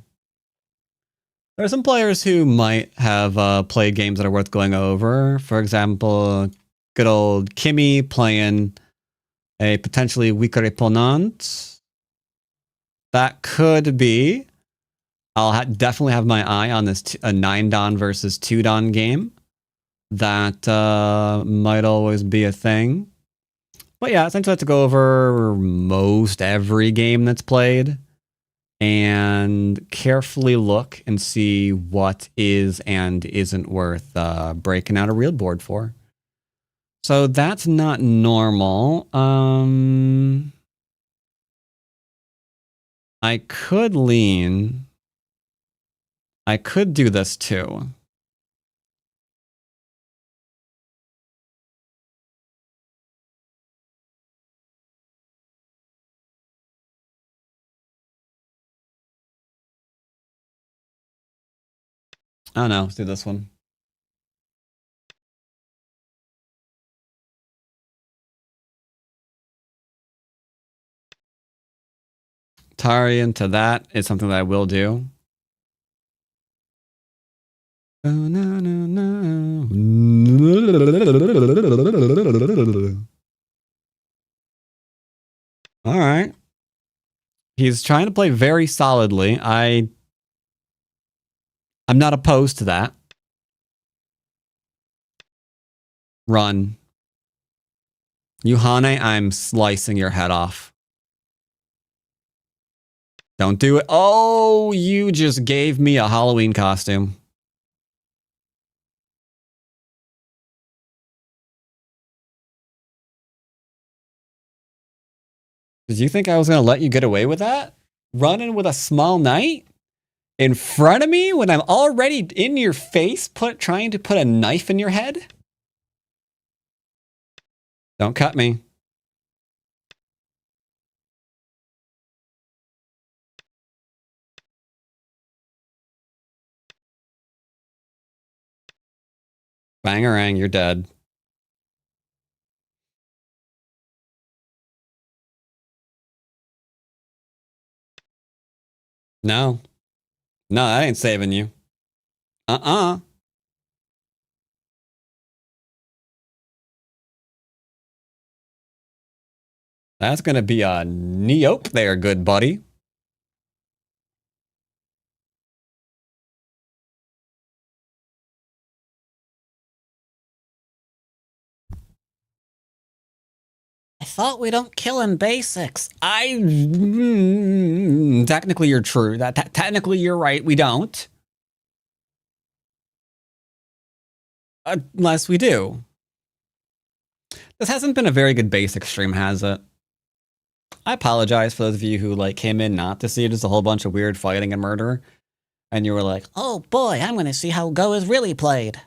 There are some players who might have played games that are worth going over. For example, Good old Kimmy playing a potentially weaker opponent. That could be. I'll definitely have my eye on this a 9-dan versus 2-dan game. That might always be a thing. But yeah, essentially I have to go over most every game that's played and carefully look and see what is and isn't worth breaking out a real board for. So that's not normal. I could lean. I could do this too. I don't know. Let's do this one. Tari into that is something that I will do. Oh, no, no, no. All right. He's trying to play very solidly. I'm not opposed to that. Run. Yuhane, I'm slicing your head off. Don't do it. Oh, you just gave me a Halloween costume. Did you think I was going to let you get away with that? Running with a small knight in front of me when I'm already in your face trying to put a knife in your head? Don't cut me. Bangarang, you're dead. No. No, I ain't saving you. Uh-uh. That's going to be a neope there, good buddy. I thought we don't kill in basics. Technically, you're true. Technically, you're right. We don't. Unless we do. This hasn't been a very good basic stream, has it? I apologize for those of you who came in not to see just a whole bunch of weird fighting and murder. And you were like, oh boy, I'm going to see how Go is really played.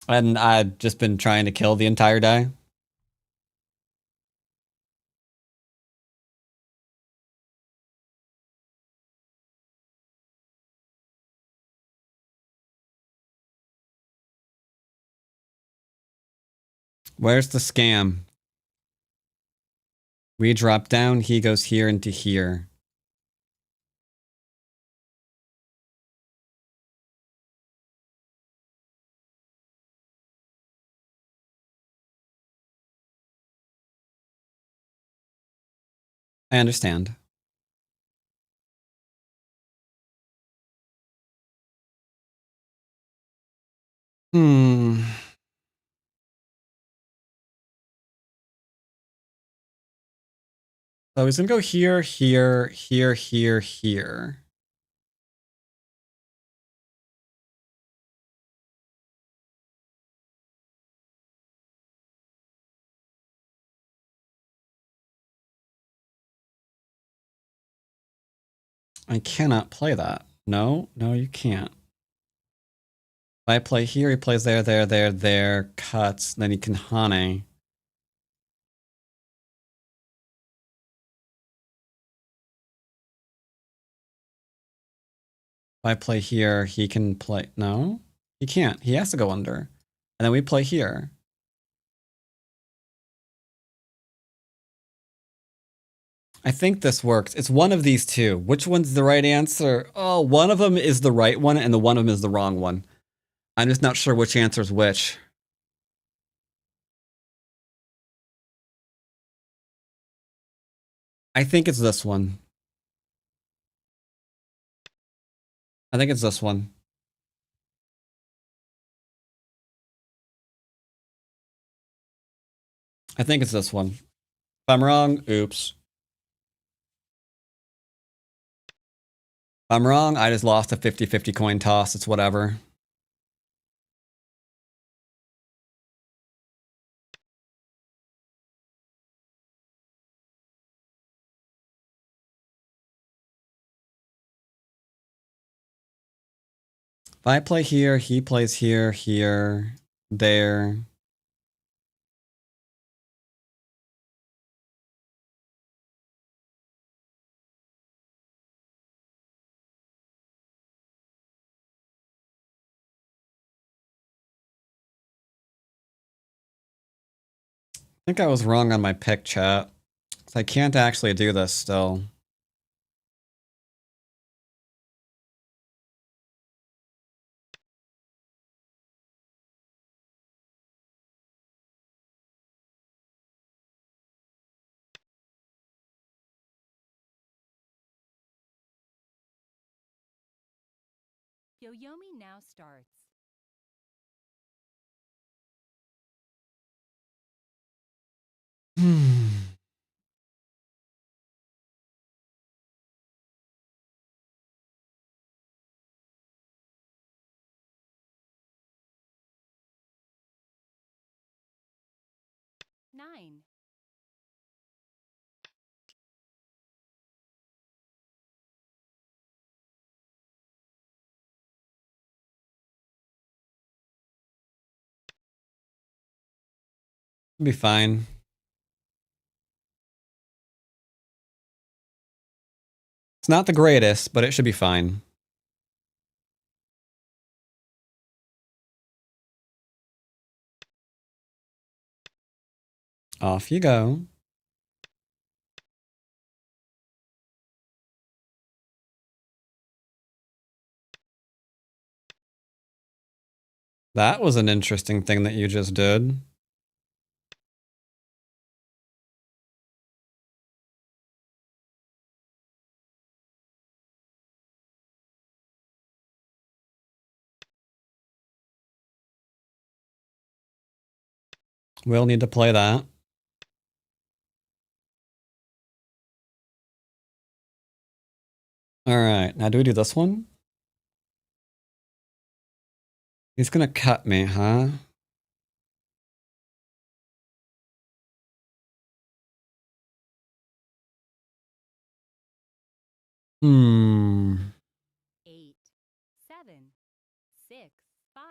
And I've just been trying to kill the entire day. Where's the scam? We drop down, he goes here into here. I understand. So he's gonna go here, here, here, here, here. I cannot play that. No, you can't. If I play here, he plays there, there, there, there, cuts, then he can Hane. If I play here, he can play... No? He can't. He has to go under. And then we play here. I think this works. It's one of these two. Which one's the right answer? Oh, one of them is the right one and the one of them is the wrong one. I'm just not sure which answer is which. I think it's this one. I think it's this one. I think it's this one. If I'm wrong, oops. If I'm wrong, I just lost a 50-50 coin toss. It's whatever. If I play here, he plays here, here, there. I think I was wrong on my pick, chat. So I can't actually do this still. Yoyomi now starts. Hmm. Nine. Be fine. It's not the greatest, but it should be fine. Off you go. That was an interesting thing that you just did. We'll need to play that. All right, now do we do this one? He's gonna cut me, huh? Hmm. 8, 7, 6, 5,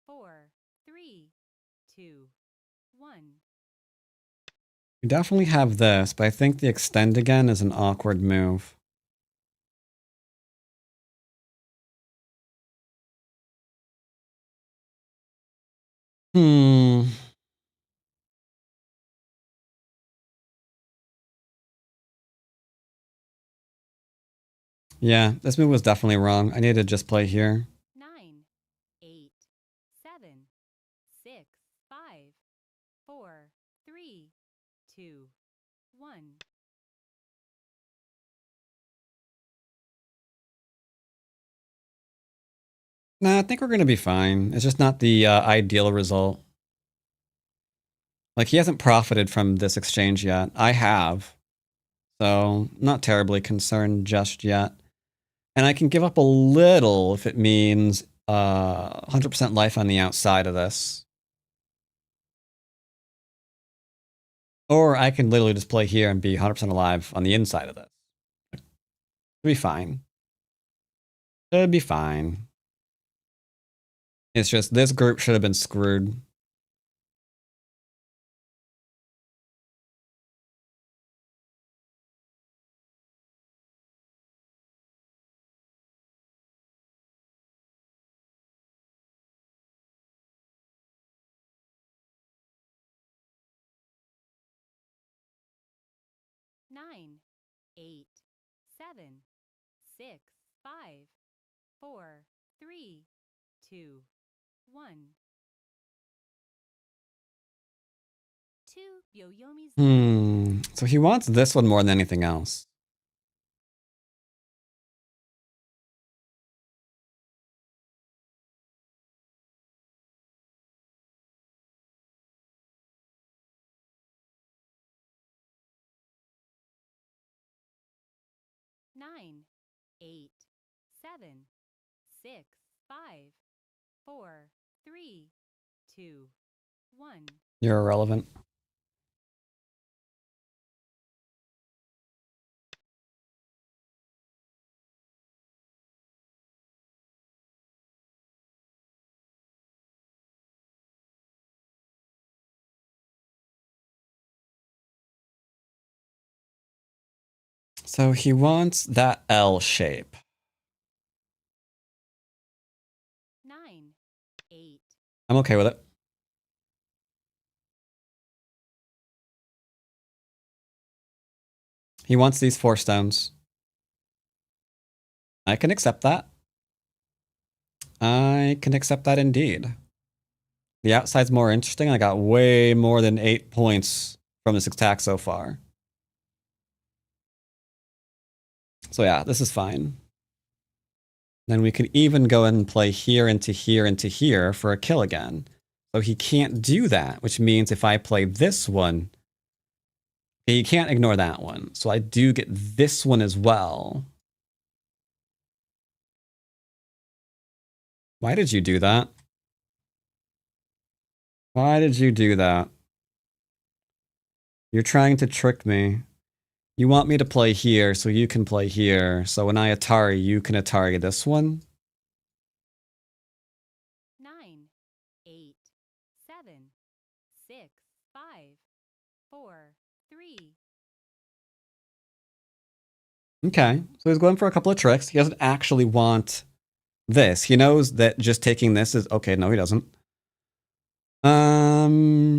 4, 3, 2, 1. We definitely have this, but I think the extend again is an awkward move. Hmm. Yeah, this move was definitely wrong. I need to just play here. 9, 8, 7, 6, 5, 4, 3, 2, 1. Nah, I think we're gonna be fine. It's just not the ideal result. Like, he hasn't profited from this exchange yet. I have. So, not terribly concerned just yet. And I can give up a little if it means 100% life on the outside of this. Or I can literally just play here and be 100% alive on the inside of this. It'll be fine. It'll be fine. It's just this group should have been screwed. Nine, 8, 7, 6, 5, 4, 3, 2, 1. 2 Yoyomi's So he wants this one more than anything else. Nine, 8, 7, 6, 5, 4, 3, 2, 1. You're irrelevant. So he wants that L shape. 9, 8. I'm okay with it. He wants these 4 stones. I can accept that. I can accept that indeed. The outside's more interesting. I got way more than 8 points from this attack so far. So yeah, this is fine. Then we could even go ahead and play here into here into here for a kill again. So he can't do that, which means if I play this one, okay, you can't ignore that one. So I do get this one as well. Why did you do that? Why did you do that? You're trying to trick me. You want me to play here so you can play here. So when I Atari, you can Atari this one? 9, 8, 7, 6, 5, 4, 3. Okay, so he's going for a couple of tricks. He doesn't actually want this. He knows that just taking this is... Okay, no, he doesn't. Yoyomi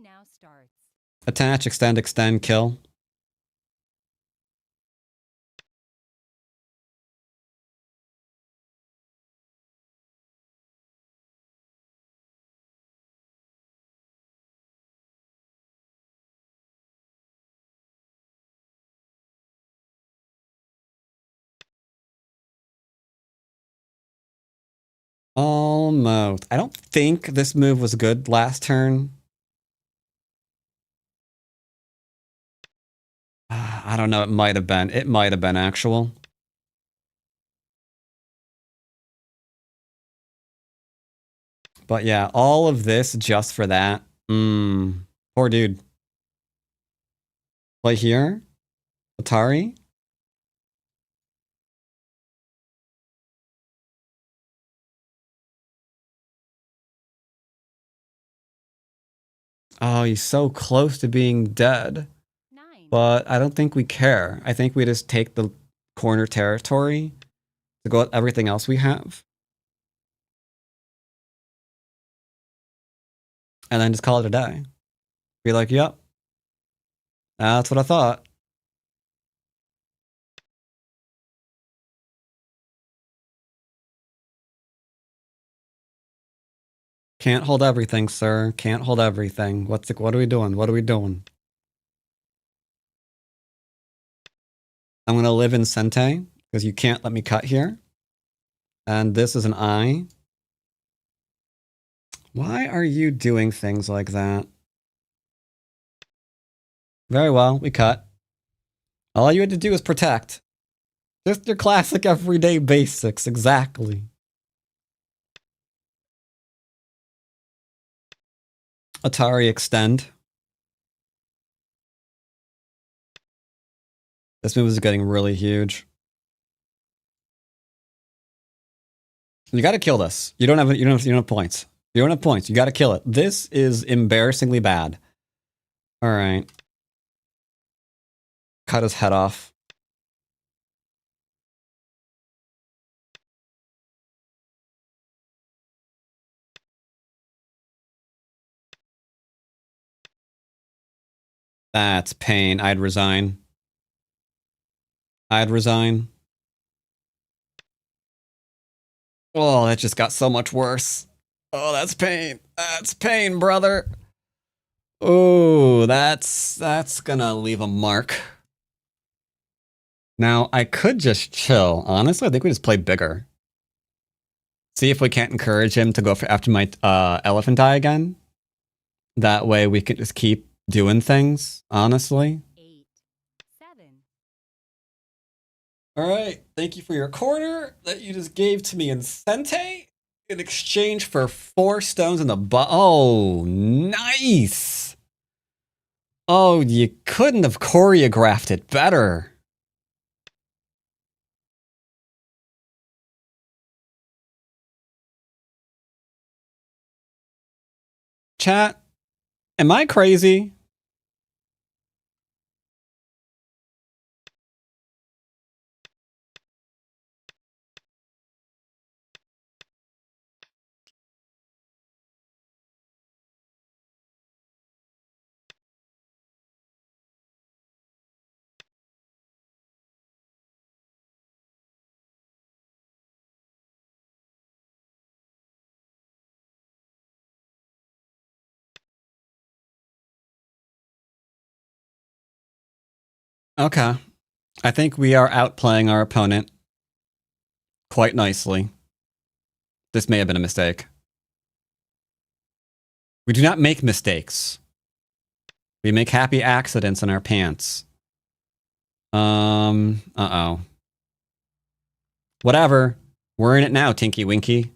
now starts. Attach, extend, kill. Almost. I don't think this move was good last turn. I don't know. It might have been. It might have been actual. But yeah, all of this just for that. Poor dude. Play here. Atari. Oh, he's so close to being dead. 9, But I don't think we care. I think we just take the corner territory to go with everything else we have. And then just call it a day. Be like, yep. That's what I thought. Can't hold everything, sir. Can't hold everything. What are we doing? What are we doing? I'm going to live in Sente because you can't let me cut here. And this is an I. Why are you doing things like that? Very well, we cut. All you had to do is protect. Just your classic everyday basics, exactly. Atari extend. This move is getting really huge. You got to kill this. You don't have points. You don't have points. You got to kill it. This is embarrassingly bad. All right. Cut his head off. That's pain. I'd resign. I'd resign. Oh, that just got so much worse. Oh, that's pain. That's pain, brother. Oh, that's gonna leave a mark. Now, I could just chill. Honestly, I think we just play bigger. See if we can't encourage him to go after my elephant eye again. That way we can just keep doing things, honestly. 8, 7, All right, thank you for your quarter that you just gave to me in Sente in exchange for 4 stones in the butt. Oh, nice. Oh, you couldn't have choreographed it better. Chat, am I crazy? Okay. I think we are outplaying our opponent quite nicely. This may have been a mistake. We do not make mistakes. We make happy accidents in our pants. Uh-oh. Whatever. We're in it now, Tinky Winky.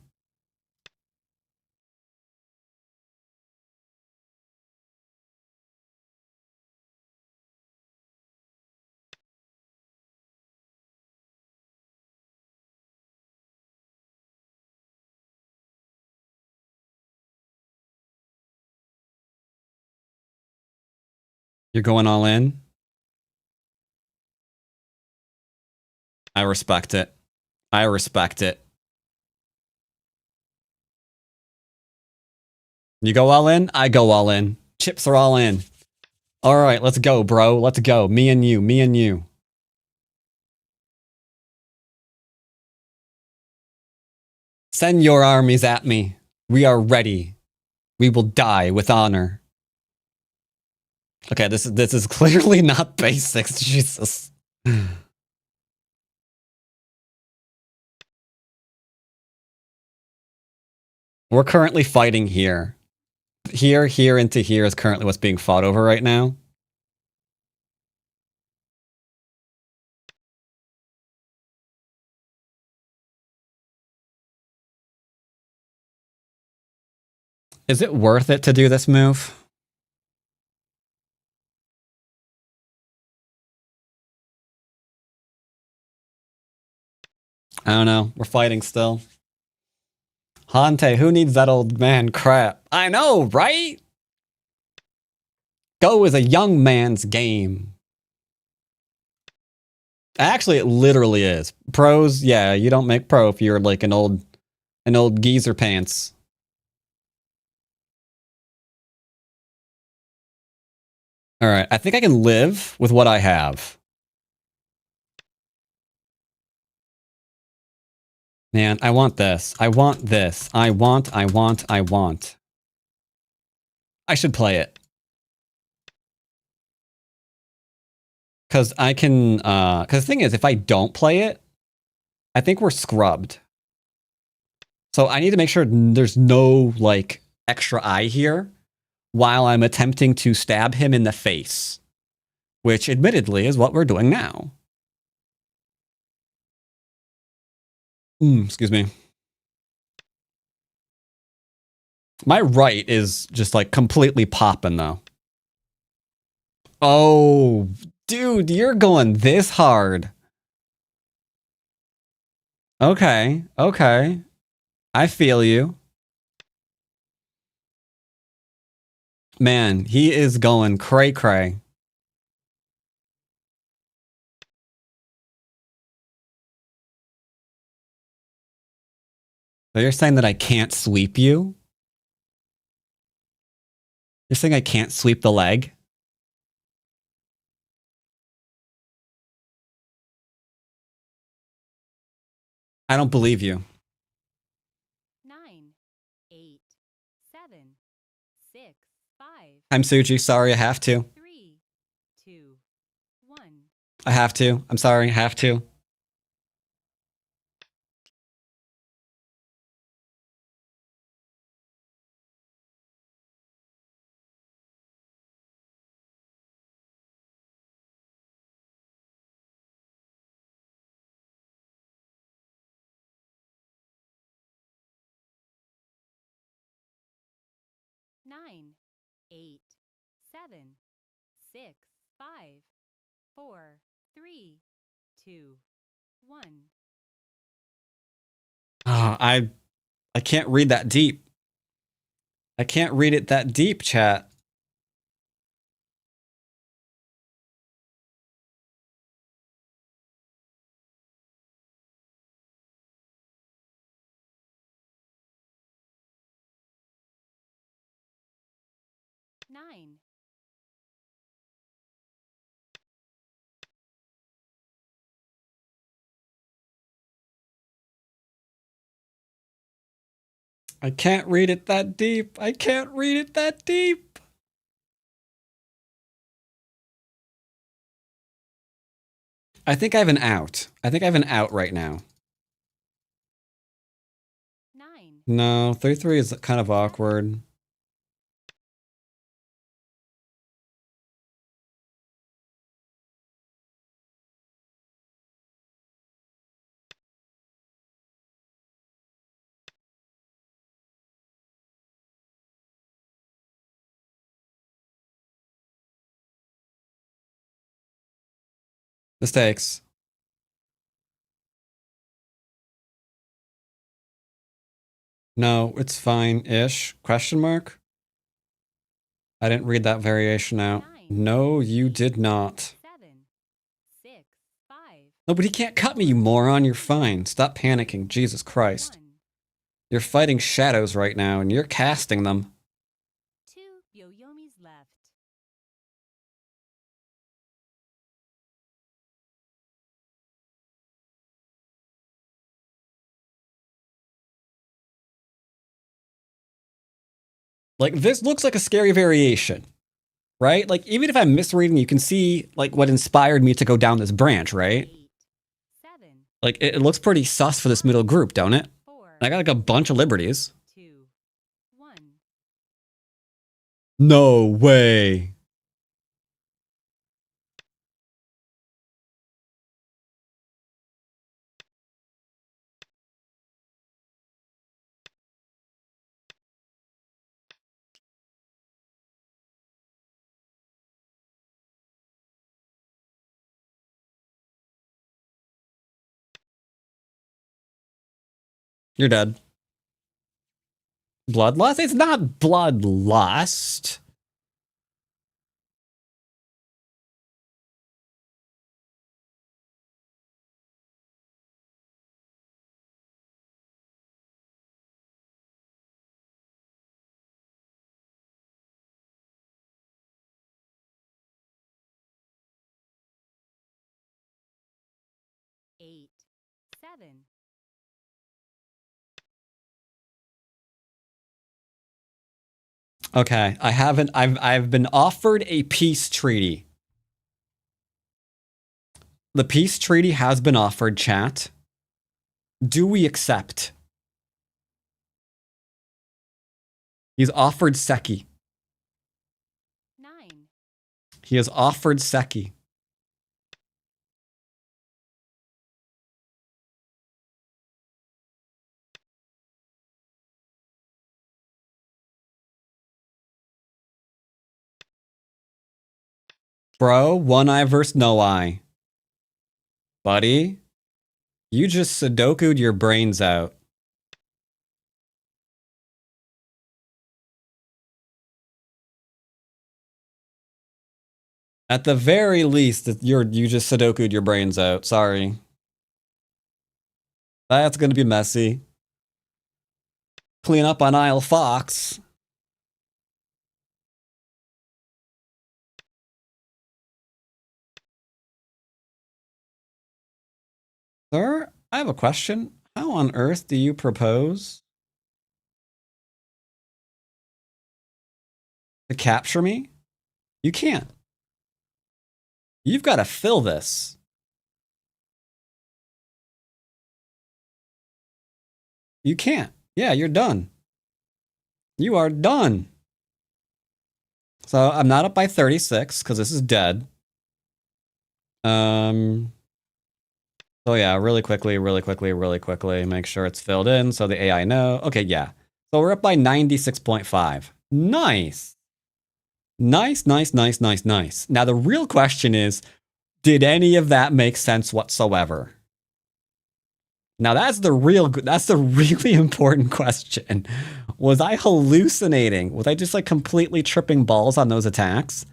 You're going all in? I respect it. I respect it. You go all in? I go all in. Chips are all in. All right, let's go, bro. Let's go. Me and you. Me and you. Send your armies at me. We are ready. We will die with honor. Okay, this is clearly not basics. Jesus. We're currently fighting here. Here, into here is currently what's being fought over right now. Is it worth it to do this move? I don't know. We're fighting still. Hante, who needs that old man crap? I know, right? Go is a young man's game. Actually, it literally is. Pros, yeah, you don't make pro if you're like an old geezer pants. All right, I think I can live with what I have. Man, I want this. I want this. I want. I should play it. Because I can, because the thing is, if I don't play it, I think we're scrubbed. So I need to make sure there's no, like, extra eye here while I'm attempting to stab him in the face. Which, admittedly, is what we're doing now. Excuse me. My right is just, like, completely popping, though. Oh, dude, you're going this hard. Okay, okay. I feel you. Man, he is going cray-cray. So you're saying that I can't sweep you? You're saying I can't sweep the leg? I don't believe you. I'm Suji. Sorry, I have to. 3, 2, 1. I have to. I'm sorry, I have to. Nine, 8, 7, 6, 5, 4, 3, 2, 1. I can't read that deep. I can't read it that deep, chat. Nine, I can't read it that deep. I can't read it that deep. I think I have an out. I think I have an out right now. 9, No, 33 is kind of awkward. Mistakes. No, it's fine-ish. Question mark? I didn't read that variation out. No, you did not. 7, 6, 5, No, but he can't cut me, you moron. You're fine. Stop panicking. Jesus Christ. 1. You're fighting shadows right now, and you're casting them. 2 Yoyomis left. Like, this looks like a scary variation, right? Like, even if I'm misreading, you can see, like, what inspired me to go down this branch, right? 8, 7, Like, it looks pretty sus for this middle group, don't it? 4, I got, like, a bunch of liberties. 2, 1. No way. You're dead. Bloodlust? It's not bloodlust. Eight, 7. Okay, I've been offered a peace treaty. The peace treaty has been offered, chat. Do we accept? He's offered Seki. 9, He has offered Seki. Bro, one eye versus no eye. Buddy, you just Sudoku'd your brains out. At the very least, you just Sudoku'd your brains out. Sorry. That's gonna be messy. Clean up on Isle Fox. Sir, I have a question. How on earth do you propose to capture me? You can't. You've got to fill this. You can't. Yeah, you're done. You are done. So I'm not up by 36 because this is dead. So yeah, really quickly, make sure it's filled in so the AI know. Okay, yeah. So we're up by 96.5. Nice. Nice. Now the real question is, did any of that make sense whatsoever? Now that's the really important question. Was I hallucinating? Was I just like completely tripping balls on those attacks?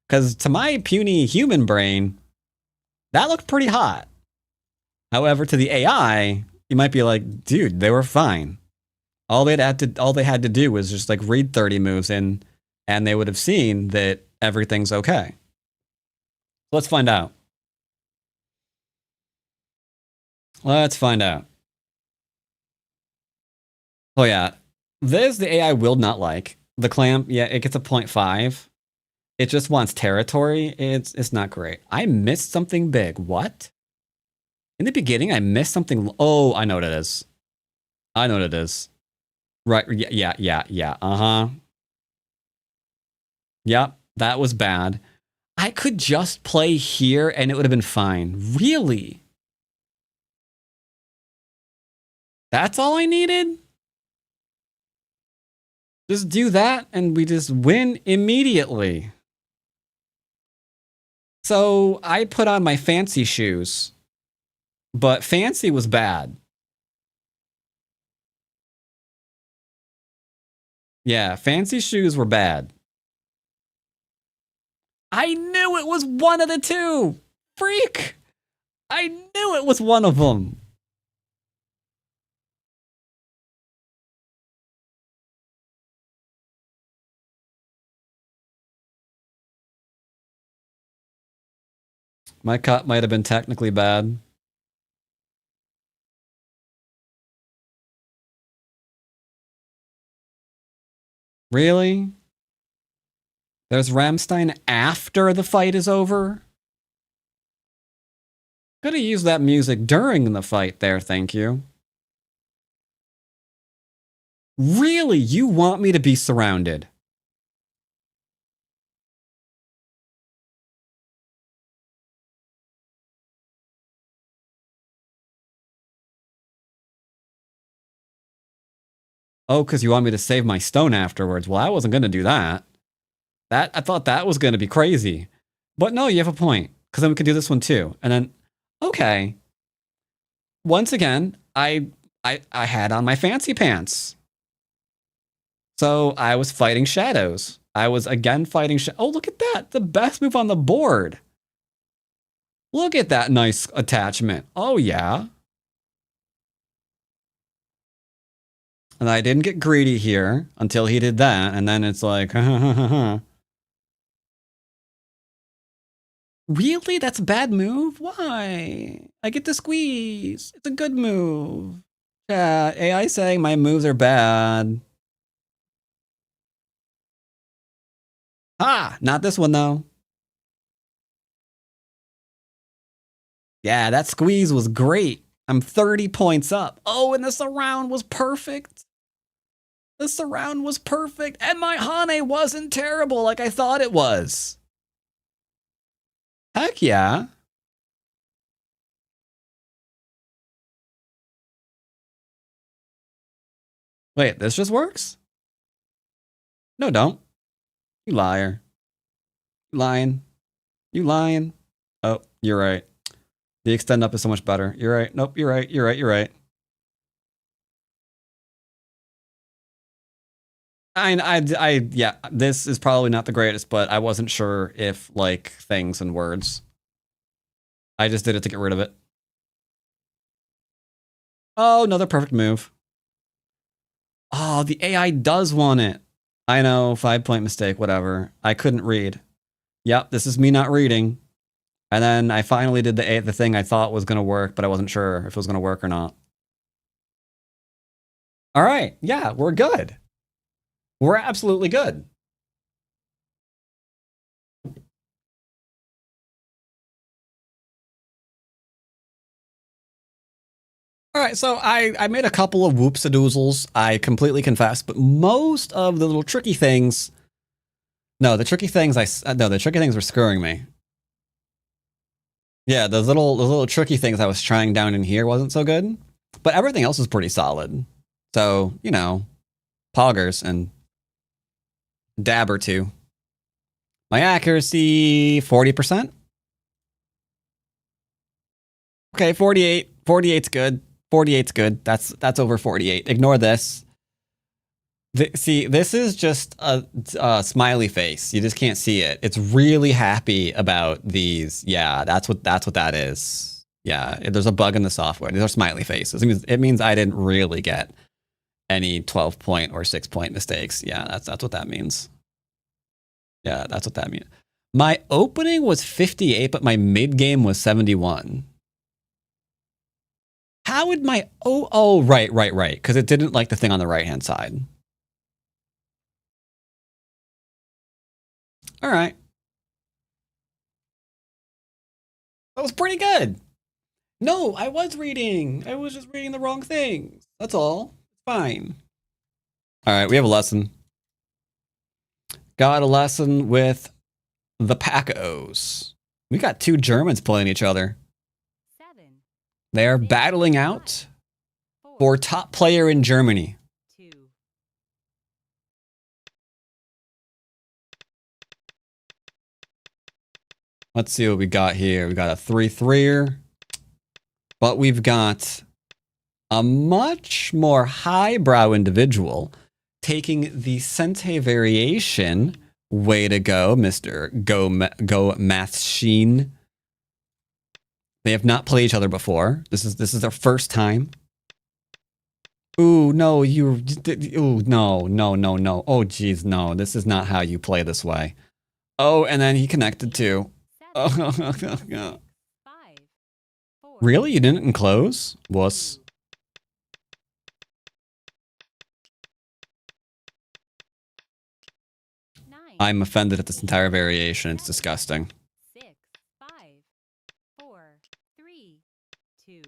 Because to my puny human brain, that looked pretty hot. However, to the AI, you might be like, dude, they were fine. All they had to do was just like read 30 moves in, and they would have seen that everything's okay. Let's find out. Let's find out. Oh yeah, this the AI will not like. The clamp, yeah, it gets a 0.5. It just wants territory. It's not great. I missed something big. What? In the beginning, I missed something. Oh, I know what it is. I know what it is. Right. Yeah. Uh-huh. Yep. That was bad. I could just play here and it would have been fine. Really? That's all I needed? Just do that and we just win immediately. So I put on my fancy shoes, but fancy was bad. Yeah, fancy shoes were bad. I knew it was one of the two. Freak. I knew it was one of them. My cut might have been technically bad. Really? There's Rammstein after the fight is over? Could have used that music during the fight there, thank you. Really? You want me to be surrounded? Oh, because you want me to save my stone afterwards. Well, I wasn't going to do that. I thought that was going to be crazy. But no, you have a point. Because then we could do this one too. And then, okay. Once again, I had on my fancy pants. So I was fighting shadows. I was again fighting oh, look at that. The best move on the board. Look at that nice attachment. Oh, yeah. And I didn't get greedy here until he did that. And then it's like, really? That's a bad move? Why? I get to squeeze. It's a good move. Yeah, AI saying my moves are bad. Ah, not this one though. Yeah, that squeeze was great. I'm 30 points up. Oh, and the surround was perfect. The surround was perfect. And my Hane wasn't terrible like I thought it was. Heck yeah. Wait, this just works? No, don't. You liar. You lying. You lying. Oh, you're right. The extend up is so much better. You're right. Nope, you're right. You're right. Yeah, this is probably not the greatest, but I wasn't sure if, like, things and words. I just did it to get rid of it. Oh, another perfect move. Oh, the AI does want it. I know, 5-point mistake, whatever. I couldn't read. Yep, this is me not reading. And then I finally did the thing I thought was going to work, but I wasn't sure if it was going to work or not. All right, yeah, we're good. We're absolutely good. right, so I made a couple of whoopsadoozles. I completely confess, but most of the little tricky things. No, the tricky things the tricky things were screwing me. Yeah, those little tricky things I was trying down in here wasn't so good, but everything else was pretty solid. So, you know, poggers and dab or two. My accuracy 40%. Okay, 48. 48's good. 48's good. That's over 48. Ignore this. See, this is just a smiley face. You just can't see it. It's really happy about these. Yeah, that's what that is. Yeah, there's a bug in the software. These are smiley faces. It means I didn't really get any 12-point or 6-point mistakes. Yeah, that's what that means. Yeah, that's what that means. My opening was 58, but my mid game was 71. How would my right, because it didn't like the thing on the right hand side. All right. That was pretty good. No, I was reading. I was just reading the wrong things. That's all. Fine. All right, we have a lesson. Got a lesson with the Pacos. We got two Germans playing each other. 7, They are battling out for top player in Germany. 2, Let's see what we got here. We got a 3-3er, but we've got a much more highbrow individual taking the Sente variation. Way to go, Mr. Go Machine. They have not played each other before. This is their first time. Ooh, no, ooh, no. Oh, geez, no. This is not how you play this way. Oh, and then he connected too. 7, Oh, 5, 4, really? You didn't enclose? Wuss. 9, I'm offended at this entire variation. It's disgusting. 6, 5, 4, 3, 2.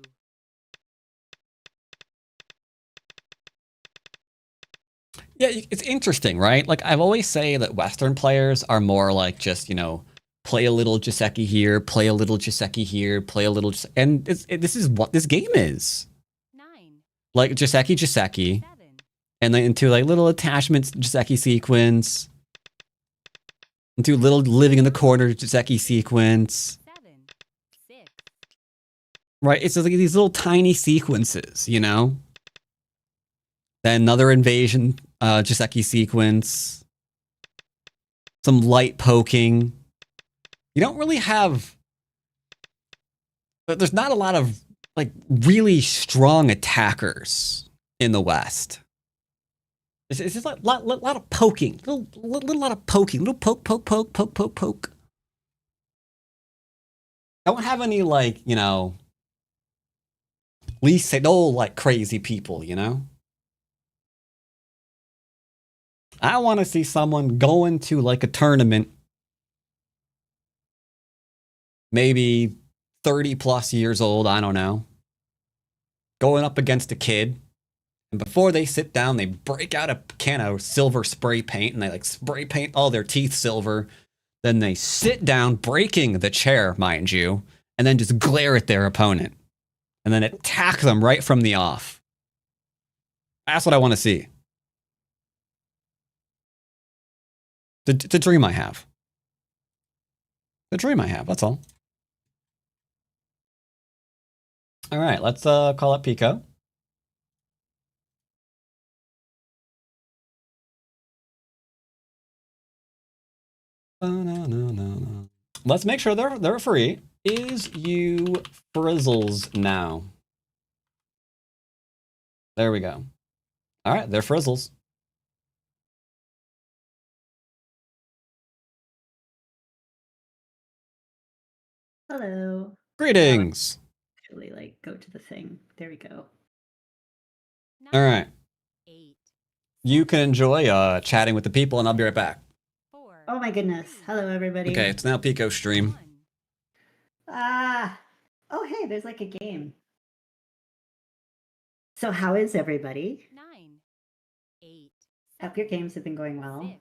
Yeah, it's interesting, right? Like, I've always say that Western players are more like just, you know, play a little Jaceki here, play a little Jaceki here, play a little... And this is what this game is. 9, Like, Jaceki, 7, and then into, like, little attachments Jaceki sequence. Into little living in the corner Jaceki sequence. 7, 6, Right? It's just like these little tiny sequences, you know? Then another invasion Jaceki sequence. Some light poking. You don't really have... There's not a lot of, like, really strong attackers in the West. It's just like a lot of poking. Little lot of poking. Little poke. Don't have any, like, you know... Least say no, like, crazy people, you know? I want to see someone going to, like, a tournament, maybe 30 plus years old, I don't know, going up against a kid, and before they sit down, they break out a can of silver spray paint, and they, like, spray paint all their teeth silver. Then they sit down, breaking the chair, mind you, and then just glare at their opponent, and then attack them right from the off. That's what I want to see. The dream I have. The dream I have, that's all. All right, let's call up Pico. Let's make sure they're free. Is you frizzles now? There we go. All right, they're frizzles. Hello. Greetings. Actually, like, go to the thing. There we go. 9, All right, 8, you can enjoy chatting with the people, and I'll be right back. 4, Oh my goodness. Hello, everybody. Okay, it's now Pico's stream. 1. Ah. Oh, hey, there's like a game. So how is everybody? 9, 8, Hope your games have been going 7, well. 6,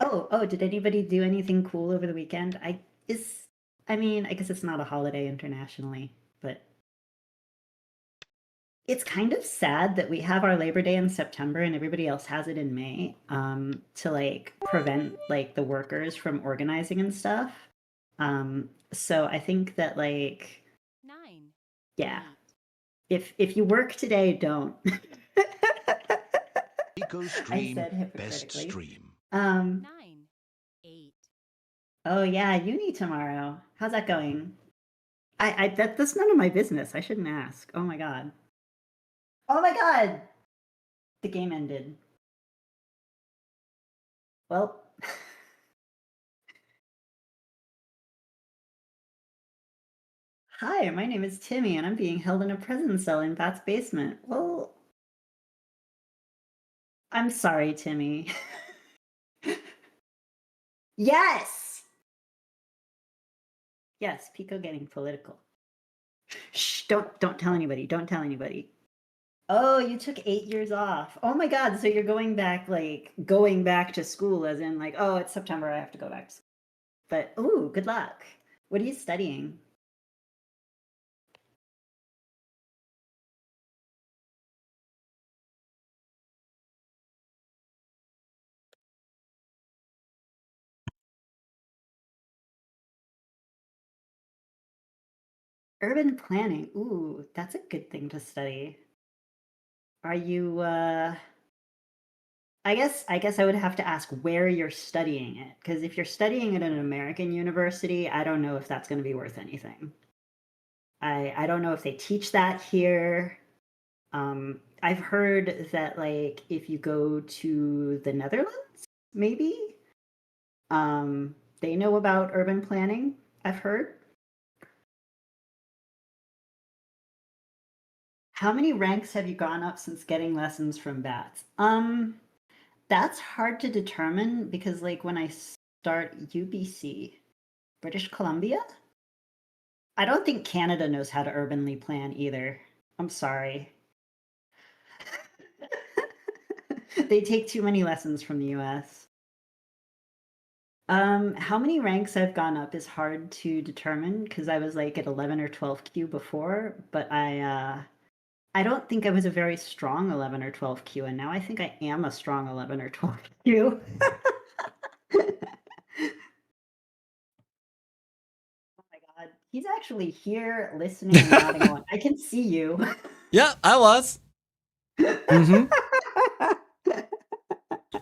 5. Oh, did anybody do anything cool over the weekend? I guess it's not a holiday internationally, but it's kind of sad that we have our Labor Day in September and everybody else has it in May, to like prevent like the workers from organizing and stuff. So I think that like 9. yeah, 8. if you work today, don't. Eco I Stream, said best hypocritically. stream. 9, 8. Oh yeah, uni tomorrow. How's that going? That's none of my business. I shouldn't ask. Oh my god. Oh my god. The game ended. Well, hi, my name is Timmy and I'm being held in a prison cell in Bat's basement. Well, I'm sorry, Timmy. Yes. Yes, Pico getting political. Shh, don't tell anybody. Don't tell anybody. Oh, you took 8 years off. Oh my god, so you're going back to school as in like, oh, it's September, I have to go back to school. But ooh, good luck. What are you studying? Urban planning. Ooh, that's a good thing to study. Are you I guess I would have to ask where you're studying it, because if you're studying at an American university, I don't know if that's going to be worth anything. I don't know if they teach that here. I've heard that like if you go to the Netherlands, maybe they know about urban planning. I've heard. How many ranks have you gone up since getting lessons from bats? That's hard to determine because like when I start UBC, British Columbia, I don't think Canada knows how to urbanly plan either. I'm sorry. They take too many lessons from the US. How many ranks I've gone up is hard to determine because I was like at 11 or 12 Q before, but I don't think I was a very strong 11 or 12 Q, and now I think I am a strong 11 or 12 Q. Oh my god, he's actually here listening and nodding along. I can see you. Yeah, I was. Mm-hmm.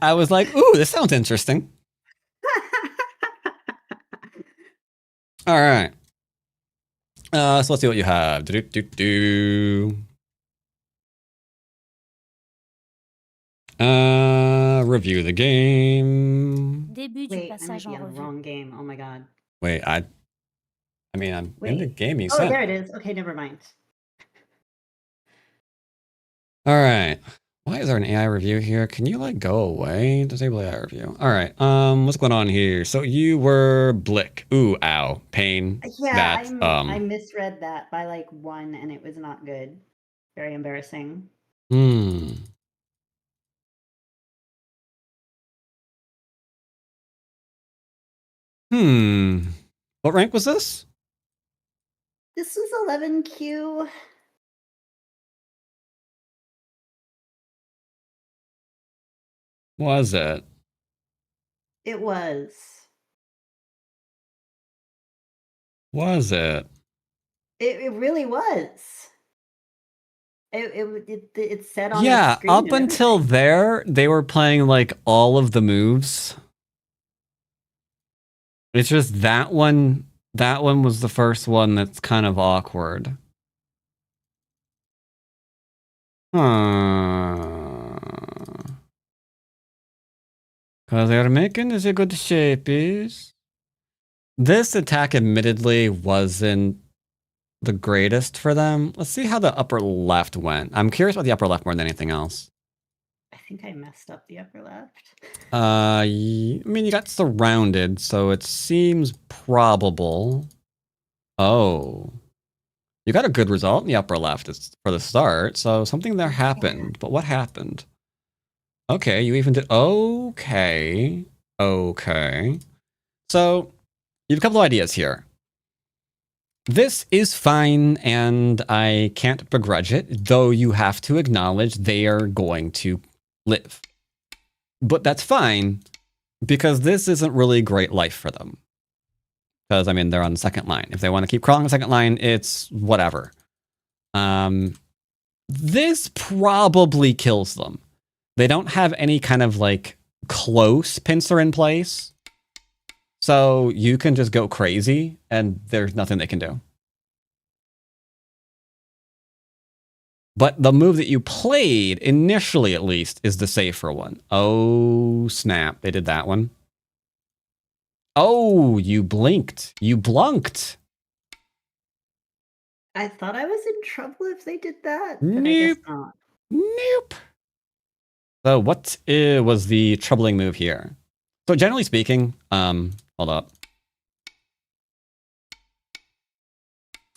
I was like, ooh, this sounds interesting. All right. So let's see what you have. Review the game. Début du Wait, I might passage be en on the revue. wrong game. Oh my god. Wait, I mean, I'm in the Wait. game you Oh, sent. there it is. Okay, never mind. All right. Why is there an AI review here? Can you like go away? Disable AI review. All right. What's going on here? So you were Blick. Ooh, ow, pain. Yeah, That I misread that by like 1 and it was not good. Very embarrassing. Hmm. What rank was this? This was 11Q. Was it? It was. Was it? It really was. It said on the Yeah, screen. up and until everything. there, they were playing like all of the moves. It's just that one. That one was the first one that's kind of awkward. Because they're making this a good shapies. This attack admittedly wasn't the greatest for them. Let's see how the upper left went. I'm curious about the upper left more than anything else. I think I messed up the upper left. I mean, you got surrounded, so it seems probable. Oh. You got a good result in the upper left for the start, so something there happened. But what happened? Okay, you even did... Okay. Okay. So, you have a couple of ideas here. This is fine, and I can't begrudge it, though you have to acknowledge they are going to live. But that's fine, because this isn't really great life for them. Because, I mean, they're on the second line. If they want to keep crawling the second line, it's whatever. This probably kills them. They don't have any kind of, like, close pincer in place. So you can just go crazy, and there's nothing they can do. But the move that you played, initially at least, is the safer one. Oh, snap. They did that one. Oh, you blinked. You blunked. I thought I was in trouble if they did that, but Nope. I guess not. Nope. So what was the troubling move here? So generally speaking, hold up.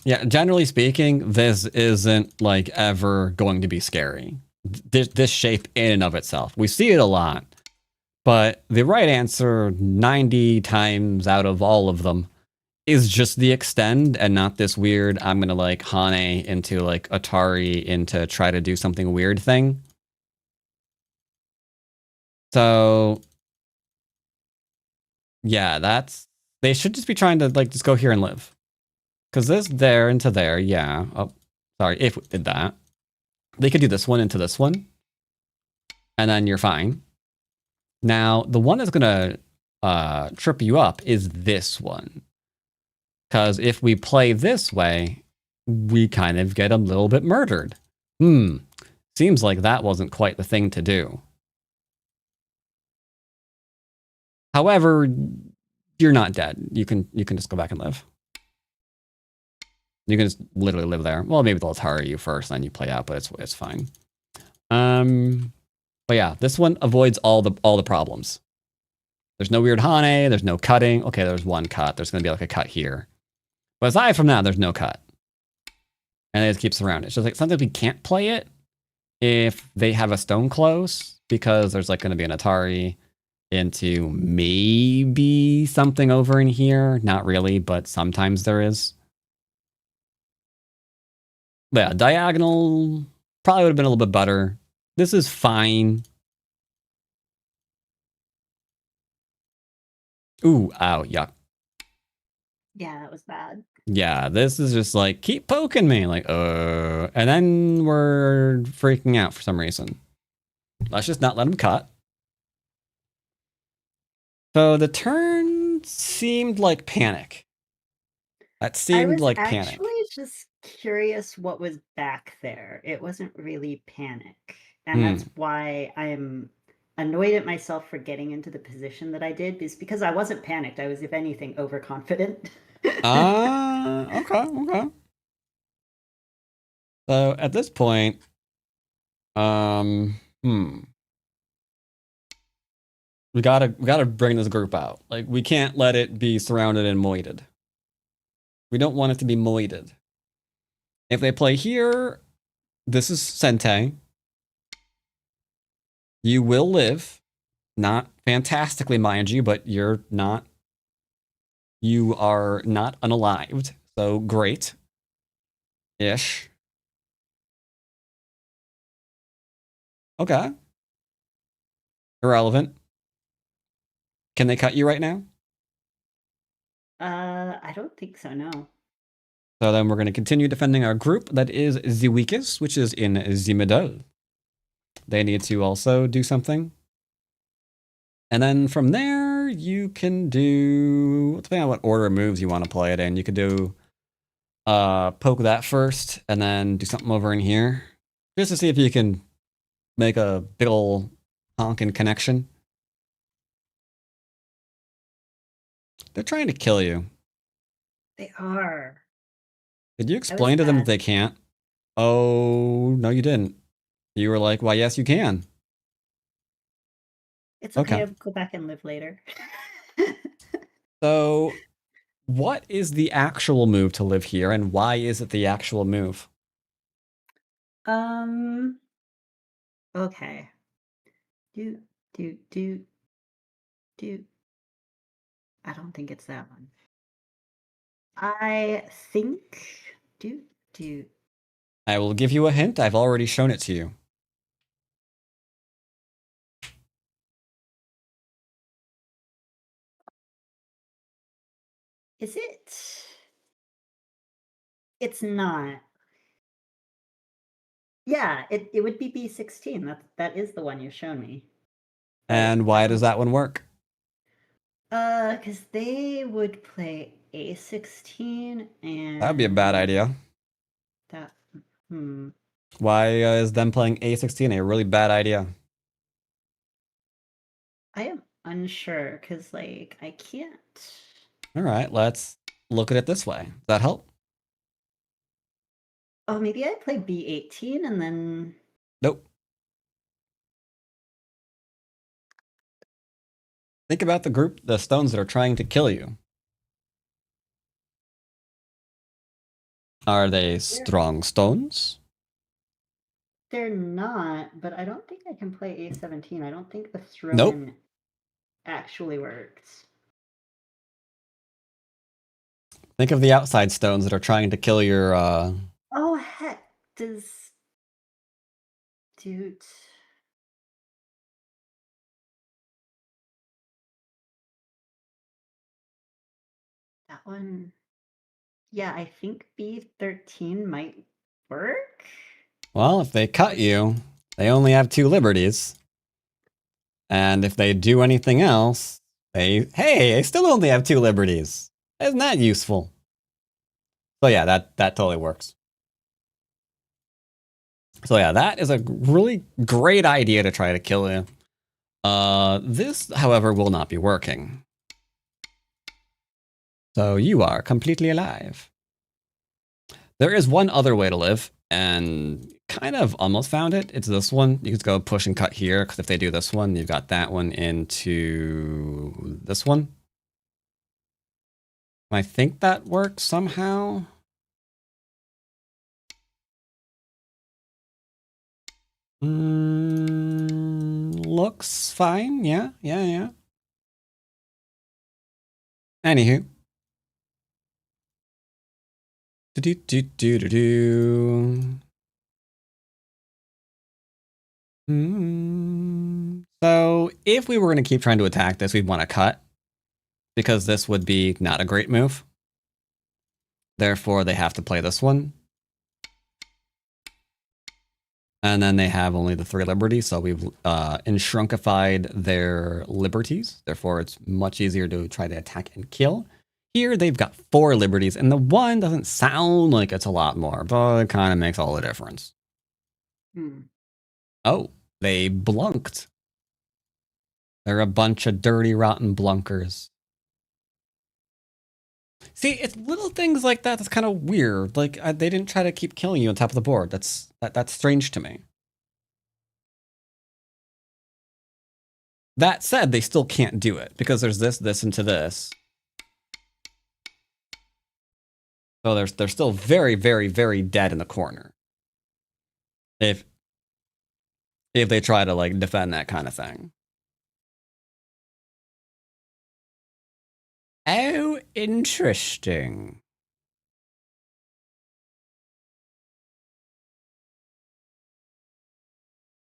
Yeah, generally speaking, this isn't like ever going to be scary. This shape in and of itself. We see it a lot, but the right answer 90 times out of all of them is just the extend and not this weird, I'm going to like Hane into like Atari into try to do something weird thing. So yeah, they should just be trying to like just go here and live. Because this there into there, yeah. Oh, sorry, if we did that. They could do this one into this one. And then you're fine. Now, the one that's going to trip you up is this one. Because if we play this way, we kind of get a little bit murdered. Seems like that wasn't quite the thing to do. However, you're not dead. You can just go back and live. You can just literally live there. Well, maybe they'll hire you first, then you play out, but it's fine. But yeah, this one avoids all the problems. There's no weird Hane, there's no cutting. Okay, there's one cut. There's gonna be like a cut here. But aside from that, there's no cut. And it just keeps around. It's just like sometimes we can't play it if they have a stone close, because there's like gonna be an Atari into maybe something over in here. Not really, but sometimes there is. Yeah, diagonal probably would have been a little bit better. This is fine. Ooh, ow, yuck. Yeah, that was bad. Yeah, this is just like, keep poking me. Like, and then we're freaking out for some reason. Let's just not let him cut. So the turn seemed like panic. That seemed like panic. I was actually just curious what was back there. It wasn't really panic. And that's why I'm annoyed at myself for getting into the position that I did. Because I wasn't panicked. I was, if anything, overconfident. Okay. So at this point, we gotta bring this group out. Like, we can't let it be surrounded and moited. We don't want it to be moited. If they play here, this is Sente. You will live. Not fantastically, mind you, but you are not unalived. So great. Ish. Okay. Irrelevant. Can they cut you right now? I don't think so, no. So then we're going to continue defending our group. That is the weakest, which is in the middle. They need to also do something. And then from there, you can do, depending on what order of moves you want to play it in, you could do poke that first, and then do something over in here. Just to see if you can make a big ol' honking connection. They're trying to kill you. They are. Did you explain to them that bad. they can't? Oh, no, you didn't. You were like, why, yes, you can. It's okay. Okay. I'll go back and live later. So what is the actual move to live here, and why is it the actual move? Okay. Do, do, do, do. I don't think it's that one. I think. Do. I will give you a hint. I've already shown it to you. Is it? It's not. Yeah, it would be B16. That is the one you've shown me. But And why does that one work? Because they would play A16 and That would be a bad idea. that. Why is them playing A16 a really bad idea? I am unsure because like I can't. All right, let's look at it this way. Does that help? Oh, maybe I play B18 and then. Nope. Think about the stones that are trying to kill you. Are they strong stones? They're not, but I don't think I can play A17. I don't think the throw Nope. in actually works. Think of the outside stones that are trying to kill your Oh heck, dude. That one. Yeah, I think B13 might work. Well, if they cut you, they only have 2 liberties. And if they do anything else, they still only have 2 liberties. Isn't that useful? So yeah, that totally works. So yeah, that is a really great idea to try to kill you. This, however, will not be working. So you are completely alive. There is one other way to live, and kind of almost found it. It's this one. You can go push and cut here, because if they do this one, you've got that one into this one. I think that works somehow. Looks fine. Yeah. Anywho. So if we were going to keep trying to attack this, we'd want to cut, because this would be not a great move. Therefore, they have to play this one. And then they have only the 3 liberties, so we've enshrinkified their liberties. Therefore, it's much easier to try to attack and kill. Here, they've got 4 liberties, and the 1 doesn't sound like it's a lot more, but it kind of makes all the difference. Oh, they blunked. They're a bunch of dirty, rotten blunkers. See, it's little things like that that's kind of weird. Like, they didn't try to keep killing you on top of the board. That's strange to me. That said, they still can't do it, because there's this, into this. So they're still very, very, very dead in the corner. If they try to, like, defend that kind of thing. Oh, interesting.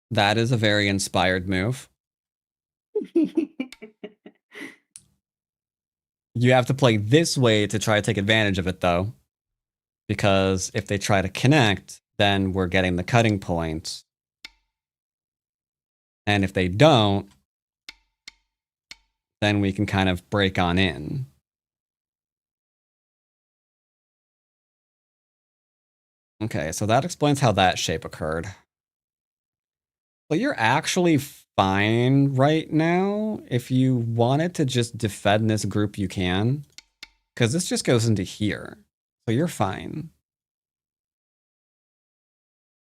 That is a very inspired move. You have to play this way to try to take advantage of it, though. Because if they try to connect, then we're getting the cutting point. And if they don't, then we can kind of break on in. Okay, so that explains how that shape occurred. But you're actually fine right now. If you wanted to just defend this group, you can. Because this just goes into here. So you're fine.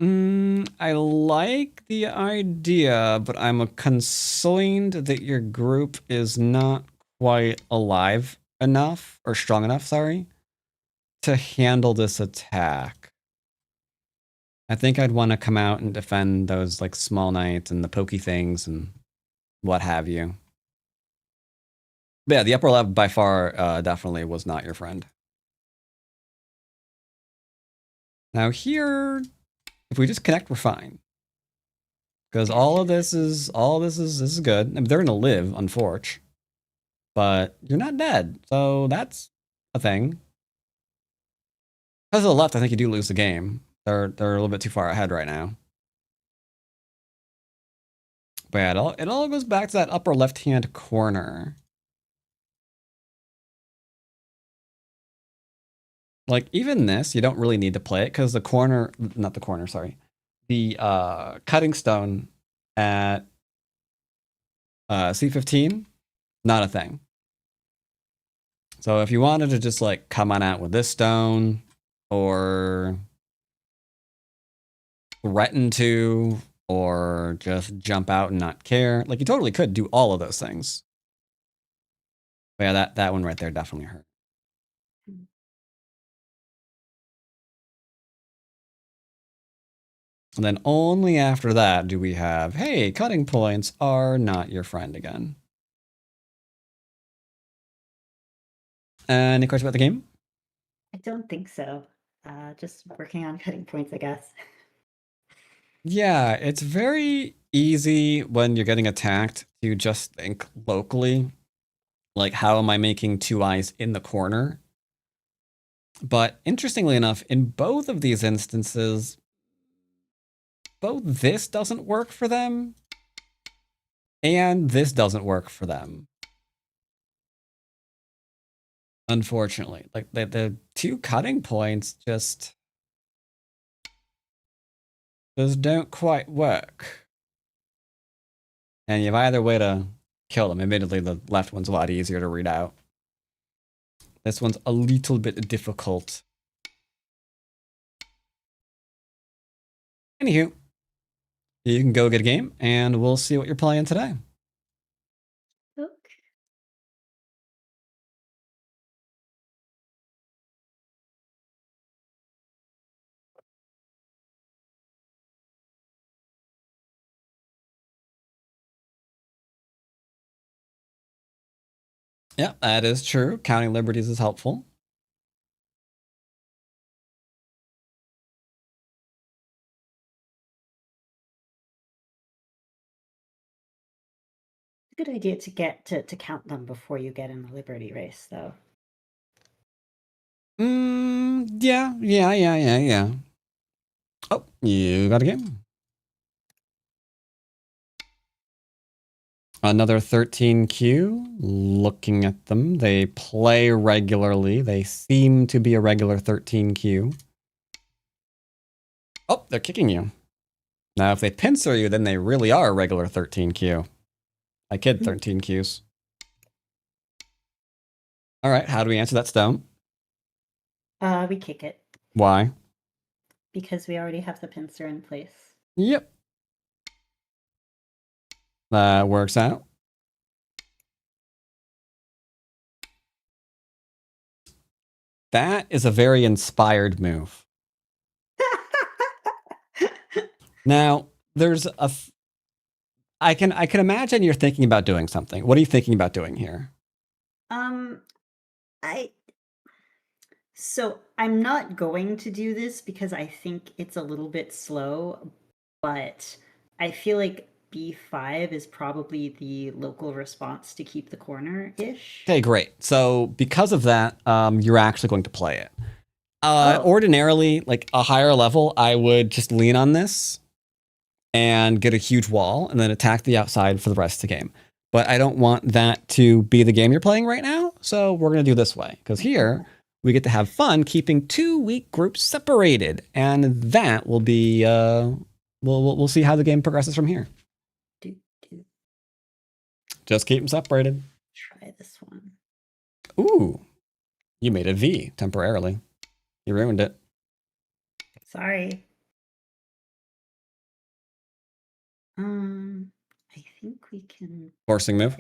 I like the idea, but I'm concerned that your group is not quite alive enough, or strong enough, sorry, to handle this attack. I think I'd want to come out and defend those like small knights and the pokey things and what have you. But yeah, the upper left by far definitely was not your friend. Now here, if we just connect, we're fine. Because this is good. I mean, they're gonna live, unfortunately. But you're not dead, so that's a thing. Because of the left, I think you do lose the game. They're a little bit too far ahead right now. But yeah, it all goes back to that upper left-hand corner. Like, even this, you don't really need to play it, because the corner, not the corner, sorry. The cutting stone at C15, not a thing. So if you wanted to just like come on out with this stone, or threaten to, or just jump out and not care, like you totally could do all of those things. But yeah, that one right there definitely hurt. And then only after that do we have, hey, cutting points are not your friend again. Any questions about the game? I don't think so. Just working on cutting points, I guess. Yeah, it's very easy when you're getting attacked to just think locally, like, how am I making two eyes in the corner? But interestingly enough, in both of these instances, both this doesn't work for them, and this doesn't work for them. Unfortunately, like the two cutting points just don't quite work. And you have either way to kill them. Admittedly, the left one's a lot easier to read out. This one's a little bit difficult. Anywho, you can go get a game, and we'll see what you're playing today. Okay. Yeah, that is true. Counting liberties is helpful. Good idea to get to count them before you get in the Liberty race, though. Yeah. Oh, you got a game. Another 13Q. Looking at them, they play regularly. They seem to be a regular 13Q. Oh, they're kicking you. Now, if they pincer you, then they really are a regular 13Q. I kid, 13Qs. All right, how do we answer that stone? We kick it Why? because we already have the pincer in place. Yep. That works out. That is a very inspired move. Now, there's a... I can imagine you're thinking about doing something. What are you thinking about doing here? So I'm not going to do this because I think it's a little bit slow, but I feel like B5 is probably the local response to keep the corner-ish. Okay, great. So because of that, you're actually going to play it. Oh. Ordinarily, like a higher level, I would just lean on this and get a huge wall and then attack the outside for the rest of the game. But I don't want that to be the game you're playing right now, so we're going to do this way. Because here, we get to have fun keeping two weak groups separated. And that will be, we'll see how the game progresses from here. Just keep them separated. Try this one. Ooh, you made a V temporarily. You ruined it. Sorry. I think we can... Forcing move.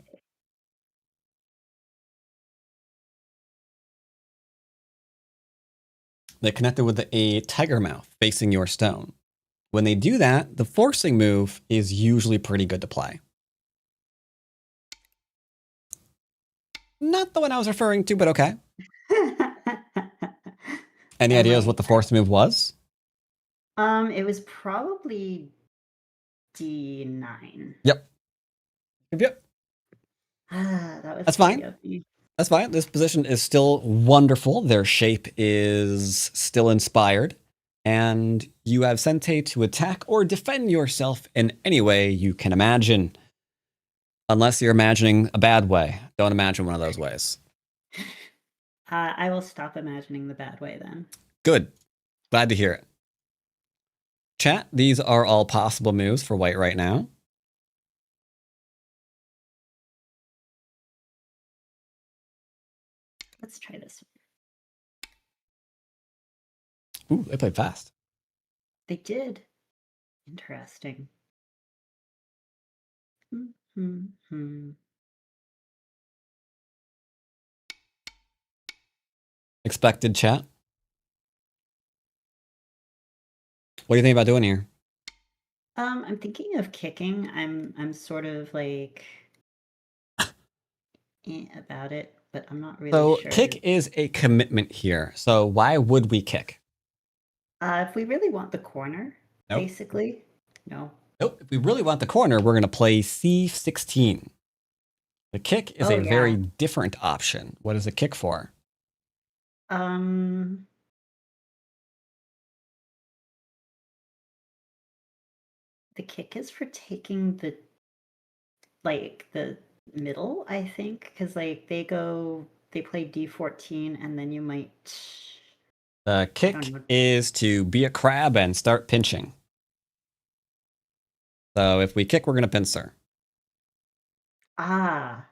They connected with a tiger mouth facing your stone. When they do that, the forcing move is usually pretty good to play. Not the one I was referring to, but okay. Any I ideas like what the forcing move was? It was probably D9. Yep. Yep. That was That's silly fine. of me. That's fine. This position is still wonderful. Their shape is still inspired. And you have Sente to attack or defend yourself in any way you can imagine. Unless you're imagining a bad way. Don't imagine one of those ways. I will stop imagining the bad way then. Good. Glad to hear it. Chat, these are all possible moves for white right now. Let's try this. Ooh, they played fast. They did. Interesting. Hmm. Expected, chat. What do you think about doing here? I'm thinking of kicking. I'm sort of like about it, but I'm not really So sure. kick is a commitment here. So why would we kick? If we really want the corner, Nope. basically. No. Nope. If we really want the corner, we're going to play C16. The kick is Oh, a yeah. very different option. What is a kick for? The kick is for taking the middle, I think, because like they play D14 and then you might. The kick is to be a crab and start pinching. So if we kick, we're going to pincer.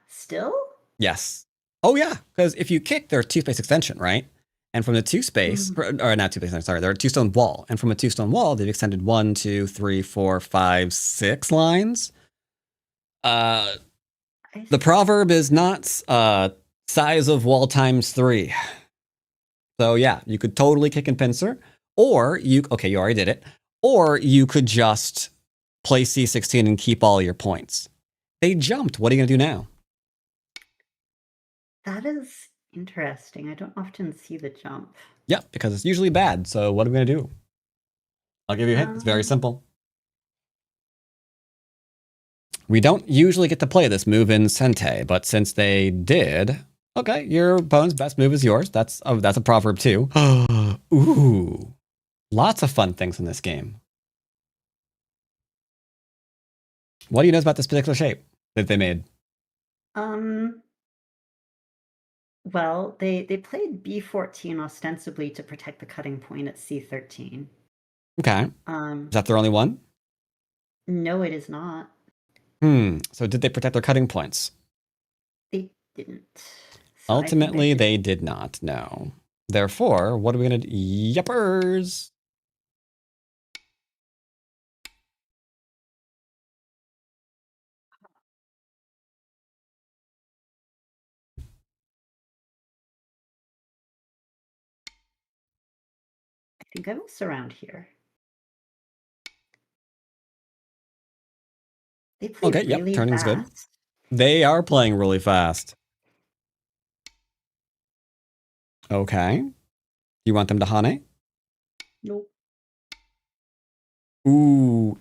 Still? Yes. Oh, yeah. Because if you kick, they're a 2-space extension, right? And from the 2-space, or not 2-space, sorry, they're a 2-stone wall. And from a 2-stone wall, they've extended 1, 2, 3, 4, 5, 6 lines. The proverb is not size of wall times 3. So yeah, you could totally kick and pincer. Or you already did it. Or you could just play C16 and keep all your points. They jumped. What are you going to do now? That is interesting. I don't often see the jump. Yep, because it's usually bad. So what are we going to do? I'll give you a hint. It's very simple. We don't usually get to play this move in Sente, but since they did, okay, your opponent's best move is yours. That's a proverb too. Ooh, lots of fun things in this game. What do you know about this particular shape that they made? Well, they played B14 ostensibly to protect the cutting point at C13. Okay. Is that their only one? No, it is not. So did they protect their cutting points? They didn't. So Ultimately, they did not. No. Therefore, what are we going to do? Yuppers. I think I will surround here. They play really turning's fast. good. They are playing really fast. Okay. Do you want them to Hane? Nope. Ooh.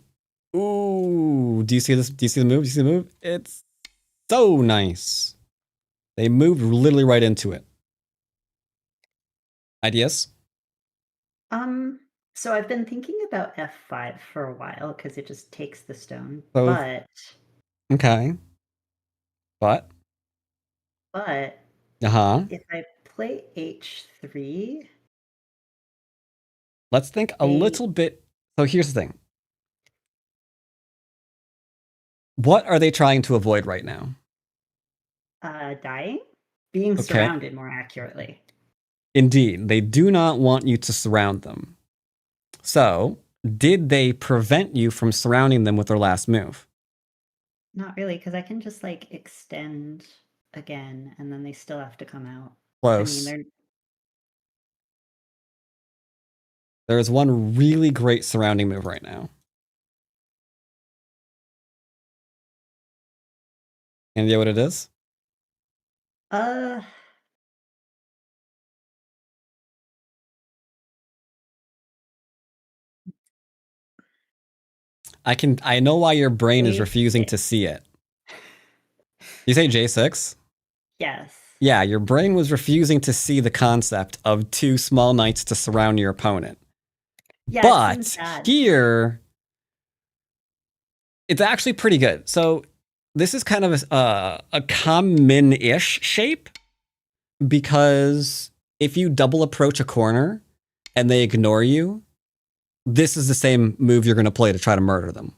Ooh. Do you see this? Do you see the move? Do you see the move? It's so nice. They moved literally right into it. Ideas? So I've been thinking about F5 for a while because it just takes the stone. So, but okay. But if I play H3, let's think a little bit. So here's the thing. What are they trying to avoid right now? Dying? Being surrounded, more accurately. Indeed, they do not want you to surround them. So, did they prevent you from surrounding them with their last move? Not really, because I can just like extend again, and then they still have to come out. Close. I mean, There is one really great surrounding move right now. Any idea what it is? Uh, I know why your brain is refusing J6. to see it. You say J6? Yes. Yeah, your brain was refusing to see the concept of 2 small knights to surround your opponent. Yeah, it But seems bad. here, it's actually pretty good. So this is kind of a common-ish shape, because if you double approach a corner and they ignore you, this is the same move you're going to play to try to murder them.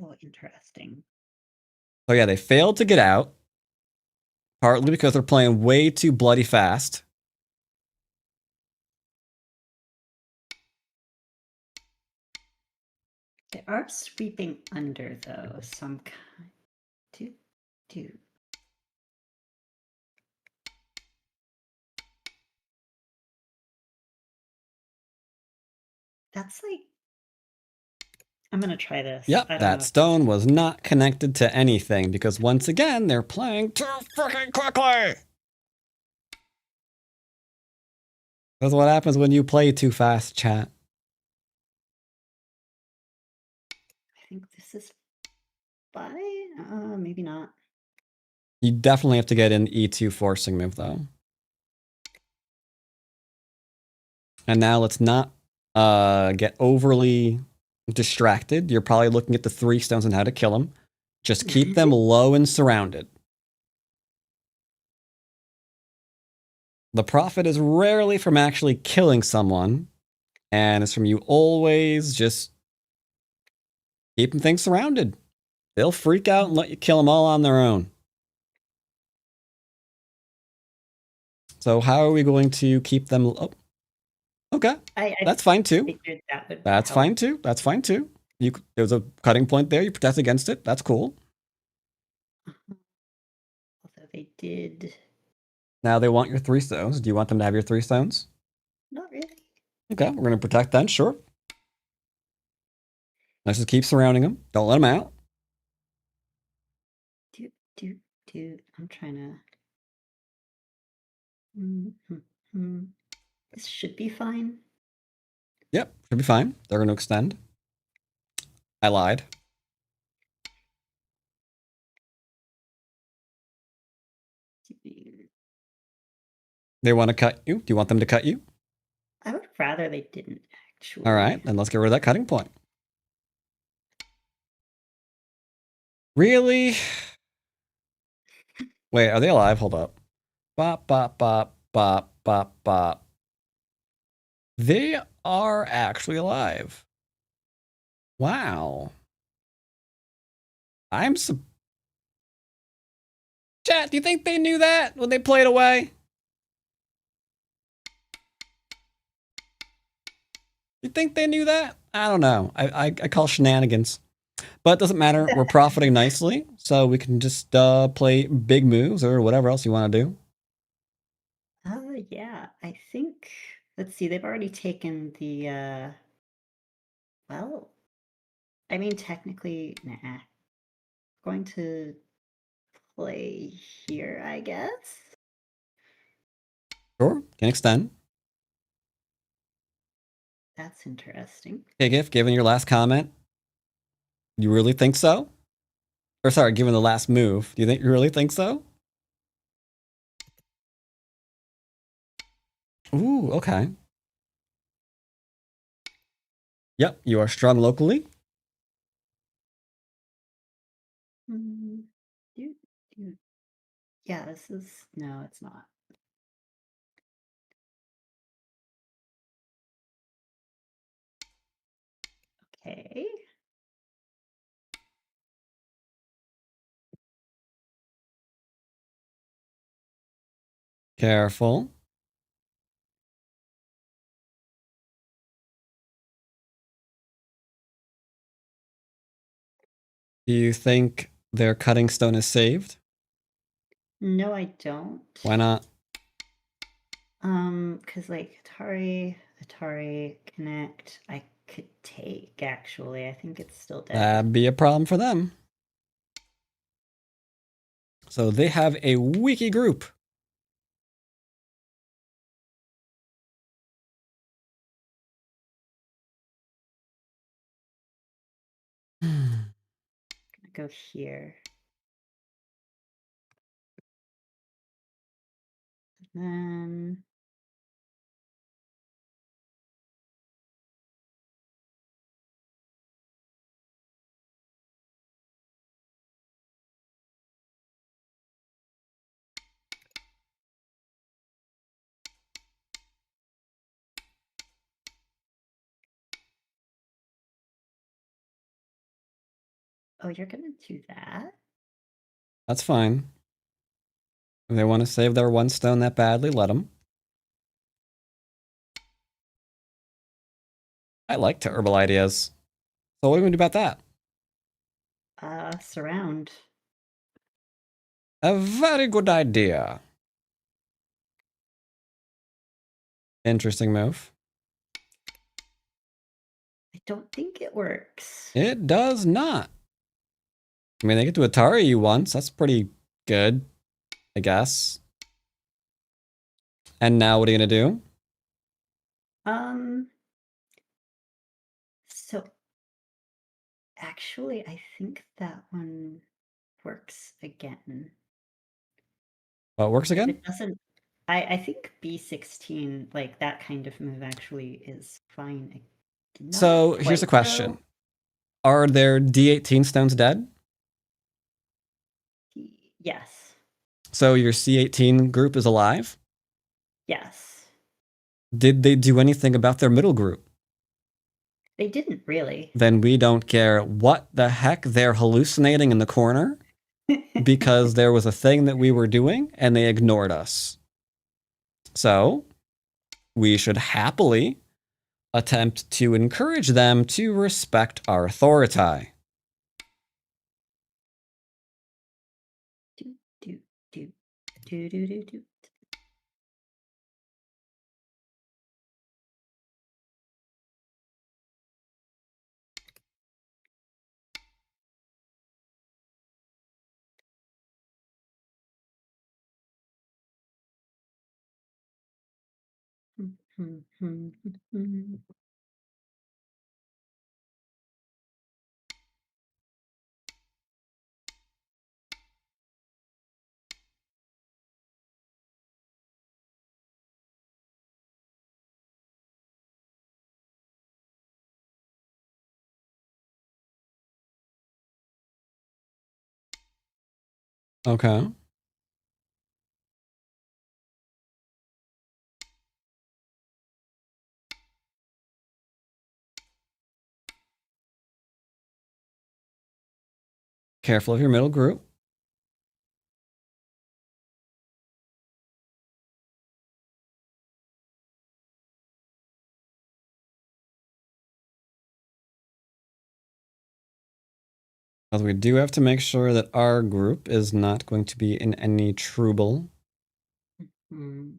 Oh, interesting. So yeah, they failed to get out, partly because they're playing way too bloody fast. They are sweeping under though, some kind. Do. That's like. I'm gonna try this. Yep, I don't know that if stone was not connected to anything, because once again, they're playing too freaking quickly. That's what happens when you play too fast, chat. I think this is fine. Maybe not. You definitely have to get an E2 forcing move, though. And now let's not get overly distracted. You're probably looking at the 3 stones and how to kill them. Just keep them low and surrounded. The profit is rarely from actually killing someone, and it's from you always just keeping things surrounded. They'll freak out and let you kill them all on their own. So how are we going to keep them? Oh, okay, I that's fine too. figured that would That's help. fine too. That's fine too. There's a cutting point there. You protect against it. That's cool. Although they did Now they want your 3 stones. Do you want them to have your 3 stones? not really. Okay, we're gonna protect then. Sure. Let's just keep surrounding them. Don't let them out. Do. I'm trying to. Mm-hmm. This should be fine. Yep, should be fine. They're gonna extend. I lied. They want to cut you. Do you want them to cut you? I would rather they didn't actually. All right, then let's get rid of that cutting point. Really? Wait, are they alive? Hold up. Bop, bop, bop, bop, bop, bop. They are actually alive. Wow. Chat, do you think they knew that when they played away? You think they knew that? I don't know. I call shenanigans. But it doesn't matter. We're profiting nicely, so we can just play big moves or whatever else you want to do. Yeah, I think. Let's see. They've already taken the. Well, I mean, technically, nah. Going to play here, I guess. Sure, can extend. That's interesting. Hey, Gif, given your last comment, you really think so? Or sorry, given the last move, do you really think so? Ooh, okay. Yep, you are strong locally. Yeah, this is. No, it's not. Okay. Careful. Do you think their cutting stone is saved? No, I don't. Why not? Because like Atari Connect, I could take actually. I think it's still dead. That'd be a problem for them. So they have a wiki group. Gonna go here. And then oh, you're gonna do that? That's fine. If they want to save their one stone that badly, let them. I like terrible ideas. So what are we going to do about that? Surround. A very good idea. Interesting move. I don't think it works. It does not. I mean, they get to Atari you once. That's pretty good, I guess. And now what are you going to do? So actually, I think that one works again. What works If again? it doesn't, I think B16, like that kind of move actually is fine. Not So here's the quite question. though. Are their D18 stones dead? Yes. So your C18 group is alive? Yes. Did they do anything about their middle group? They didn't really. Then we don't care what the heck they're hallucinating in the corner because there was a thing that we were doing and they ignored us. So we should happily attempt to encourage them to respect our authority. do, do, do, do, do, do, do. Okay. Careful of your middle group. Because we do have to make sure that our group is not going to be in any trouble. Hmm.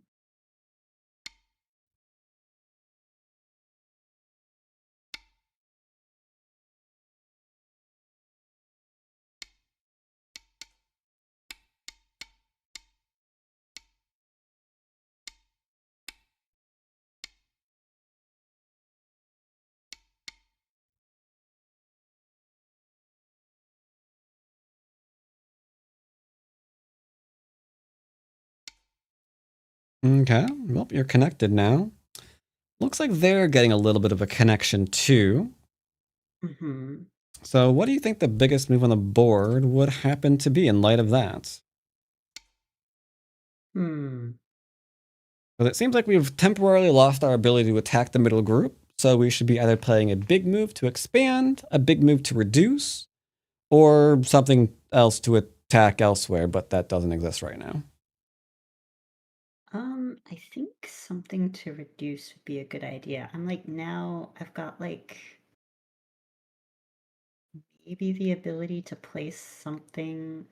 Okay, well, you're connected now. Looks like they're getting a little bit of a connection too. Mm-hmm. So what do you think the biggest move on the board would happen to be in light of that? Hmm. Because it seems like we've temporarily lost our ability to attack the middle group, so we should be either playing a big move to expand, a big move to reduce, or something else to attack elsewhere, but that doesn't exist right now. I think something to reduce would be a good idea. I'm like now I've got like maybe the ability to place something.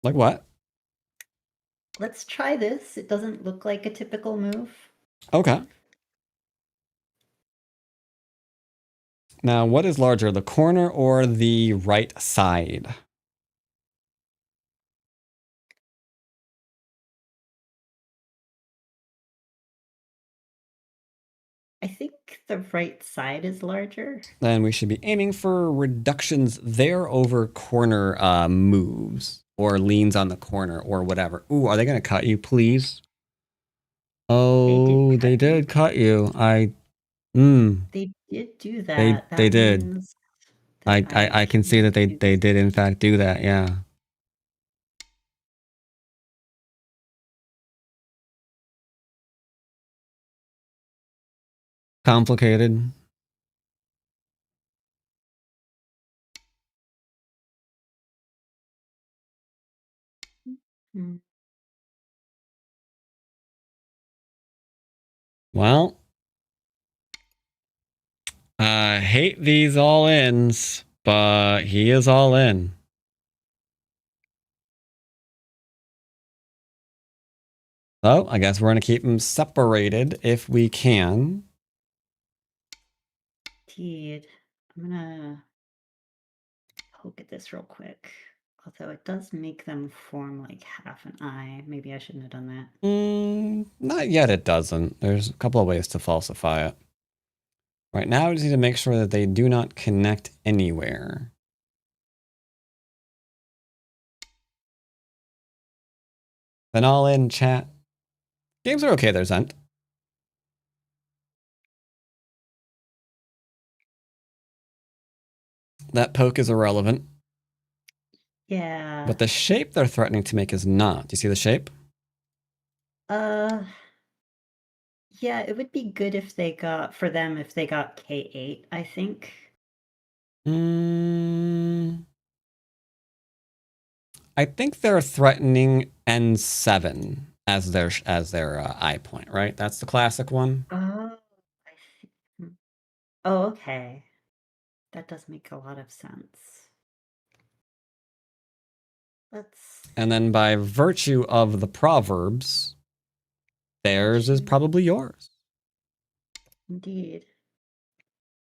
Like what? Let's try this. It doesn't look like a typical move. Okay. Now, what is larger, the corner or the right side? I think the right side is larger. Then we should be aiming for reductions there over corner moves or leans on the corner or whatever. Ooh, are they going to cut you, please? Oh, they did cut you. They did do that. They That did. means that I can see that they did in fact do that. Yeah. Complicated. Hmm. Well, I hate these all ins, but he is all in. So I guess we're going to keep them separated if we can. Indeed. I'm gonna poke at this real quick. Although it does make them form like half an eye. Maybe I shouldn't have done that. Not yet, it doesn't. There's a couple of ways to falsify it. Right now, we just need to make sure that they do not connect anywhere. Then all in chat. Games are okay, there's Ent. That poke is irrelevant. Yeah. But the shape they're threatening to make is not. Do you see the shape? Yeah, it would be good if they got, for them, if they got K8, I think. I think they're threatening N7 as their eye point, right? That's the classic one. Oh, I see. Oh, okay. That does make a lot of sense. Let's. And then by virtue of the proverbs, theirs is probably yours. Indeed.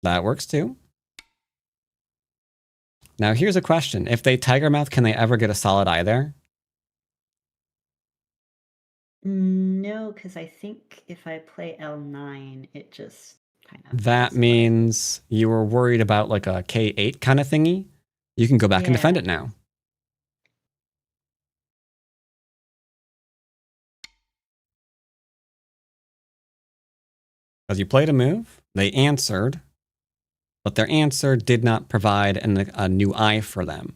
That works too. Now here's a question. If they tiger mouth, can they ever get a solid eye there? No, because I think if I play L9, it just kind of. That means you were worried about like a K8 kind of thingy. You can go back and defend it now. Because you played a move, they answered, but their answer did not provide a new eye for them.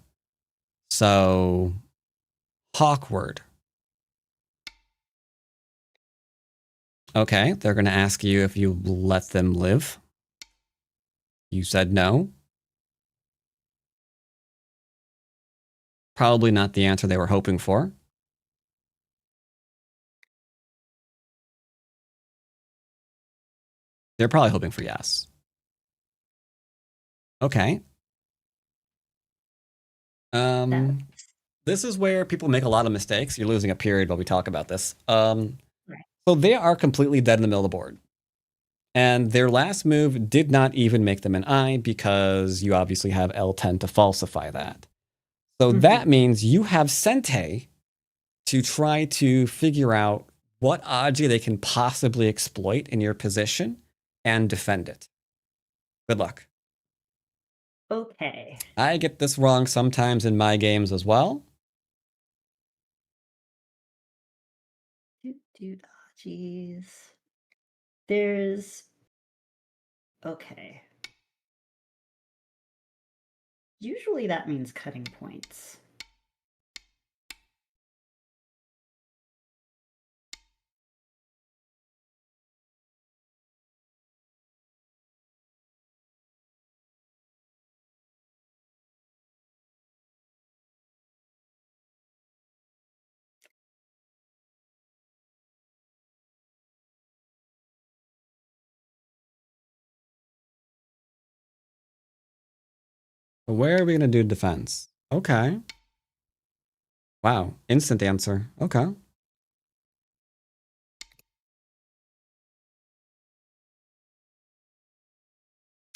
So, Hawkward. Okay, they're going to ask you if you let them live. You said no. Probably not the answer they were hoping for. They're probably hoping for yes. Okay. This is where people make a lot of mistakes. You're losing a period while we talk about this. So they are completely dead in the middle of the board. And their last move did not even make them an eye because you obviously have L10 to falsify that. So that means you have Sente to try to figure out what Aji they can possibly exploit in your position and defend it. Good luck. Okay. I get this wrong sometimes in my games as well. Dude, Ajis. There's. Okay. Usually that means cutting points. Where are we going to do defense? Okay. Wow. Instant answer. Okay.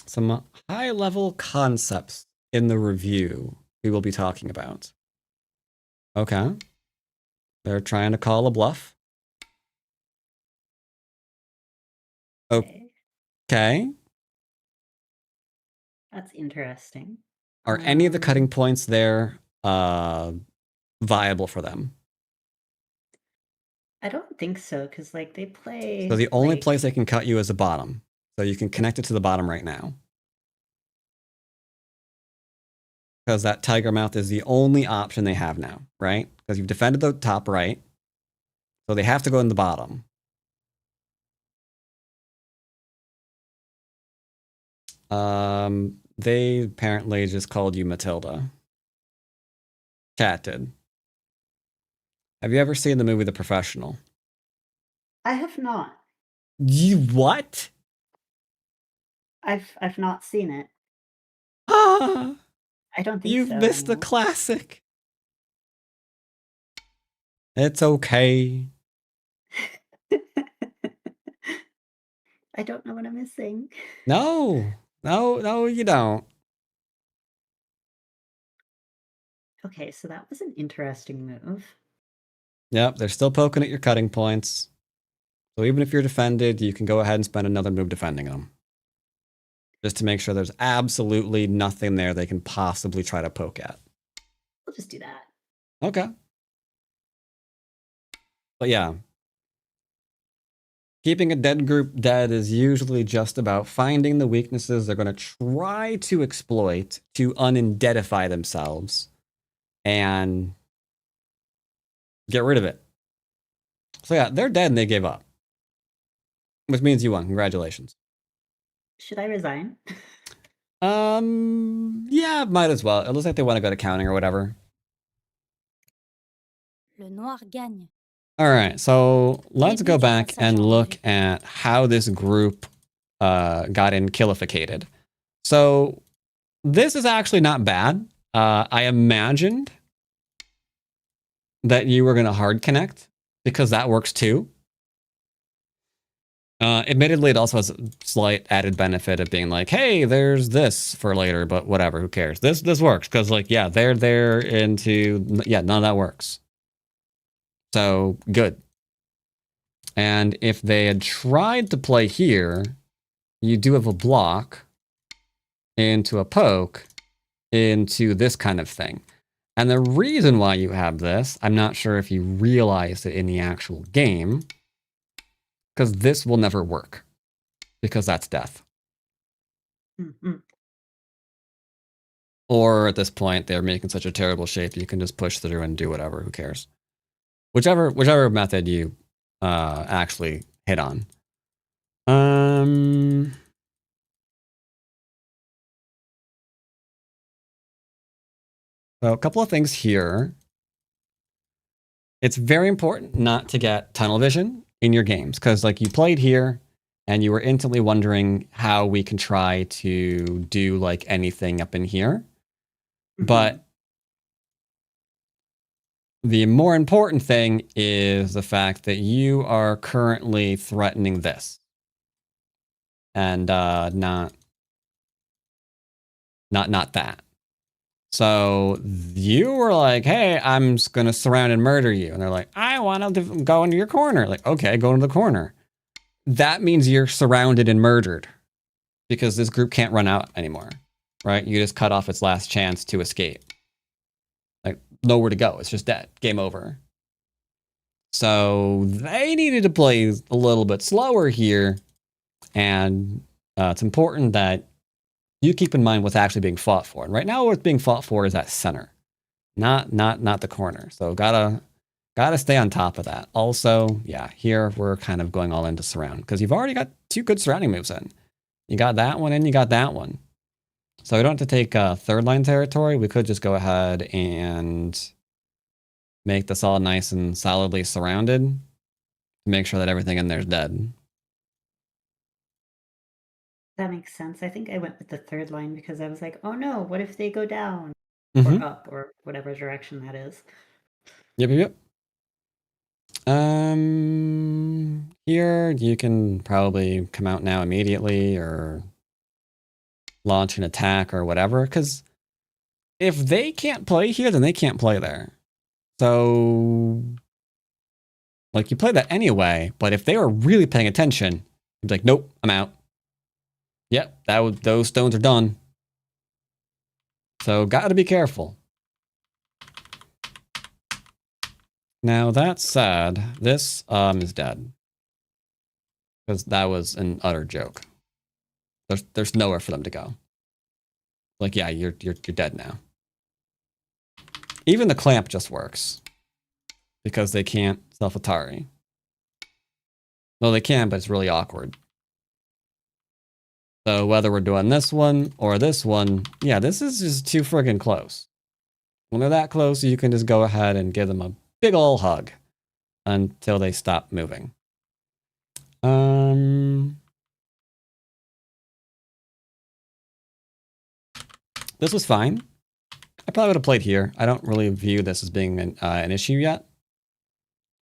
some high-level concepts in the review we will be talking about. Okay. They're trying to call a bluff. Okay. That's interesting. Are any of the cutting points there viable for them? I don't think so, because like they play. So the only like, place they can cut you is the bottom. So you can connect it to the bottom right now. Because that tiger mouth is the only option they have now, right? Because you've defended the top right. So they have to go in the bottom. They apparently just called you Matilda. Chat did. Have you ever seen the movie The Professional? I have not. You what? I've not seen it. Ah, I don't think you've so. missed a no. classic. It's okay. I don't know what I'm missing. No, you don't. Okay, so that was an interesting move. Yep, they're still poking at your cutting points. So even if you're defended, you can go ahead and spend another move defending them. Just to make sure there's absolutely nothing there they can possibly try to poke at. We'll just do that. Okay. But yeah. Keeping a dead group dead is usually just about finding the weaknesses they're going to try to exploit to unindedify themselves and get rid of it. So yeah, they're dead and they gave up. Which means you won. Congratulations. Should I resign? Yeah, might as well. It looks like they want to go to counting or whatever. Le noir gagne. All right, so let's Début go du back passage and en look revue. at how this group got killificated. So this is actually not bad. I imagined that you were going to hard connect because that works too. Admittedly, it also has a slight added benefit of being like, hey, there's this for later, but whatever, who cares? This works because, like, yeah, they're there into, yeah, none of that works. So good. And if they had tried to play here, you do have a block into a poke into this kind of thing. And the reason why you have this, I'm not sure if you realize it in the actual game, because this will never work, because that's death. Mm-hmm. Or at this point, they're making such a terrible shape, you can just push through and do whatever, who cares? Whichever method you actually hit on. So a couple of things here. It's very important not to get tunnel vision in your games, because like you played here and you were instantly wondering how we can try to do like anything up in here. Mm-hmm. But the more important thing is the fact that you are currently threatening this. And not that. So you were like, hey, I'm just going to surround and murder you. And they're like, I want to go into your corner. Like, okay, go into the corner. That means you're surrounded and murdered because this group can't run out anymore, right? You just cut off its last chance to escape. Like, nowhere to go. It's just dead. Game over. So they needed to play a little bit slower here. And it's important that you keep in mind what's actually being fought for. And right now what's being fought for is that center, not the corner. So gotta stay on top of that. Also, yeah, here we're kind of going all into surround because you've already got two good surrounding moves in. You got that one and you got that one. So we don't have to take third line territory. We could just go ahead and make this all nice and solidly surrounded to make sure that everything in there is dead. That makes sense. I think I went with the third line because I was like, oh no, what if they go down Mm-hmm. or up or whatever direction that is? Yep. Here you can probably come out now immediately or launch an attack or whatever. Because if they can't play here, then they can't play there. So, like, you play that anyway. But if they were really paying attention, you'd be like, nope, I'm out. Yep, those stones are done. So, gotta be careful. Now, that said, this is dead. Because that was an utter joke. There's nowhere for them to go. Like, yeah, you're dead now. Even the clamp just works. Because they can't self-Atari. Well, they can, but it's really awkward. So whether we're doing this one or this one, yeah, this is just too friggin' close. When they're that close, you can just go ahead and give them a big ol' hug until they stop moving. This was fine. I probably would have played here. I don't really view this as being an issue yet.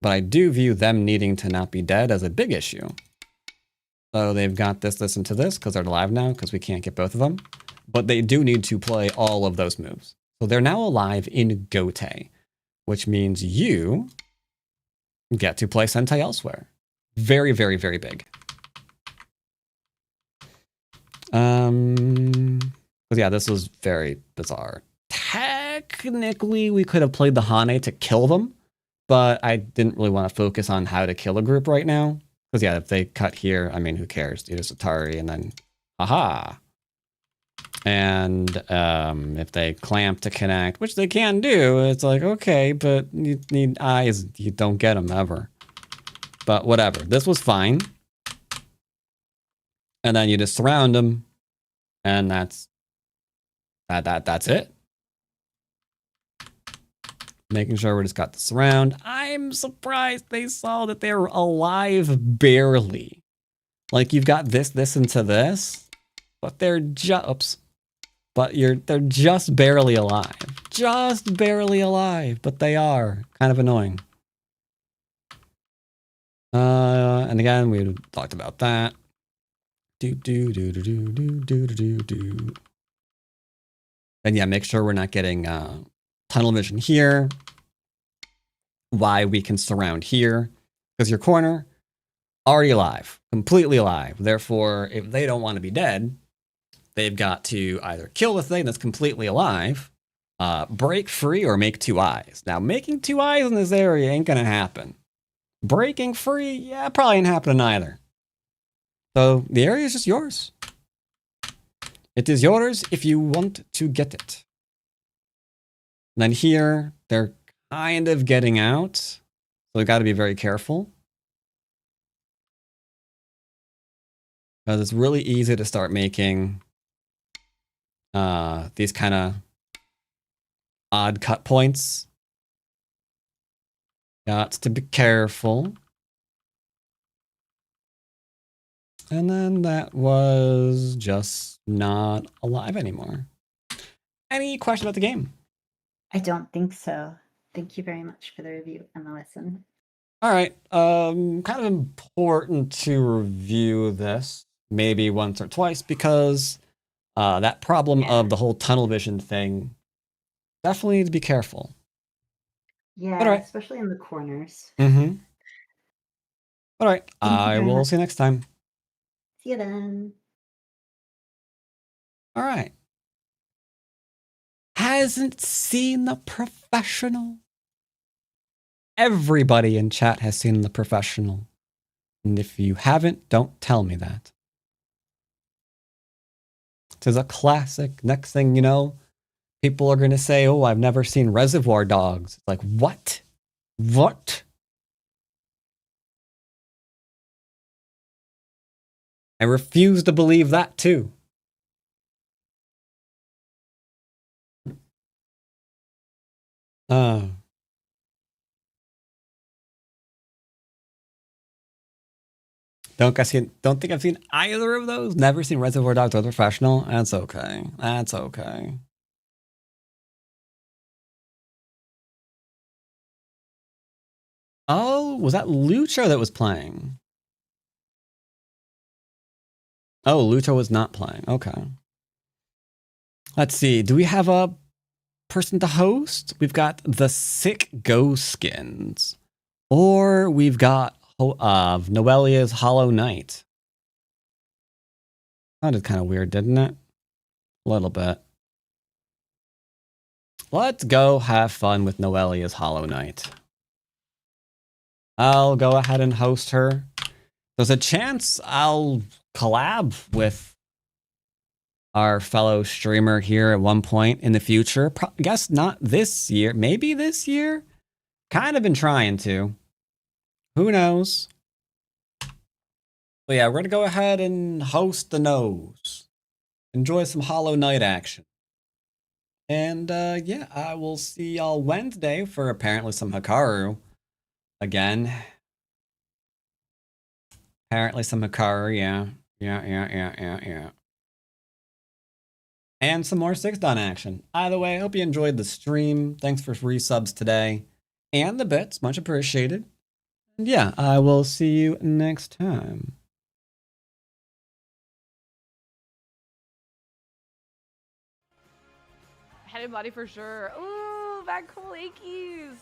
But I do view them needing to not be dead as a big issue. So they've got this, and to this, because they're alive now, because we can't get both of them. But they do need to play all of those moves. So they're now alive in Gote, which means you get to play Sentai elsewhere. Very, very, very big. But yeah, this was very bizarre. Technically, we could have played the Hane to kill them, but I didn't really want to focus on how to kill a group right now. Because yeah, if they cut here, I mean, who cares? You just Atari and then, aha. And if they clamp to connect, which they can do, it's like, okay, but you need eyes. You don't get them ever. But whatever. This was fine. And then you just surround them. And that's it. Making sure we just got the surround. I'm surprised they saw that they're alive barely. Like you've got this into this, but they're just they're just barely alive. Just barely alive, but they are kind of annoying. And again, we talked about that. And yeah, make sure we're not getting tunnel vision here. Why we can surround here. Because your corner, already alive. Completely alive. Therefore, if they don't want to be dead, they've got to either kill the thing that's completely alive, break free, or make two eyes. Now, making two eyes in this area ain't going to happen. Breaking free, yeah, probably ain't happening either. So the area is just yours. It is yours if you want to get it. And then here, they're kind of getting out. So we've got to be very careful. Because it's really easy to start making these kind of odd cut points. Got to be careful. And then that was just not alive anymore. Any question about the game? I don't think so. Thank you very much for the review and the lesson. All right. Kind of important to review this maybe once or twice because that problem of the whole tunnel vision thing definitely need to be careful. Yeah, All right. especially in the corners. Mm-hmm. All right. Thank you I very will much. see you next time. See you then. All right. Hasn't seen The Professional? Everybody in chat has seen The Professional. And if you haven't, don't tell me that. It is a classic. Next thing you know, people are going to say, oh, I've never seen Reservoir Dogs. It's like, what? What? I refuse to believe that too. Don't think I've seen either of those. Never seen Reservoir Dogs or The Professional. That's okay. That's okay. Oh, was that Lucha that was playing? Oh, Lucha was not playing. Okay. Let's see. Do we have a person to host? We've got the Sick Go skins. Or we've got Noelia's Hollow Knight. Sounded kind of weird, didn't it? A little bit. Let's go have fun with Noelia's Hollow Knight. I'll go ahead and host her. There's a chance I'll collab with our fellow streamer here at one point in the future. I guess not this year. Maybe this year? Kind of been trying to. Who knows? But yeah, we're going to go ahead and host the nose. Enjoy some Hollow Knight action. And yeah, I will see y'all Wednesday for apparently some Hikaru. Again. Apparently some Hikaru, yeah. Yeah. And some more 6-dan action. Either way, I hope you enjoyed the stream. Thanks for resubs today. And the bits, much appreciated. And yeah, I will see you next time. Head and body for sure. Ooh, back cool Akeys.